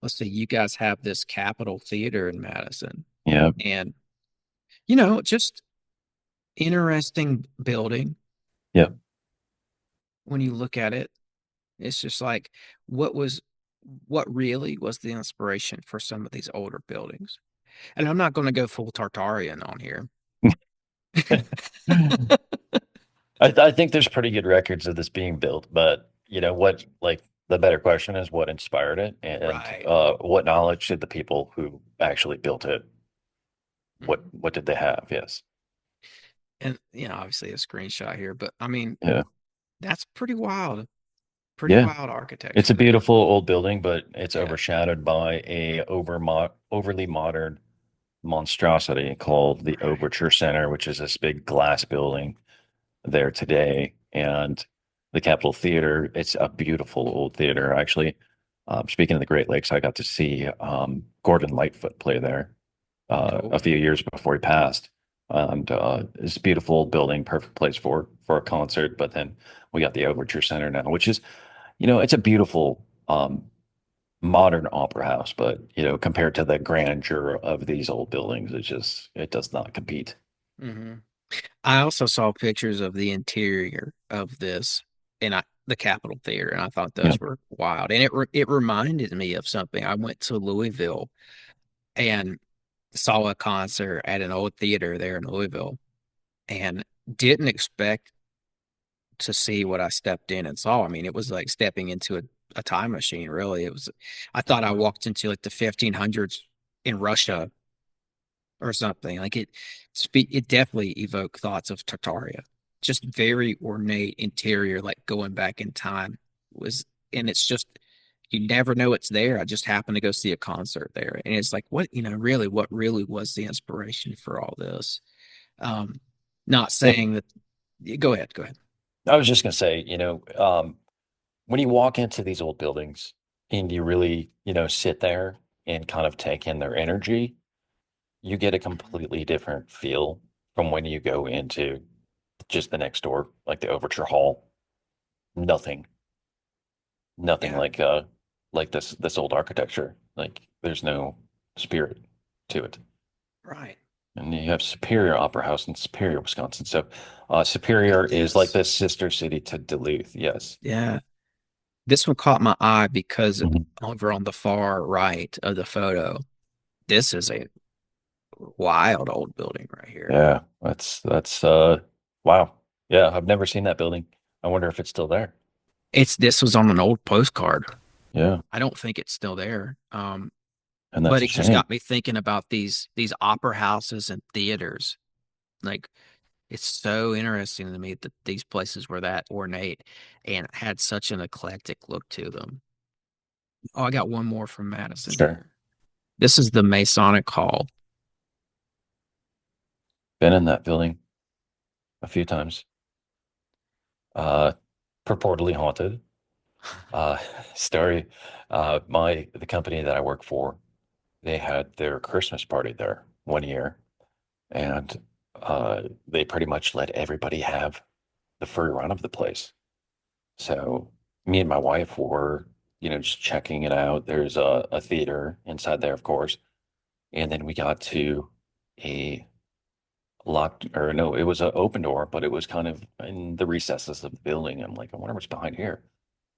Speaker 2: let's see, you guys have this Capitol Theater in Madison,
Speaker 3: Yeah.
Speaker 2: and just interesting building
Speaker 3: Yeah.
Speaker 2: when you look at it. It's just like what was what really was the inspiration for some of these older buildings. And I'm not going to go full Tartarian on here.
Speaker 3: I think there's pretty good records of this being built, but what, like, the better question is what inspired it, and
Speaker 2: Right.
Speaker 3: what knowledge did the people who actually built it,
Speaker 2: Mhm.
Speaker 3: what did they have? Yes.
Speaker 2: And obviously a screenshot here, but I mean,
Speaker 3: Yeah.
Speaker 2: that's pretty wild. Pretty
Speaker 3: Yeah.
Speaker 2: wild
Speaker 3: It's
Speaker 2: architecture
Speaker 3: a
Speaker 2: there.
Speaker 3: beautiful old building, but it's
Speaker 2: Yeah.
Speaker 3: overshadowed by a overly modern monstrosity called the
Speaker 2: Right.
Speaker 3: Overture Center, which is this big glass building there today. And the Capitol Theater, it's a beautiful old theater. Actually, speaking of the Great Lakes, I got to see Gordon Lightfoot play there a
Speaker 2: Cool.
Speaker 3: few years before he passed. And it's a beautiful building, perfect place for a concert. But then we got the Overture Center now, which is, it's a beautiful modern opera house. But compared to the grandeur of these old buildings, it does not compete.
Speaker 2: Hmm. I also saw pictures of the interior of this the Capitol Theater, and I thought
Speaker 3: Yeah.
Speaker 2: those were wild. And it reminded me of something. I went to Louisville and saw a concert at an old theater there in Louisville, and didn't expect to see what I stepped in and saw. I mean, it was like stepping into a time machine, really. I thought I walked into like the 1500s in Russia or something. Like it definitely evoked thoughts of Tartaria. Just very ornate interior, like going back in time was, and it's just you never know it's there. I just happened to go see a concert there, and it's like really, what really was the inspiration for all this? Um, not
Speaker 3: Yeah.
Speaker 2: saying that. Go ahead, go ahead.
Speaker 3: I was just gonna say, when you walk into these old buildings and you really, sit there and kind of take in their energy, you get a completely different feel from when you go into just the next door, like the Overture Hall. Nothing, nothing
Speaker 2: Yeah,
Speaker 3: like this old architecture. Like there's no spirit to it.
Speaker 2: right.
Speaker 3: And you have Superior Opera House in Superior, Wisconsin. So
Speaker 2: Look
Speaker 3: Superior
Speaker 2: at
Speaker 3: is like
Speaker 2: this.
Speaker 3: the sister city to Duluth. Yes.
Speaker 2: Yeah. This one caught my eye because
Speaker 3: Mhm.
Speaker 2: over on the far right of the photo, this is a wild old building right here.
Speaker 3: Yeah, that's wow. Yeah, I've never seen that building. I wonder if it's still there.
Speaker 2: This was on an old postcard.
Speaker 3: Yeah,
Speaker 2: I don't think it's still there.
Speaker 3: and
Speaker 2: But
Speaker 3: that's a
Speaker 2: it just
Speaker 3: shame.
Speaker 2: got me thinking about these opera houses and theaters. Like it's so interesting to me that these places were that ornate and had such an eclectic look to them. Oh, I got one more from Madison
Speaker 3: Sure.
Speaker 2: here. This is the Masonic Hall.
Speaker 3: Been in that building a few times. Uh, Purportedly haunted. Uh, story. The company that I work for, they had their Christmas party there one year, and they pretty much let everybody have the free run of the place. So me and my wife were, just checking it out. There's a theater inside there, of course. And then we got to a locked, or no, it was an open door, but it was kind of in the recesses of the building. I'm like, I wonder what's behind here.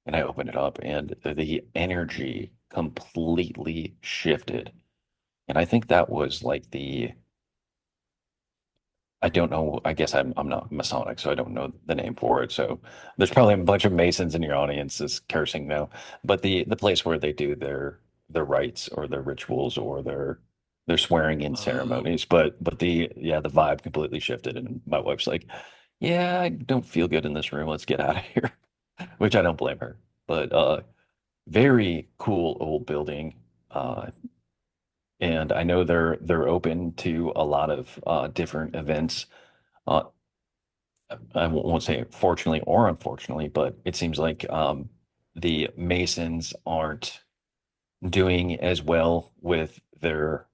Speaker 3: And I opened it up and the energy completely shifted. And I think that was like I don't know. I guess I'm not Masonic, so I don't know the name for it. So there's probably a bunch of Masons in your audience is cursing now. But the place where they do their rites or their rituals or their swearing in
Speaker 2: Oh,
Speaker 3: ceremonies. But the vibe completely shifted, and my wife's like, "Yeah, I don't feel good in this room. Let's get out of here," which I don't blame her. But very cool old building. Uh, and I know they're open to a lot of different events. Uh, I won't say fortunately or unfortunately, but it seems like the Masons aren't doing as well with their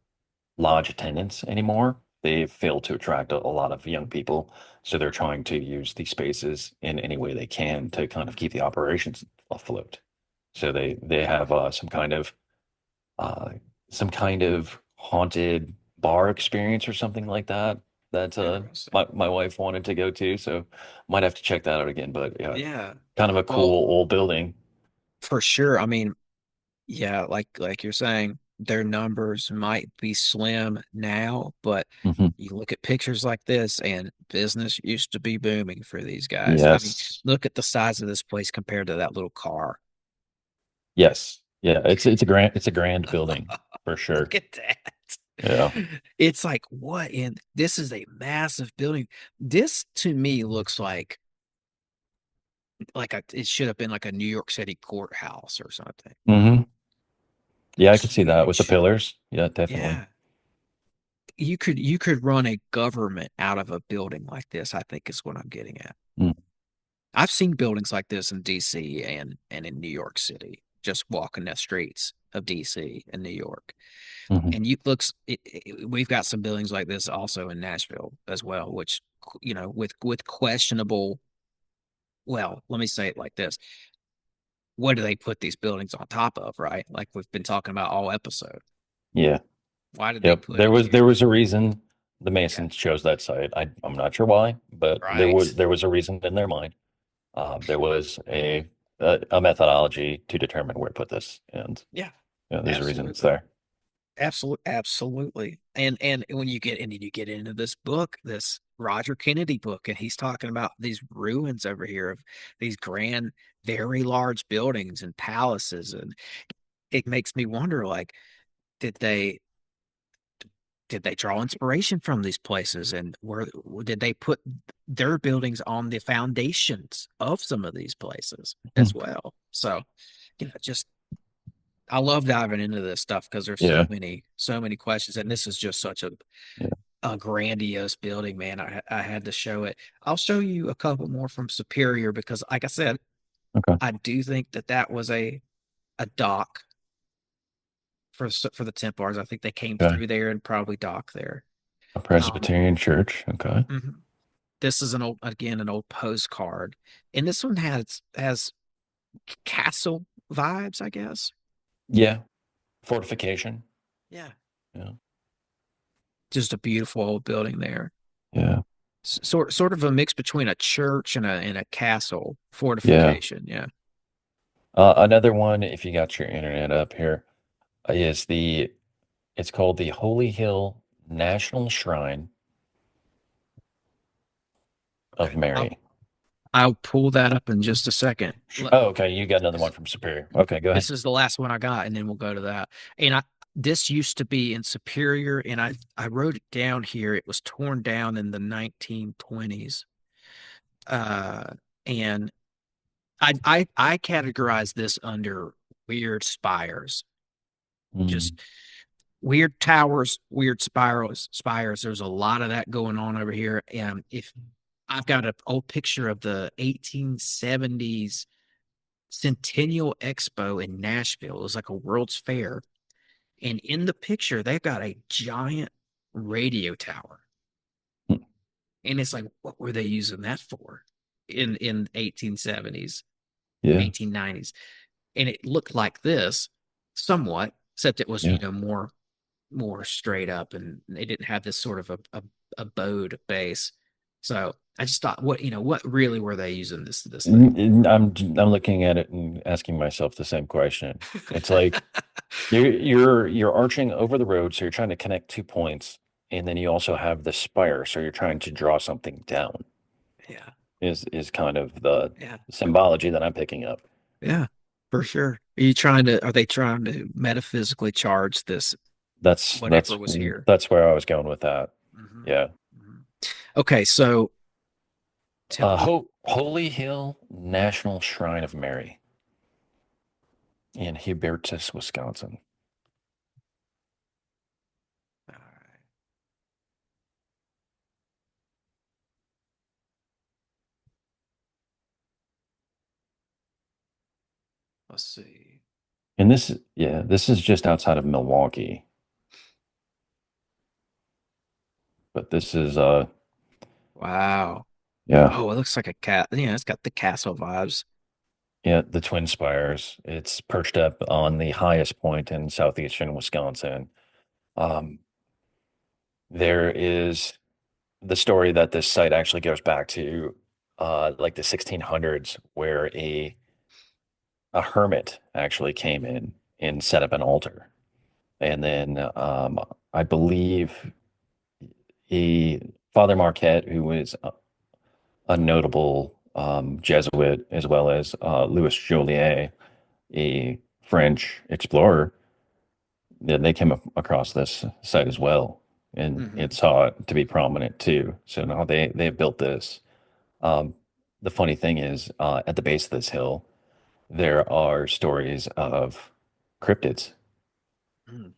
Speaker 3: lodge attendance anymore. They've failed to attract a lot of young people, so they're trying to use these spaces in any way they can to kind of keep the operations afloat. So they have uh, some kind of haunted bar experience or something like that that
Speaker 2: interesting.
Speaker 3: my wife wanted to go to. So might have to check that out again. But yeah,
Speaker 2: Yeah.
Speaker 3: kind of a
Speaker 2: Well,
Speaker 3: cool old building.
Speaker 2: for sure. I mean, yeah, like you're saying, their numbers might be slim now, but
Speaker 3: Hmm.
Speaker 2: you look at pictures like this, and business used to be booming for these guys. I mean,
Speaker 3: Yes.
Speaker 2: look at the size of this place compared to that little car.
Speaker 3: Yes. Yeah. It's a grand building for
Speaker 2: Look
Speaker 3: sure.
Speaker 2: at that.
Speaker 3: Yeah.
Speaker 2: It's like, what in this is a massive building. This to me looks like it should have been like a New York City courthouse or something.
Speaker 3: Hmm. Yeah, I
Speaker 2: It's
Speaker 3: could see that with the
Speaker 2: huge.
Speaker 3: pillars. Yeah, definitely.
Speaker 2: Yeah. You could run a government out of a building like this, I think is what I'm getting at. I've seen buildings like this in DC and in New York City, just walking the streets of DC and New York.
Speaker 3: Mm-hmm.
Speaker 2: And we've got some buildings like this also in Nashville as well, which with questionable, well, let me say it like this. What do they put these buildings on top of, right? Like we've been talking about all episode.
Speaker 3: Yeah.
Speaker 2: Why did they
Speaker 3: Yep.
Speaker 2: put
Speaker 3: There
Speaker 2: a
Speaker 3: was
Speaker 2: huge
Speaker 3: there was a
Speaker 2: building?
Speaker 3: reason the
Speaker 2: Yeah,
Speaker 3: Masons chose that site. I'm not sure why, but there was
Speaker 2: right.
Speaker 3: there was a reason in their mind. There was a methodology to determine where to put this, and
Speaker 2: Yeah,
Speaker 3: there's a reason it's
Speaker 2: absolutely.
Speaker 3: there.
Speaker 2: Absolutely. And when you get into this book, this Roger Kennedy book, and he's talking about these ruins over here of these grand, very large buildings and palaces, and it makes me wonder, like, did they did they draw inspiration from these places, and where did they put their buildings on the foundations of some of these places
Speaker 3: Hmm.
Speaker 2: as well? So, just I love diving into this stuff because there's
Speaker 3: Yeah.
Speaker 2: so many questions, and this is just such
Speaker 3: Yeah.
Speaker 2: a grandiose building, man. I had to show it. I'll show you a couple more from Superior because, like I said,
Speaker 3: Okay.
Speaker 2: I do think that was a dock for the Templars. I think they came
Speaker 3: Okay.
Speaker 2: through there and probably docked there.
Speaker 3: A
Speaker 2: Um,
Speaker 3: Presbyterian church. Okay.
Speaker 2: mhm. this is an old postcard, and this one has castle vibes, I guess.
Speaker 3: Yeah. Fortification.
Speaker 2: Yeah.
Speaker 3: Yeah.
Speaker 2: Just a beautiful old building there.
Speaker 3: Yeah.
Speaker 2: Sort of a mix between a church and a castle
Speaker 3: Yeah.
Speaker 2: fortification. Yeah.
Speaker 3: Another one, if you got your internet up here, is it's called the Holy Hill National Shrine of
Speaker 2: Okay.
Speaker 3: Mary.
Speaker 2: I'll pull that up in just a second.
Speaker 3: Oh, okay. You got another one from Superior. Okay, go ahead.
Speaker 2: This is the last one I got, and then we'll go to that. And this used to be in Superior, and I wrote it down here. It was torn down in the 1920s. And I categorize this under weird spires,
Speaker 3: Mm,
Speaker 2: just weird towers, weird spires. There's a lot of that going on over here. And if I've got an old picture of the 1870s Centennial Expo in Nashville. It was like a World's Fair. And in the picture, they've got a giant radio tower.
Speaker 3: mm,
Speaker 2: And it's like, what were they using that for in 1870s,
Speaker 3: yeah,
Speaker 2: 1890s? And it looked like this somewhat, except it was,
Speaker 3: yeah.
Speaker 2: more straight up, and they didn't have this sort of a bowed base. So I just thought, what really were they using this thing?
Speaker 3: I'm looking at it and asking myself the same question. It's like you're arching over the road, so you're trying to connect 2 points, and then you also have the spire, so you're trying to draw something down.
Speaker 2: Yeah,
Speaker 3: Is kind of the
Speaker 2: yeah,
Speaker 3: symbology that I'm picking up.
Speaker 2: yeah, for sure. Are they trying to metaphysically charge this
Speaker 3: That's
Speaker 2: whatever
Speaker 3: that's
Speaker 2: was here?
Speaker 3: that's where I was going with that.
Speaker 2: Hmm.
Speaker 3: Yeah.
Speaker 2: Hmm. Okay, so tell me.
Speaker 3: Holy Hill National Shrine of Mary in Hubertus, Wisconsin.
Speaker 2: All right, let's see.
Speaker 3: And this is just outside of Milwaukee, but this is
Speaker 2: Wow.
Speaker 3: yeah,
Speaker 2: Oh, it looks like a cat. Yeah, it's got the castle vibes.
Speaker 3: yeah, the Twin Spires. It's perched up on the highest point in southeastern Wisconsin. Um, there is the story that this site actually goes back to like the 1600s, where a hermit actually came in and set up an altar. And then I believe Father Marquette, who was a notable Jesuit, as well as Louis Joliet, a French explorer, they came across this site as well, and
Speaker 2: Hmm.
Speaker 3: it saw it to be prominent too. So now they have built this. Um, the funny thing is, at the base of this hill, there are stories of cryptids
Speaker 2: Mm.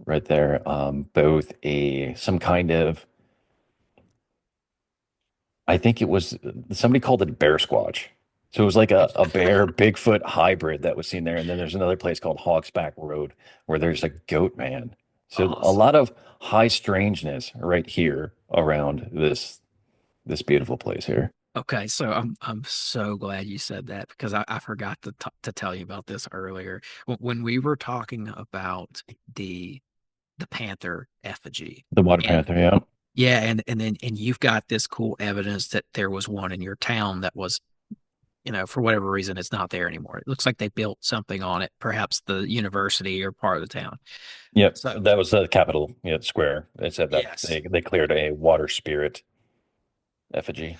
Speaker 3: right there. Both a some kind of, I think it was somebody called it bear squatch. So it was like a bear Bigfoot hybrid that was seen there. And then there's another place called Hawks Back Road where there's a goat man. So a
Speaker 2: Awesome.
Speaker 3: lot of high strangeness right here around this beautiful place here.
Speaker 2: Okay, so I'm so glad you said that because I forgot to tell you about this earlier. When we were talking about the the panther effigy,
Speaker 3: The Water
Speaker 2: and
Speaker 3: Panther, yeah.
Speaker 2: yeah, and you've got this cool evidence that there was one in your town that was, for whatever reason, it's not there anymore. It looks like they built something on it, perhaps the university or part of the town.
Speaker 3: Yep.
Speaker 2: So
Speaker 3: That was the Capitol, square. They said that
Speaker 2: yes.
Speaker 3: they cleared a water spirit effigy.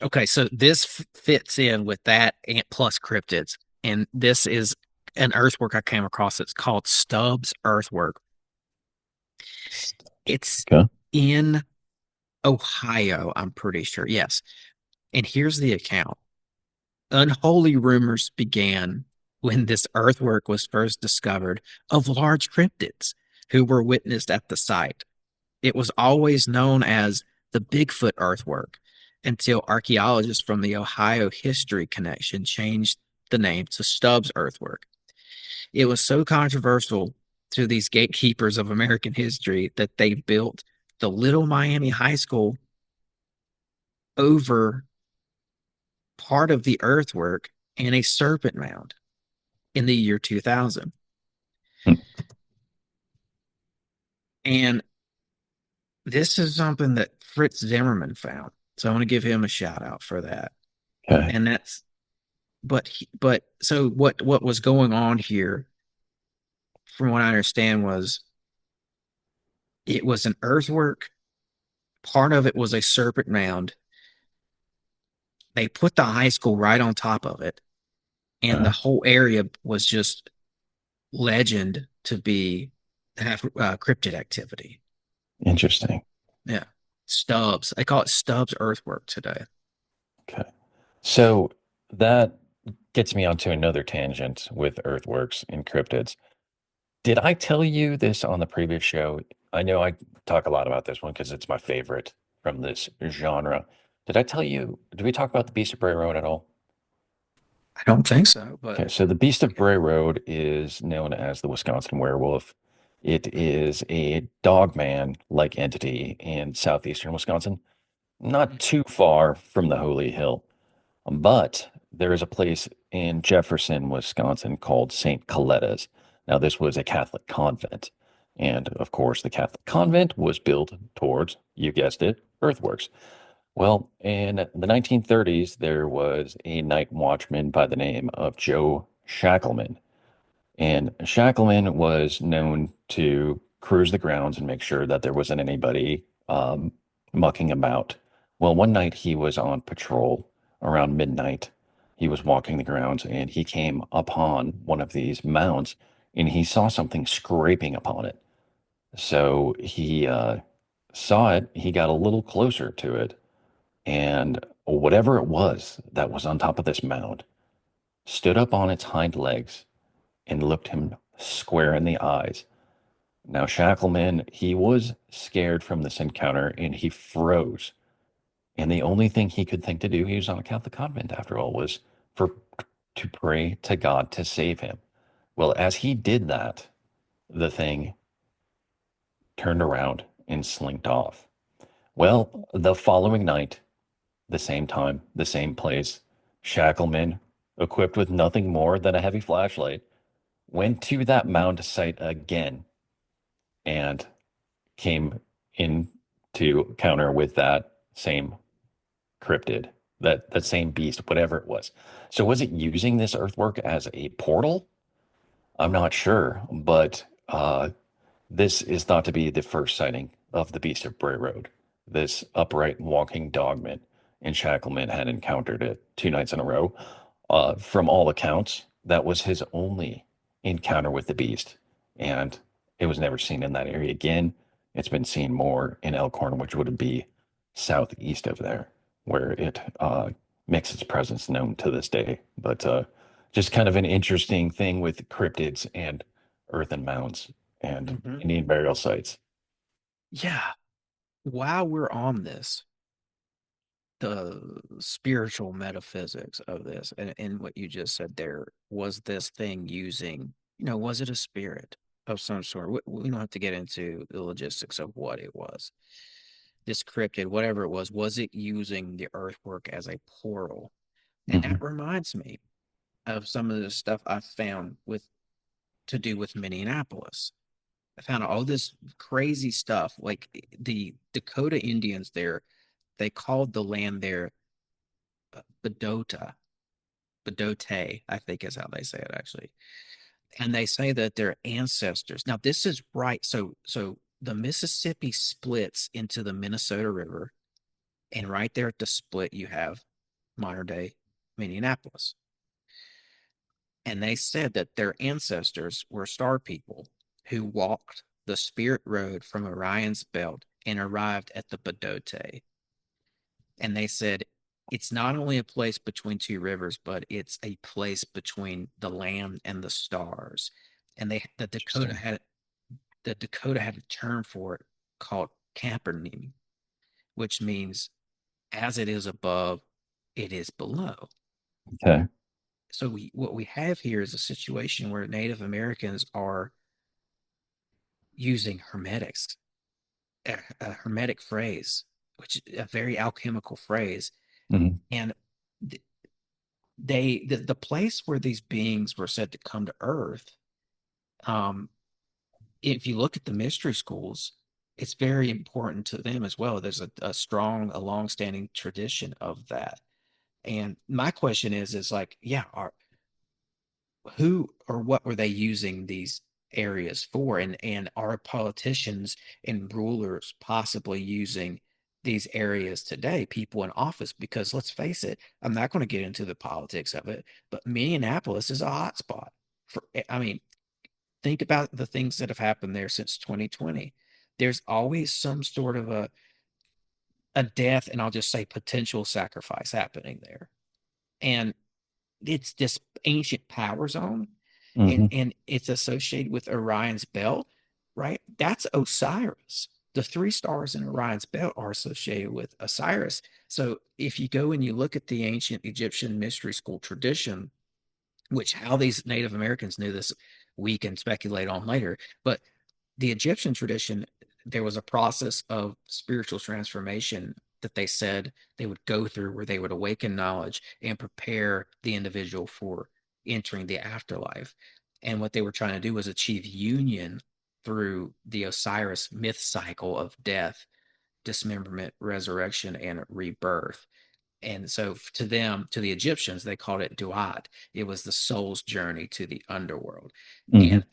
Speaker 2: Okay, so this fits in with that and plus cryptids. And this is an earthwork I came across. It's called Stubbs Earthwork. It's
Speaker 3: Okay.
Speaker 2: in Ohio, I'm pretty sure. Yes. And here's the account. Unholy rumors began when this earthwork was first discovered of large cryptids who were witnessed at the site. It was always known as the Bigfoot earthwork until archaeologists from the Ohio History Connection changed the name to Stubbs earthwork. It was so controversial to these gatekeepers of American history that they built the Little Miami High School over part of the earthwork and a serpent mound in the year 2000.
Speaker 3: Hmm.
Speaker 2: And this is something that Fritz Zimmerman found. So I want to give him a shout out for that.
Speaker 3: Okay.
Speaker 2: And that's but so what was going on here, from what I understand, was it was an earthwork. Part of it was a serpent mound. They put the high school right on top of it, and the
Speaker 3: Okay.
Speaker 2: whole area was just legend to be have cryptid activity.
Speaker 3: Interesting.
Speaker 2: Yeah, Stubbs. I call it Stubbs earthwork today.
Speaker 3: Okay. So that gets me onto another tangent with earthworks and cryptids. Did I tell you this on the previous show? I know I talk a lot about this one because it's my favorite from this genre. Did I tell you, did we talk about the Beast of Bray Road at all?
Speaker 2: I don't think so, but
Speaker 3: Okay, so the Beast of Bray Road is known as the Wisconsin werewolf. It is a dogman-like entity in southeastern Wisconsin, not too far from the Holy Hill. But there is a place in Jefferson, Wisconsin called St. Coletta's. Now, this was a Catholic convent. And of course, the Catholic convent was built towards, you guessed it, earthworks. Well, in the 1930s, there was a night watchman by the name of Joe Shackleman. And Shackleman was known to cruise the grounds and make sure that there wasn't anybody mucking about. Well, one night he was on patrol around midnight. He was walking the grounds and he came upon one of these mounds and he saw something scraping upon it. So he saw it, he got a little closer to it, and whatever it was that was on top of this mound stood up on its hind legs and looked him square in the eyes. Now, Shackleman, he was scared from this encounter and he froze. And the only thing he could think to do, he was on a Catholic convent after all, was for to pray to God to save him. Well, as he did that, the thing turned around and slinked off. Well, the following night, the same time, the same place, Shackleman, equipped with nothing more than a heavy flashlight, went to that mound site again and came in to counter with that same cryptid, that same beast, whatever it was. So was it using this earthwork as a portal? I'm not sure, but this is thought to be the first sighting of the beast of Bray Road. This upright walking dogman in Shackleman had encountered it 2 nights in a row. From all accounts, that was his only encounter with the beast, and it was never seen in that area again. It's been seen more in Elkhorn, which would be southeast of there, where it makes its presence known to this day. But just kind of an interesting thing with cryptids and earthen mounds and
Speaker 2: Mhm.
Speaker 3: Indian burial sites.
Speaker 2: Yeah. While we're on this, the spiritual metaphysics of this, and what you just said there, was this thing using, was it a spirit of some sort? We don't have to get into the logistics of what it was. This cryptid, whatever it was it using the earthwork as a portal? And
Speaker 3: Hmm.
Speaker 2: that reminds me of some of the stuff I found with to do with Minneapolis. I found all this crazy stuff. Like the Dakota Indians there, they called the land there Bedota, Bedote, I think is how they say it actually. And they say that their ancestors. Now this is right. So the Mississippi splits into the Minnesota River, and right there at the split you have modern day Minneapolis. And they said that their ancestors were star people who walked the spirit road from Orion's belt and arrived at the Bedote. And they said it's not only a place between two rivers, but it's a place between the land and the stars. And
Speaker 3: Interesting.
Speaker 2: the Dakota had a term for it called Camperning, which means as it is above, it is below.
Speaker 3: Okay.
Speaker 2: So what we have here is a situation where Native Americans are using hermetics, a hermetic phrase which is a very alchemical phrase.
Speaker 3: Hmm.
Speaker 2: And the place where these beings were said to come to Earth, um, if you look at the mystery schools, it's very important to them as well. There's a strong, a long-standing tradition of that. And my question is like, yeah, who or what were they using these areas for? And are politicians and rulers possibly using these areas today, people in office? Because let's face it, I'm not going to get into the politics of it, but Minneapolis is a hotspot for, I mean, think about the things that have happened there since 2020. There's always some sort of a death, and I'll just say potential sacrifice happening there. And it's this ancient power zone,
Speaker 3: Hmm.
Speaker 2: and it's associated with Orion's belt, right? That's Osiris. The three stars in Orion's belt are associated with Osiris. So if you go and you look at the ancient Egyptian mystery school tradition, which how these Native Americans knew this, we can speculate on later, but the Egyptian tradition, there was a process of spiritual transformation that they said they would go through where they would awaken knowledge and prepare the individual for entering the afterlife. And what they were trying to do was achieve union through the Osiris myth cycle of death, dismemberment, resurrection, and rebirth. And so to them, to the Egyptians, they called it duat. It was the soul's journey to the underworld.
Speaker 3: Hmm.
Speaker 2: And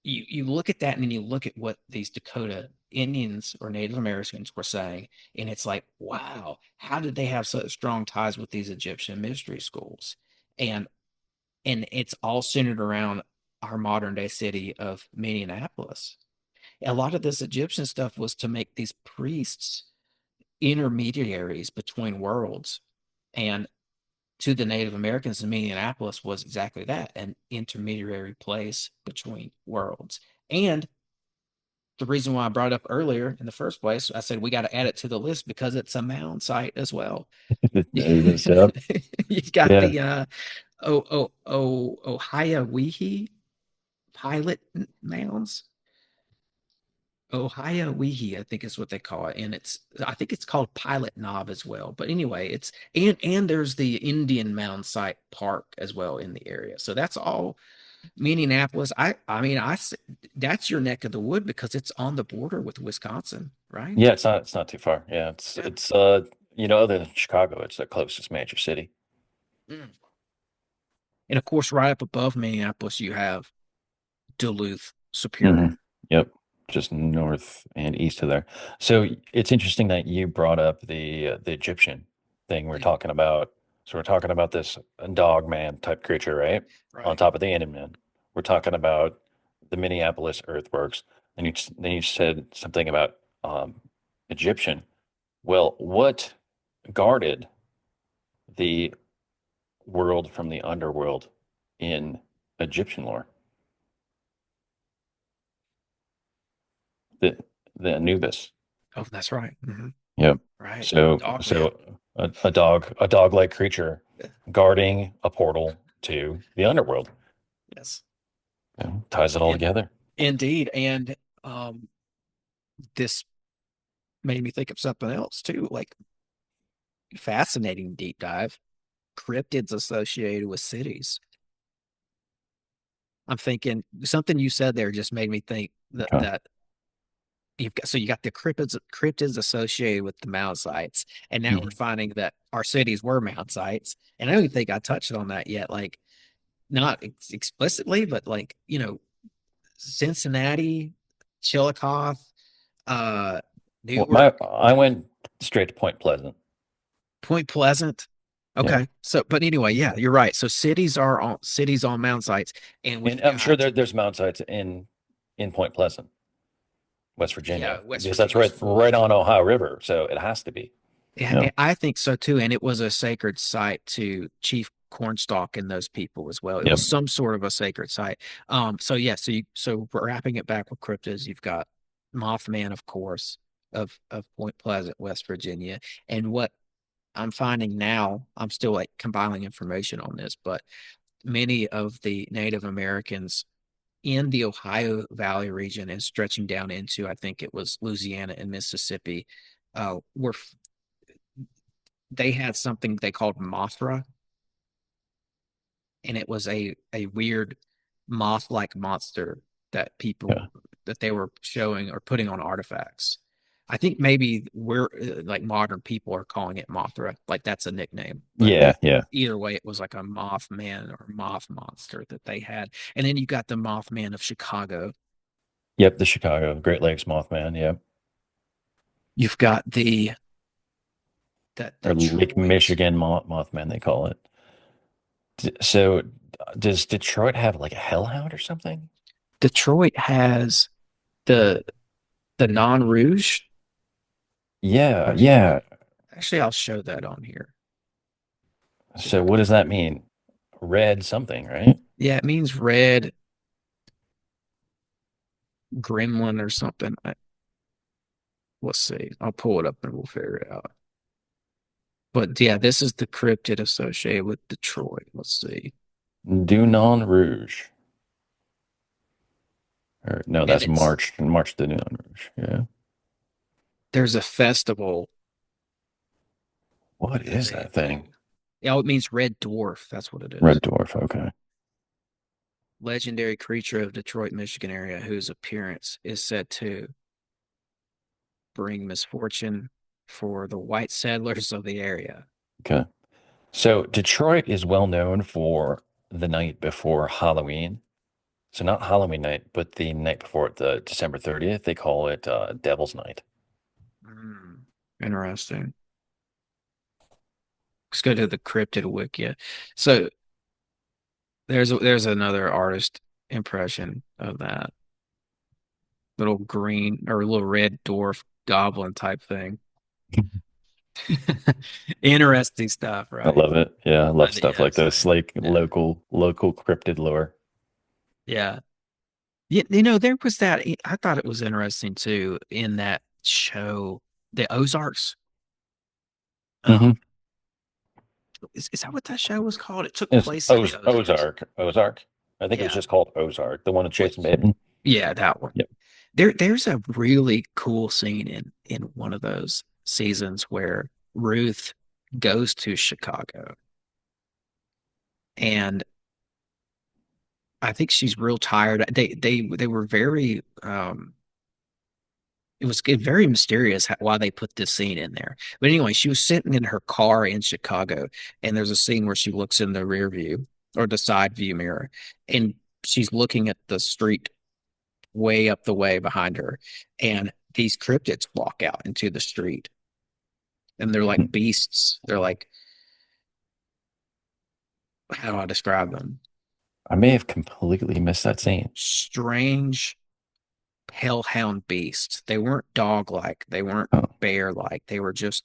Speaker 2: you look at that and then you look at what these Dakota Indians or Native Americans were saying, and it's like, wow, how did they have such strong ties with these Egyptian mystery schools? And and it's all centered around our modern day city of Minneapolis. A lot of this Egyptian stuff was to make these priests intermediaries between worlds. And to the Native Americans in Minneapolis was exactly that, an intermediary place between worlds. And the reason why I brought it up earlier in the first place, I said we got to add it to the list because it's a mound site as well.
Speaker 3: There you go, Steph.
Speaker 2: You've got
Speaker 3: Yeah.
Speaker 2: the Ohio Weehee pilot mounds. Ohio Weehee, I think is what they call it, and I think it's called Pilot Knob as well. But anyway, it's and there's the Indian Mound Site Park as well in the area. So that's all Minneapolis. I mean that's your neck of the wood because it's on the border with Wisconsin, right?
Speaker 3: Yeah, it's not too far. Yeah, it's
Speaker 2: Yeah.
Speaker 3: it's other than Chicago, it's the closest major city.
Speaker 2: Mm. And of course, right up above Minneapolis, you have Duluth,
Speaker 3: Hmm.
Speaker 2: Superior.
Speaker 3: Yep. Just north and east of there. So it's interesting that you brought up the Egyptian thing we're
Speaker 2: Mm.
Speaker 3: talking about. So we're talking about this dog man type creature, right? On
Speaker 2: Right.
Speaker 3: top of the Enderman. We're talking about the Minneapolis earthworks. And then you said something about Egyptian. Well, what guarded the world from the underworld in Egyptian lore? The the Anubis.
Speaker 2: Oh, that's right.
Speaker 3: Yep.
Speaker 2: Right.
Speaker 3: So
Speaker 2: Dog man.
Speaker 3: so a dog-like creature guarding a portal to the underworld.
Speaker 2: Yes.
Speaker 3: Ties it all
Speaker 2: In,
Speaker 3: together.
Speaker 2: indeed. And um, this made me think of something else too, like fascinating deep dive. Cryptids associated with cities. I'm thinking something you said there just made me think
Speaker 3: Okay.
Speaker 2: that you got the cryptids associated with the mound sites, and now we're
Speaker 3: Mhm.
Speaker 2: finding that our cities were mound sites. And I don't think I touched on that yet, like not explicitly, but like Cincinnati, Chillicothe, uh,
Speaker 3: Well, my
Speaker 2: Newark,
Speaker 3: I went straight to Point Pleasant.
Speaker 2: Point Pleasant.
Speaker 3: Yeah.
Speaker 2: Okay. So, but anyway, yeah, you're right. So cities on mound sites, and
Speaker 3: And
Speaker 2: we've
Speaker 3: I'm sure
Speaker 2: got
Speaker 3: there's mountain sites in Point Pleasant, West
Speaker 2: yeah,
Speaker 3: Virginia,
Speaker 2: West
Speaker 3: because that's
Speaker 2: Virginia's full
Speaker 3: right
Speaker 2: of
Speaker 3: on
Speaker 2: them.
Speaker 3: Ohio River, so it has to be.
Speaker 2: Yeah,
Speaker 3: Yeah.
Speaker 2: I think so too. And it was a sacred site to Chief Cornstalk and those people as well. It was
Speaker 3: Yep.
Speaker 2: some sort of a sacred site. So yeah, so we're wrapping it back with cryptids. You've got Mothman, of course, of Point Pleasant, West Virginia. And what I'm finding now, I'm still like compiling information on this, but many of the Native Americans in the Ohio Valley region and stretching down into, I think it was Louisiana and Mississippi, were they had something they called Mothra, and it was a weird moth-like monster that
Speaker 3: Yeah.
Speaker 2: people that they were showing or putting on artifacts. I think maybe we're like modern people are calling it Mothra, like that's a nickname. But
Speaker 3: Yeah, yeah.
Speaker 2: either way, it was like a Mothman or Moth monster that they had. And then you got the Mothman of Chicago.
Speaker 3: Yep, the Chicago Great Lakes Mothman, yeah.
Speaker 2: You've got the that
Speaker 3: Or Lake
Speaker 2: Detroit.
Speaker 3: Michigan Mothman, they call it. So, does Detroit have like a hellhound or something?
Speaker 2: Detroit has the non rouge.
Speaker 3: Yeah,
Speaker 2: Or
Speaker 3: yeah.
Speaker 2: actually, I'll show that on here. See if I
Speaker 3: So,
Speaker 2: can
Speaker 3: what does that
Speaker 2: find it.
Speaker 3: mean? Red something, right?
Speaker 2: Yeah, it means red gremlin or something. Let's see. I'll pull it up and we'll figure it out. But yeah, this is the cryptid associated with Detroit. Let's see.
Speaker 3: Dunon Rouge. Or no,
Speaker 2: And
Speaker 3: that's
Speaker 2: it's
Speaker 3: March de Dunon Rouge. Yeah.
Speaker 2: there's a festival
Speaker 3: What
Speaker 2: that
Speaker 3: is
Speaker 2: they
Speaker 3: that thing?
Speaker 2: do. Yeah, it means red dwarf. That's what it
Speaker 3: Red
Speaker 2: is.
Speaker 3: dwarf. Okay.
Speaker 2: Legendary creature of Detroit, Michigan area whose appearance is said to bring misfortune for the white settlers of the area.
Speaker 3: Okay. So Detroit is well known for the night before Halloween. So not Halloween night, but the night before it, the December 30th. They call it Devil's Night.
Speaker 2: Mm, interesting. Let's go to the cryptid wiki. So there's another artist impression of that little green or little red dwarf goblin type thing. Interesting stuff,
Speaker 3: I
Speaker 2: right?
Speaker 3: love it. Yeah, I love stuff
Speaker 2: Yeah,
Speaker 3: like this,
Speaker 2: same.
Speaker 3: like
Speaker 2: Yeah,
Speaker 3: local cryptid lore.
Speaker 2: yeah. There was that. I thought it was interesting too in that show, the Ozarks.
Speaker 3: Hmm.
Speaker 2: Um, is that what that show was called? It took
Speaker 3: It's
Speaker 2: place in the Ozarks.
Speaker 3: Ozark. I think it was
Speaker 2: Yeah,
Speaker 3: just called Ozark, the one with
Speaker 2: what?
Speaker 3: Jason Bateman.
Speaker 2: Yeah, that one.
Speaker 3: Yep.
Speaker 2: There's a really cool scene in one of those seasons where Ruth goes to Chicago, and I think she's real tired. They were very it was very mysterious why they put this scene in there. But anyway, she was sitting in her car in Chicago, and there's a scene where she looks in the rear view or the side view mirror, and she's looking at the street way up the way behind her, and these cryptids walk out into the street, and they're like beasts. They're like, how do I describe them?
Speaker 3: I may have completely missed that scene.
Speaker 2: Strange hellhound beasts. They weren't dog-like. They weren't
Speaker 3: Oh,
Speaker 2: bear-like. They were just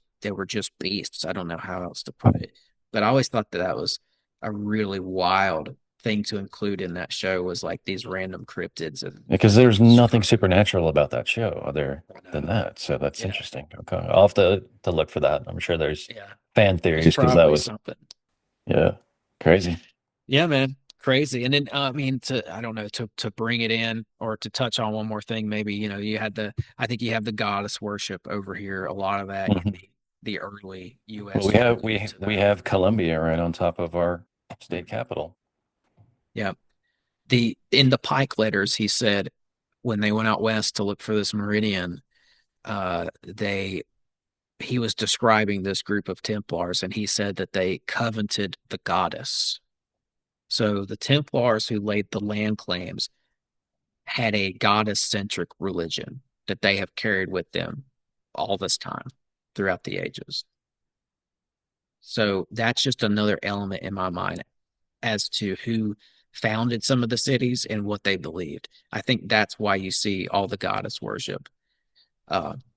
Speaker 2: beasts. I don't know how else to
Speaker 3: oh.
Speaker 2: put it. But I always thought that that was a really wild thing to include in that show was like these random cryptids and
Speaker 3: Because there's nothing
Speaker 2: struggling.
Speaker 3: supernatural about that show other
Speaker 2: I
Speaker 3: than
Speaker 2: know.
Speaker 3: that. So that's
Speaker 2: Yeah.
Speaker 3: interesting. Okay. I'll have to look for that. I'm sure there's
Speaker 2: Yeah.
Speaker 3: fan
Speaker 2: There's
Speaker 3: theories because that
Speaker 2: probably
Speaker 3: was,
Speaker 2: something.
Speaker 3: yeah, crazy.
Speaker 2: Yeah, man. Crazy. And then I mean I don't know, to bring it in or to touch on one more thing, maybe, you had I think you have the goddess worship over here, a lot of that in
Speaker 3: Mhm.
Speaker 2: the early
Speaker 3: Well,
Speaker 2: US alluded to
Speaker 3: we
Speaker 2: that.
Speaker 3: have Columbia right on top of our state capital.
Speaker 2: Yeah. The in the Pike letters, he said when they went out west to look for this meridian, they he was describing this group of Templars and he said that they covenanted the goddess. So the Templars who laid the land claims had a goddess-centric religion that they have carried with them all this time throughout the ages. So that's just another element in my mind as to who founded some of the cities and what they believed. I think that's why you see all the goddess worship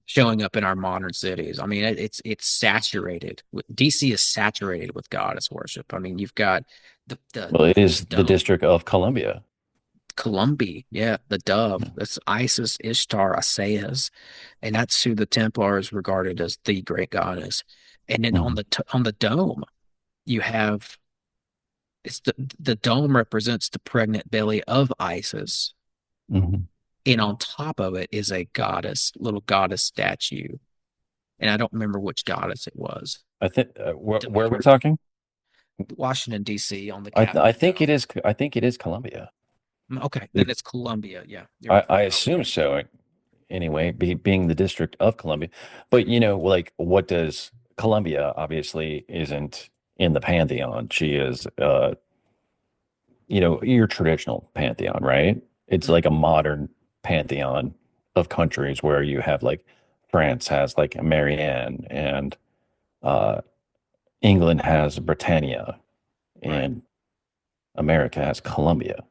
Speaker 2: showing up in our modern cities. I mean, it's saturated. DC is saturated with goddess worship. I mean, you've got
Speaker 3: Well, it
Speaker 2: the
Speaker 3: is the
Speaker 2: dome.
Speaker 3: District of Columbia.
Speaker 2: Columbia, yeah, the dove. That's Isis, Ishtar, Asayas, and that's who the Templars regarded as the great goddess. And then
Speaker 3: Mhm.
Speaker 2: on the dome, you have it's the dome represents the pregnant belly of Isis,
Speaker 3: Mhm.
Speaker 2: and on top of it is a goddess, little goddess statue, and I don't remember which goddess it was.
Speaker 3: I think
Speaker 2: D-
Speaker 3: where we're talking.
Speaker 2: Washington D.C. on the
Speaker 3: I
Speaker 2: Capitol
Speaker 3: think it
Speaker 2: Hill.
Speaker 3: is. I think it is Columbia.
Speaker 2: Okay, then it's Columbia. Yeah,
Speaker 3: I
Speaker 2: probably
Speaker 3: assume
Speaker 2: right.
Speaker 3: so. Anyway, being the District of Columbia, but you know, like, what does Columbia obviously isn't in the pantheon. She is, you know, your traditional pantheon, right? It's like a
Speaker 2: Mhm.
Speaker 3: modern pantheon of countries where you have like France has like Marianne and uh, England has Britannia
Speaker 2: Right.
Speaker 3: and America has Columbia.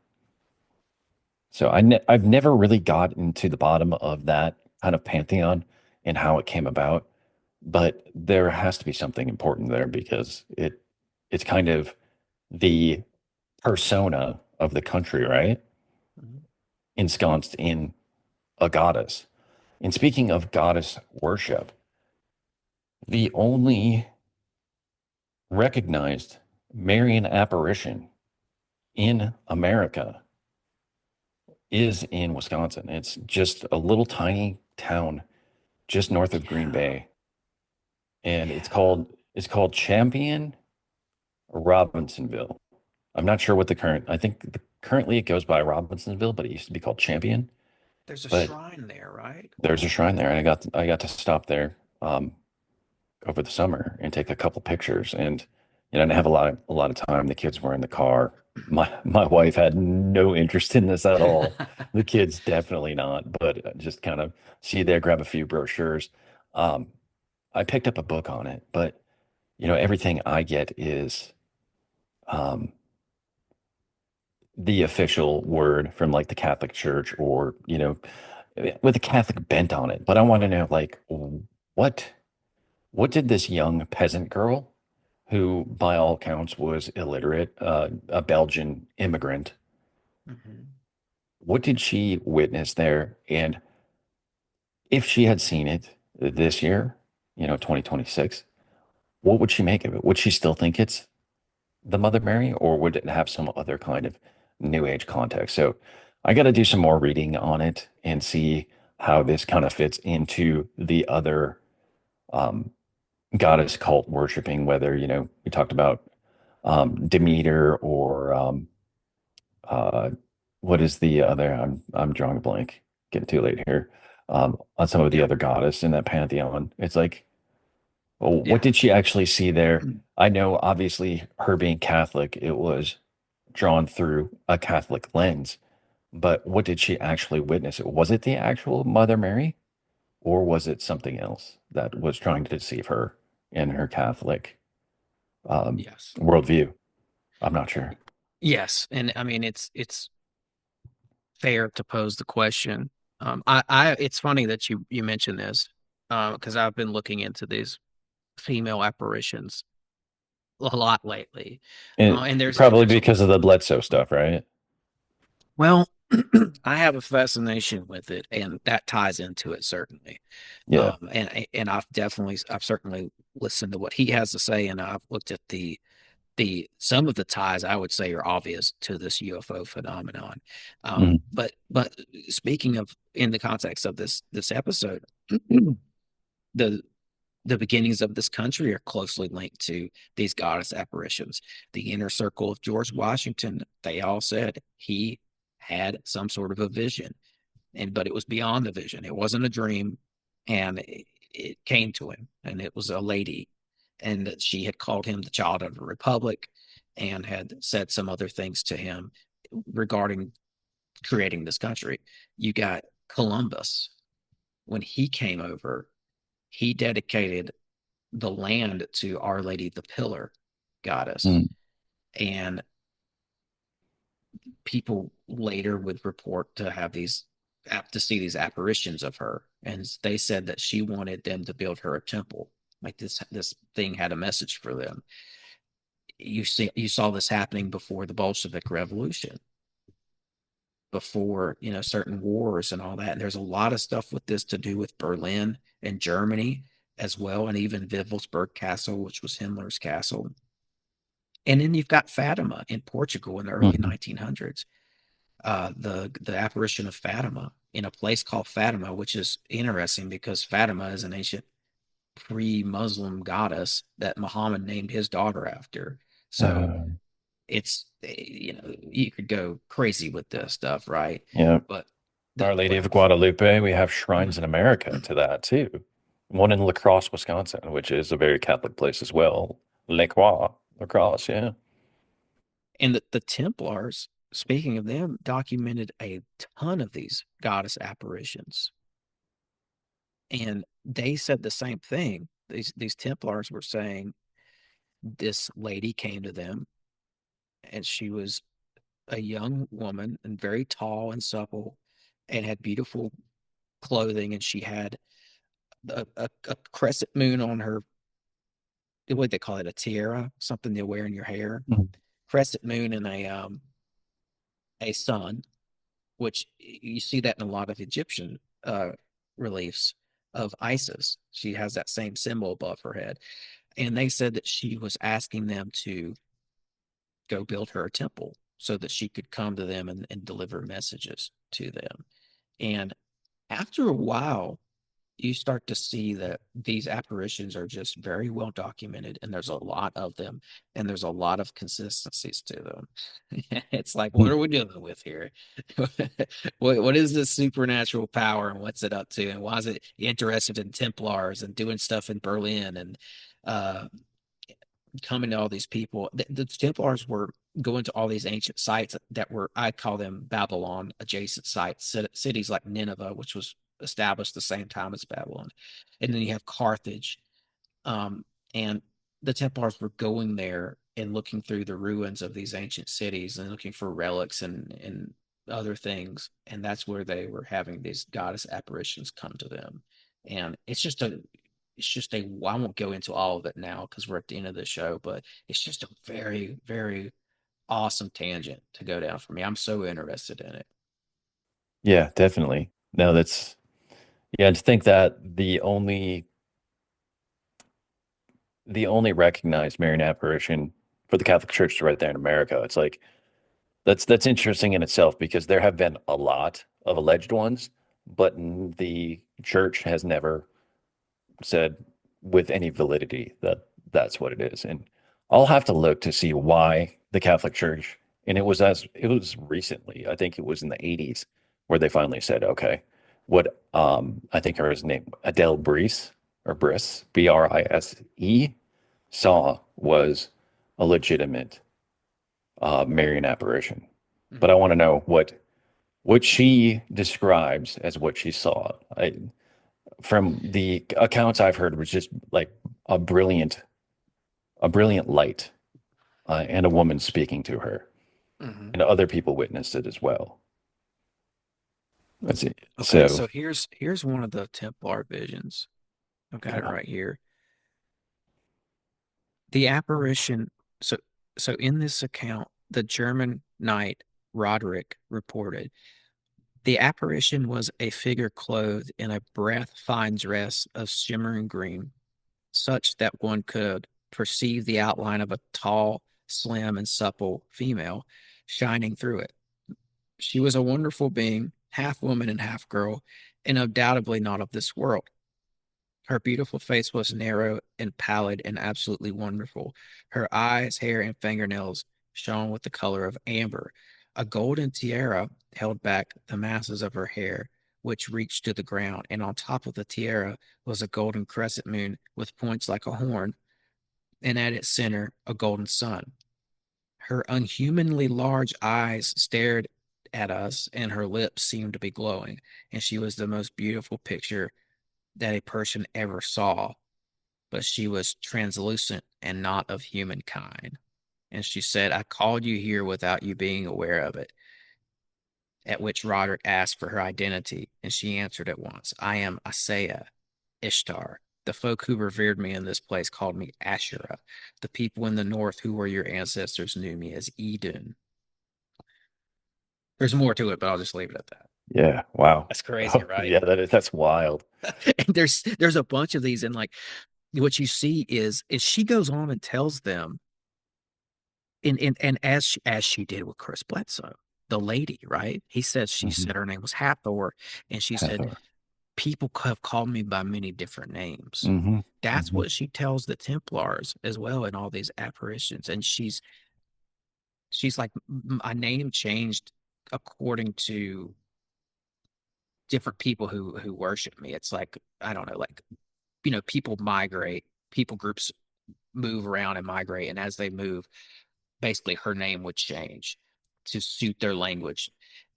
Speaker 3: So I've never really got into the bottom of that kind of pantheon and how it came about, but there has to be something important there because it's kind of the persona of the country, right?
Speaker 2: Mhm.
Speaker 3: Ensconced in a goddess. And speaking of goddess worship, the only recognized Marian apparition in America is in Wisconsin. It's just a little tiny town just north of Green
Speaker 2: Yeah.
Speaker 3: Bay, and
Speaker 2: Yeah.
Speaker 3: it's called Champion Robinsonville. I'm not sure what the current. I think currently it goes by Robinsonville, but it used to be called Champion.
Speaker 2: There's a
Speaker 3: But
Speaker 2: shrine there, right?
Speaker 3: there's a shrine there, and I got to stop there over the summer and take a couple pictures. And you know, I didn't have a lot of time. The kids were in the car. My wife had no interest in this at all. The kids definitely not. But just kind of see there, grab a few brochures. Um, I picked up a book on it, but you know, everything I get is um, the official word from like the Catholic Church or, you know, with a Catholic bent on it. But I want to know, like, what what did this young peasant girl, who by all accounts was illiterate, a Belgian immigrant,
Speaker 2: Mhm.
Speaker 3: what did she witness there? And if she had seen it this year, you know, 2026, what would she make of it? Would she still think it's the Mother Mary, or would it have some other kind of New Age context? So I got to do some more reading on it and see how this kind of fits into the other um, goddess cult worshiping, whether, you know, we talked about Demeter or uh, what is the other? I'm drawing a blank. Getting too late here. On some of the
Speaker 2: Yeah.
Speaker 3: other goddess in that pantheon. It's like, well, what
Speaker 2: Yeah.
Speaker 3: did she actually see there? I know, obviously, her being Catholic, it was drawn through a Catholic lens. But what did she actually witness? Was it the actual Mother Mary, or was it something else that was trying to deceive her in her Catholic
Speaker 2: Yes.
Speaker 3: worldview? I'm not sure.
Speaker 2: Yes. And I mean, it's fair to pose the question. It's funny that you mentioned this, because I've been looking into these female apparitions a lot lately.
Speaker 3: And
Speaker 2: And
Speaker 3: probably
Speaker 2: there's a
Speaker 3: because of the Bledsoe stuff, right?
Speaker 2: well, I have a fascination with it, and that ties into it certainly.
Speaker 3: Yeah.
Speaker 2: And I've certainly listened to what he has to say, and I've looked at the some of the ties I would say are obvious to this UFO phenomenon.
Speaker 3: Mhm.
Speaker 2: But speaking of in the context of this episode, the the beginnings of this country are closely linked to these goddess apparitions. The inner circle of George Washington, they all said he had some sort of a vision, and but it was beyond the vision. It wasn't a dream, and it came to him, and it was a lady, and that she had called him the child of the republic, and had said some other things to him regarding creating this country. You got Columbus when he came over. He dedicated the land to Our Lady the Pillar goddess.
Speaker 3: Mhm.
Speaker 2: And people later would report to have these to see these apparitions of her. And they said that she wanted them to build her a temple. Like this thing had a message for them. You saw this happening before the Bolshevik Revolution, before certain wars and all that. And there's a lot of stuff with this to do with Berlin and Germany as well, and even Wewelsburg Castle, which was Himmler's castle. And then you've got Fatima in Portugal in the early
Speaker 3: Mhm.
Speaker 2: 1900s. The apparition of Fatima in a place called Fatima, which is interesting because Fatima is an ancient pre-Muslim goddess that Muhammad named his daughter after. So
Speaker 3: Uh,
Speaker 2: it's you could go crazy with this stuff, right?
Speaker 3: yeah.
Speaker 2: But
Speaker 3: Our Lady
Speaker 2: what
Speaker 3: of Guadalupe, we have shrines
Speaker 2: Mhm.
Speaker 3: in America to that too. One in La Crosse, Wisconsin, which is a very Catholic place as well. La Crosse, yeah.
Speaker 2: And the Templars, speaking of them, documented a ton of these goddess apparitions. And they said the same thing. These Templars were saying this lady came to them and she was a young woman and very tall and supple and had beautiful clothing, and she had a crescent moon on her, what they call it, a tiara, something they wear in your hair.
Speaker 3: Mhm.
Speaker 2: Crescent moon and a sun, which you see that in a lot of Egyptian reliefs of Isis. She has that same symbol above her head. And they said that she was asking them to go build her a temple so that she could come to them and deliver messages to them. And after a while, you start to see that these apparitions are just very well documented, and there's a lot of them, and there's a lot of consistencies to them. It's like, what are we dealing with here? What is this supernatural power, and what's it up to, and why is it interested in Templars and doing stuff in Berlin and uh, coming to all these people? The Templars were going to all these ancient sites that were, I call them Babylon adjacent sites, cities like Nineveh, which was established the same time as Babylon. And then you have Carthage. Um, and the Templars were going there and looking through the ruins of these ancient cities and looking for relics and other things. And that's where they were having these goddess apparitions come to them. And I won't go into all of it now because we're at the end of the show, but it's just a very, very awesome tangent to go down for me. I'm so interested in it.
Speaker 3: Yeah, definitely. No, yeah, to think that the only recognized Marian apparition for the Catholic Church is right there in America. It's like that's interesting in itself because there have been a lot of alleged ones, but the church has never said with any validity that that's what it is. And I'll have to look to see why the Catholic Church, and it was recently, I think it was in the 80s, where they finally said, okay, what I think her name Adele Brice or Briss, Brise, saw was a legitimate Marian apparition. But I
Speaker 2: Mhm.
Speaker 3: want to know what she describes as what she saw. From the accounts I've heard was just like a brilliant a brilliant light, and a woman speaking to her,
Speaker 2: Mhm.
Speaker 3: and other people witnessed it as well. Let's see.
Speaker 2: Okay,
Speaker 3: So
Speaker 2: so here's one of the Templar visions. I've got it
Speaker 3: yeah.
Speaker 2: right here. The apparition. So so in this account, the German knight Roderick reported the apparition was a figure clothed in a breath fine dress of shimmering green, such that one could perceive the outline of a tall, slim, and supple female shining through it. She was a wonderful being, half woman and half girl, and undoubtedly not of this world. Her beautiful face was narrow and pallid and absolutely wonderful. Her eyes, hair, and fingernails shone with the color of amber. A golden tiara held back the masses of her hair, which reached to the ground, and on top of the tiara was a golden crescent moon with points like a horn, and at its center a golden sun. Her unhumanly large eyes stared at us, and her lips seemed to be glowing, and she was the most beautiful picture that a person ever saw, but she was translucent and not of humankind. And she said, I called you here without you being aware of it. At which Roderick asked for her identity, and she answered at once, I am Asea, Ishtar. The folk who revered me in this place called me Asherah. The people in the north who were your ancestors knew me as Idun. There's more to it, but I'll just leave it at that.
Speaker 3: Yeah. Wow.
Speaker 2: That's crazy,
Speaker 3: Oh,
Speaker 2: right?
Speaker 3: yeah, that's wild.
Speaker 2: And there's a bunch of these, and like what you see is she goes on and tells them, and as she did with Chris Bledsoe, the lady, right? He said she
Speaker 3: Mhm.
Speaker 2: said her name was Hathor, and she said
Speaker 3: Hathor.
Speaker 2: people have called me by many different names.
Speaker 3: Mm-hmm.
Speaker 2: That's
Speaker 3: Mm-hmm.
Speaker 2: what she tells the Templars as well in all these apparitions. And she's like, my name changed according to different people who worship me. It's like, I don't know, like, people migrate, people groups move around and migrate, and as they move, basically her name would change to suit their language.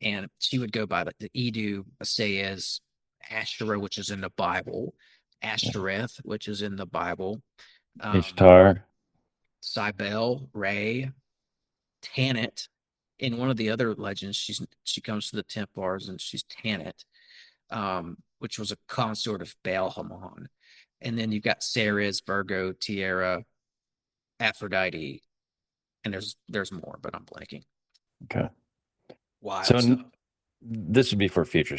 Speaker 2: And she would go by the Edu, Asayas, Ashtoreth, which is in the Bible,
Speaker 3: Yeah.
Speaker 2: Ashtoreth, which is in the Bible, um,
Speaker 3: Ishtar.
Speaker 2: Cybele, Ray, Tanit. In one of the other legends, she comes to the Templars and she's Tanit, which was a consort of Baal Haman. And then you've got Ceres, Virgo, Tierra, Aphrodite, and there's more, but I'm blanking.
Speaker 3: Okay. So
Speaker 2: Wild stuff.
Speaker 3: this would be for a future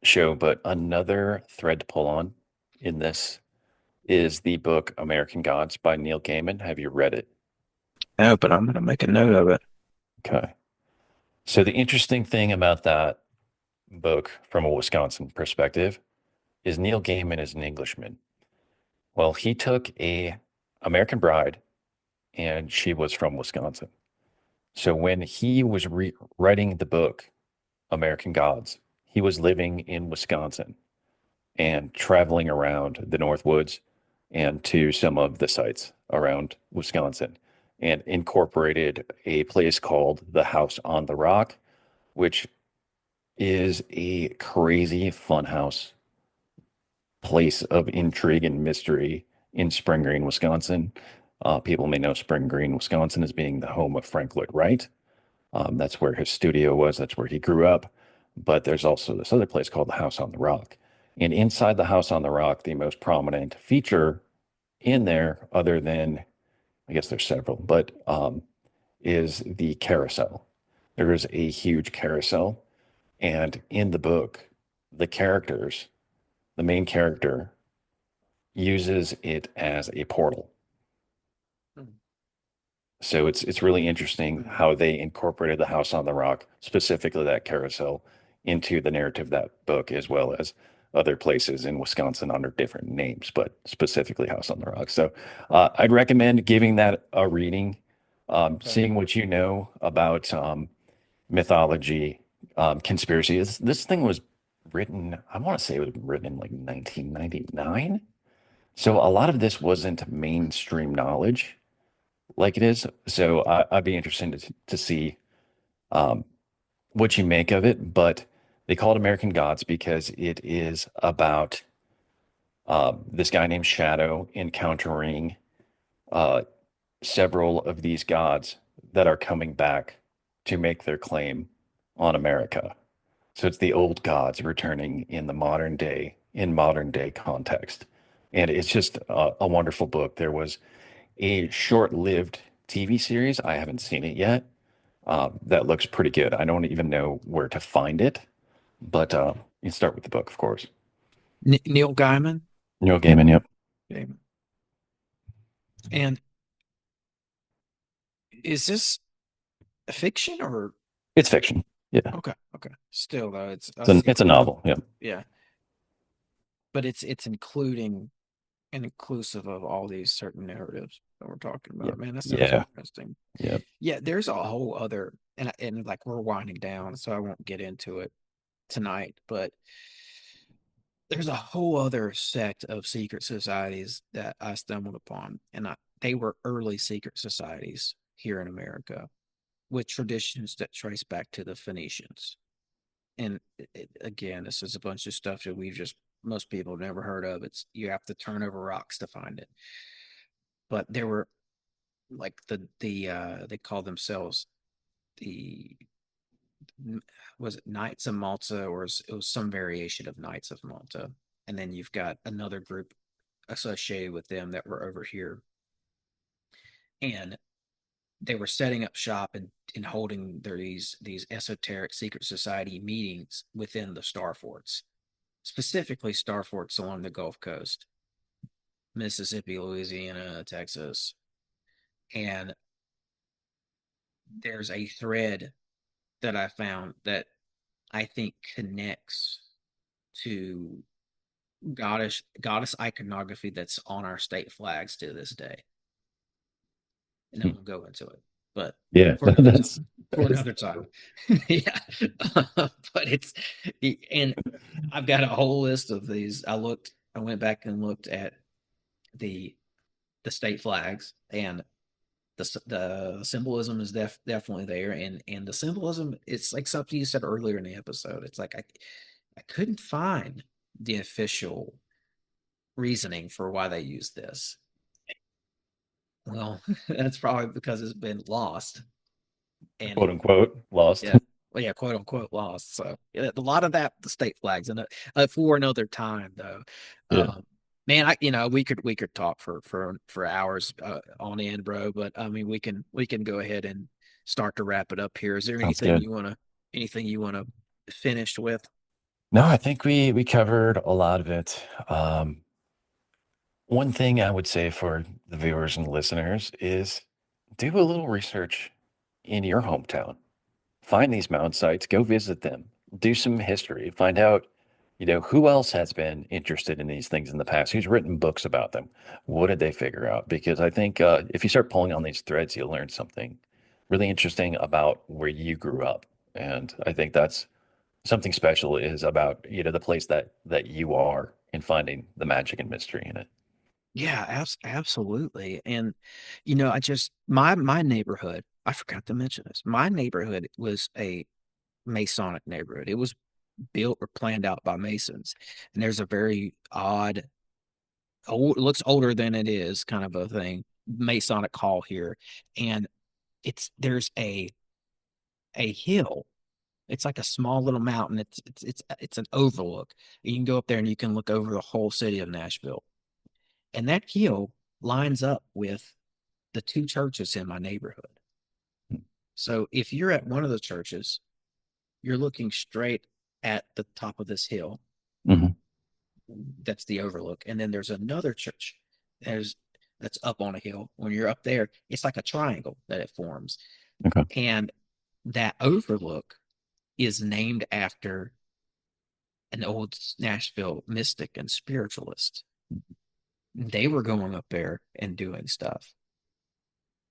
Speaker 3: show, but another thread to pull on in this is the book American Gods by Neil Gaiman. Have you read it?
Speaker 2: No, but I'm gonna make a note of it.
Speaker 3: Okay. So the interesting thing about that book from a Wisconsin perspective is Neil Gaiman is an Englishman. Well, he took a American Bride and she was from Wisconsin. So when he was writing the book American Gods, he was living in Wisconsin and traveling around the Northwoods and to some of the sites around Wisconsin and incorporated a place called the House on the Rock, which is a crazy funhouse place of intrigue and mystery in Spring Green, Wisconsin. People may know Spring Green, Wisconsin as being the home of Frank Lloyd Wright. That's where his studio was. That's where he grew up. But there's also this other place called the House on the Rock. And inside the House on the Rock, the most prominent feature in there, other than, I guess there's several, but is the carousel. There is a huge carousel. And in the book, the characters, the main character uses it as a portal. So it's really interesting how they incorporated the House on the Rock, specifically that carousel, into the narrative of that book, as well as other places in Wisconsin under different names, but specifically House on the Rock. So I'd recommend giving that a reading, seeing what you know about mythology, conspiracy. This thing was written, I want to say it was written in like 1999. So a lot of this wasn't mainstream knowledge like it is. So I'd be interested to see um, what you make of it. But they call it American Gods because it is about this guy named Shadow encountering uh, several of these gods that are coming back to make their claim on America. So it's the old gods returning in the modern day context. And it's just a wonderful book. There was a short-lived TV series. I haven't seen it yet. That looks pretty good. I don't even know where to find it, but you start with the book, of course.
Speaker 2: Neil Gaiman.
Speaker 3: Neil Gaiman, yep.
Speaker 2: Gaiman. And is this fiction or
Speaker 3: It's fiction. Yeah,
Speaker 2: okay? Okay. Still though, it's I
Speaker 3: it's
Speaker 2: see.
Speaker 3: it's a novel. Yeah,
Speaker 2: Yeah, but it's including and inclusive of all these certain narratives that we're talking
Speaker 3: yeah,
Speaker 2: about. Man, that sounds
Speaker 3: yeah,
Speaker 2: interesting.
Speaker 3: yeah.
Speaker 2: Yeah, there's a whole other and like we're winding down, so I won't get into it tonight, but there's a whole other sect of secret societies that I stumbled upon, and they were early secret societies here in America with traditions that trace back to the Phoenicians. And again, this is a bunch of stuff that most people have never heard of. It's you have to turn over rocks to find it. But there were like they call themselves the was it Knights of Malta, or it was some variation of Knights of Malta. And then you've got another group associated with them that were over here. And they were setting up shop and holding these esoteric secret society meetings within the star forts, specifically star forts along the Gulf Coast, Mississippi, Louisiana, Texas. And there's a thread that I found that I think connects to goddess iconography that's on our state flags to this day. And then
Speaker 3: Hmm.
Speaker 2: we'll go into it, but
Speaker 3: Yeah,
Speaker 2: for another
Speaker 3: that's
Speaker 2: time. For another time. Yeah. But and I've got a whole list of these. I went back and looked at the state flags, and the symbolism is definitely there, and the symbolism, it's like something you said earlier in the episode. It's like I couldn't find the official reasoning for why they use this. Well, that's probably because it's been lost, and
Speaker 3: quote unquote lost.
Speaker 2: yeah, well, yeah, quote unquote lost. So yeah, a lot of that, the state flags, and for another time though.
Speaker 3: Yeah,
Speaker 2: Man, we could talk for hours on end, bro. But I mean, we can go ahead and start to wrap it up here. Is there
Speaker 3: sounds good.
Speaker 2: anything you wanna finish with?
Speaker 3: No, I think we covered a lot of it. One thing I would say for the viewers and listeners is do a little research in your hometown. Find these mound sites, go visit them, do some history, find out, who else has been interested in these things in the past, who's written books about them, what did they figure out? Because I think if you start pulling on these threads, you'll learn something really interesting about where you grew up. And I think that's something special is about, the place that you are and finding the magic and mystery in it.
Speaker 2: Yeah, absolutely. And I just my neighborhood, I forgot to mention this. My neighborhood was a Masonic neighborhood. It was built or planned out by Masons. And there's a very odd, looks older than it is kind of a thing, Masonic hall here. And there's a hill. It's like a small little mountain. It's an overlook. You can go up there and you can look over the whole city of Nashville. And that hill lines up with the two churches in my neighborhood. So if you're at one of the churches, you're looking straight at the top of this hill.
Speaker 3: Hmm.
Speaker 2: That's the overlook. And then there's another church that's up on a hill. When you're up there, it's like a triangle that it forms.
Speaker 3: Okay.
Speaker 2: And that overlook is named after an old Nashville mystic and spiritualist. They were going up there and doing stuff.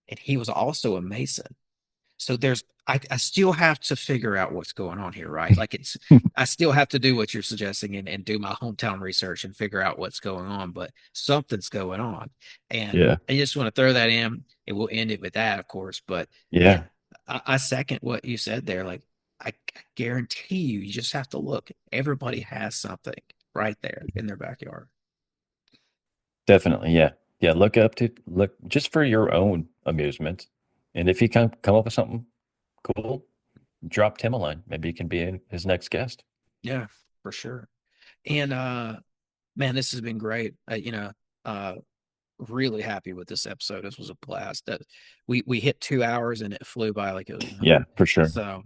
Speaker 2: And he was also a Mason. So I still have to figure out what's going on here, right? Like I still have to do what you're suggesting and do my hometown research and figure out what's going on, but something's going on. And
Speaker 3: Yeah.
Speaker 2: I just want to throw that in, and we'll end it with that, of course. But man,
Speaker 3: Yeah.
Speaker 2: I second what you said there. Like I guarantee you just have to look. Everybody has something right there in their backyard.
Speaker 3: Definitely, yeah. Yeah, look just for your own amusement. And if you come up with something cool, drop Tim a line. Maybe you can be his next guest.
Speaker 2: Yeah, for sure. And man, this has been great. Uh really happy with this episode. This was a blast. That we hit 2 hours and it flew by like it was
Speaker 3: Yeah,
Speaker 2: nothing.
Speaker 3: for sure.
Speaker 2: So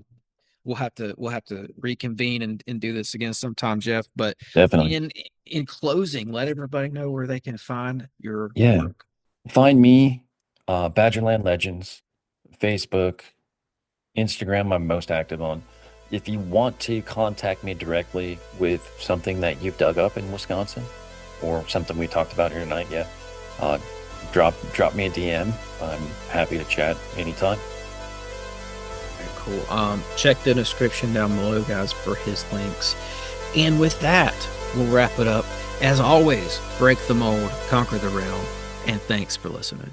Speaker 2: we'll have to reconvene and do this again sometime, Jeff. But
Speaker 3: Definitely.
Speaker 2: in closing, let everybody know where they can find your
Speaker 3: Yeah.
Speaker 2: work.
Speaker 3: Find me, Badgerland Legends, Facebook, Instagram, I'm most active on. If you want to contact me directly with something that you've dug up in Wisconsin or something we talked about here tonight, yeah, uh, drop me a DM. I'm happy to chat anytime.
Speaker 2: Very cool. Check the description down below, guys, for his links. And with that, we'll wrap it up. As always, break the mold, conquer the realm, and thanks for listening.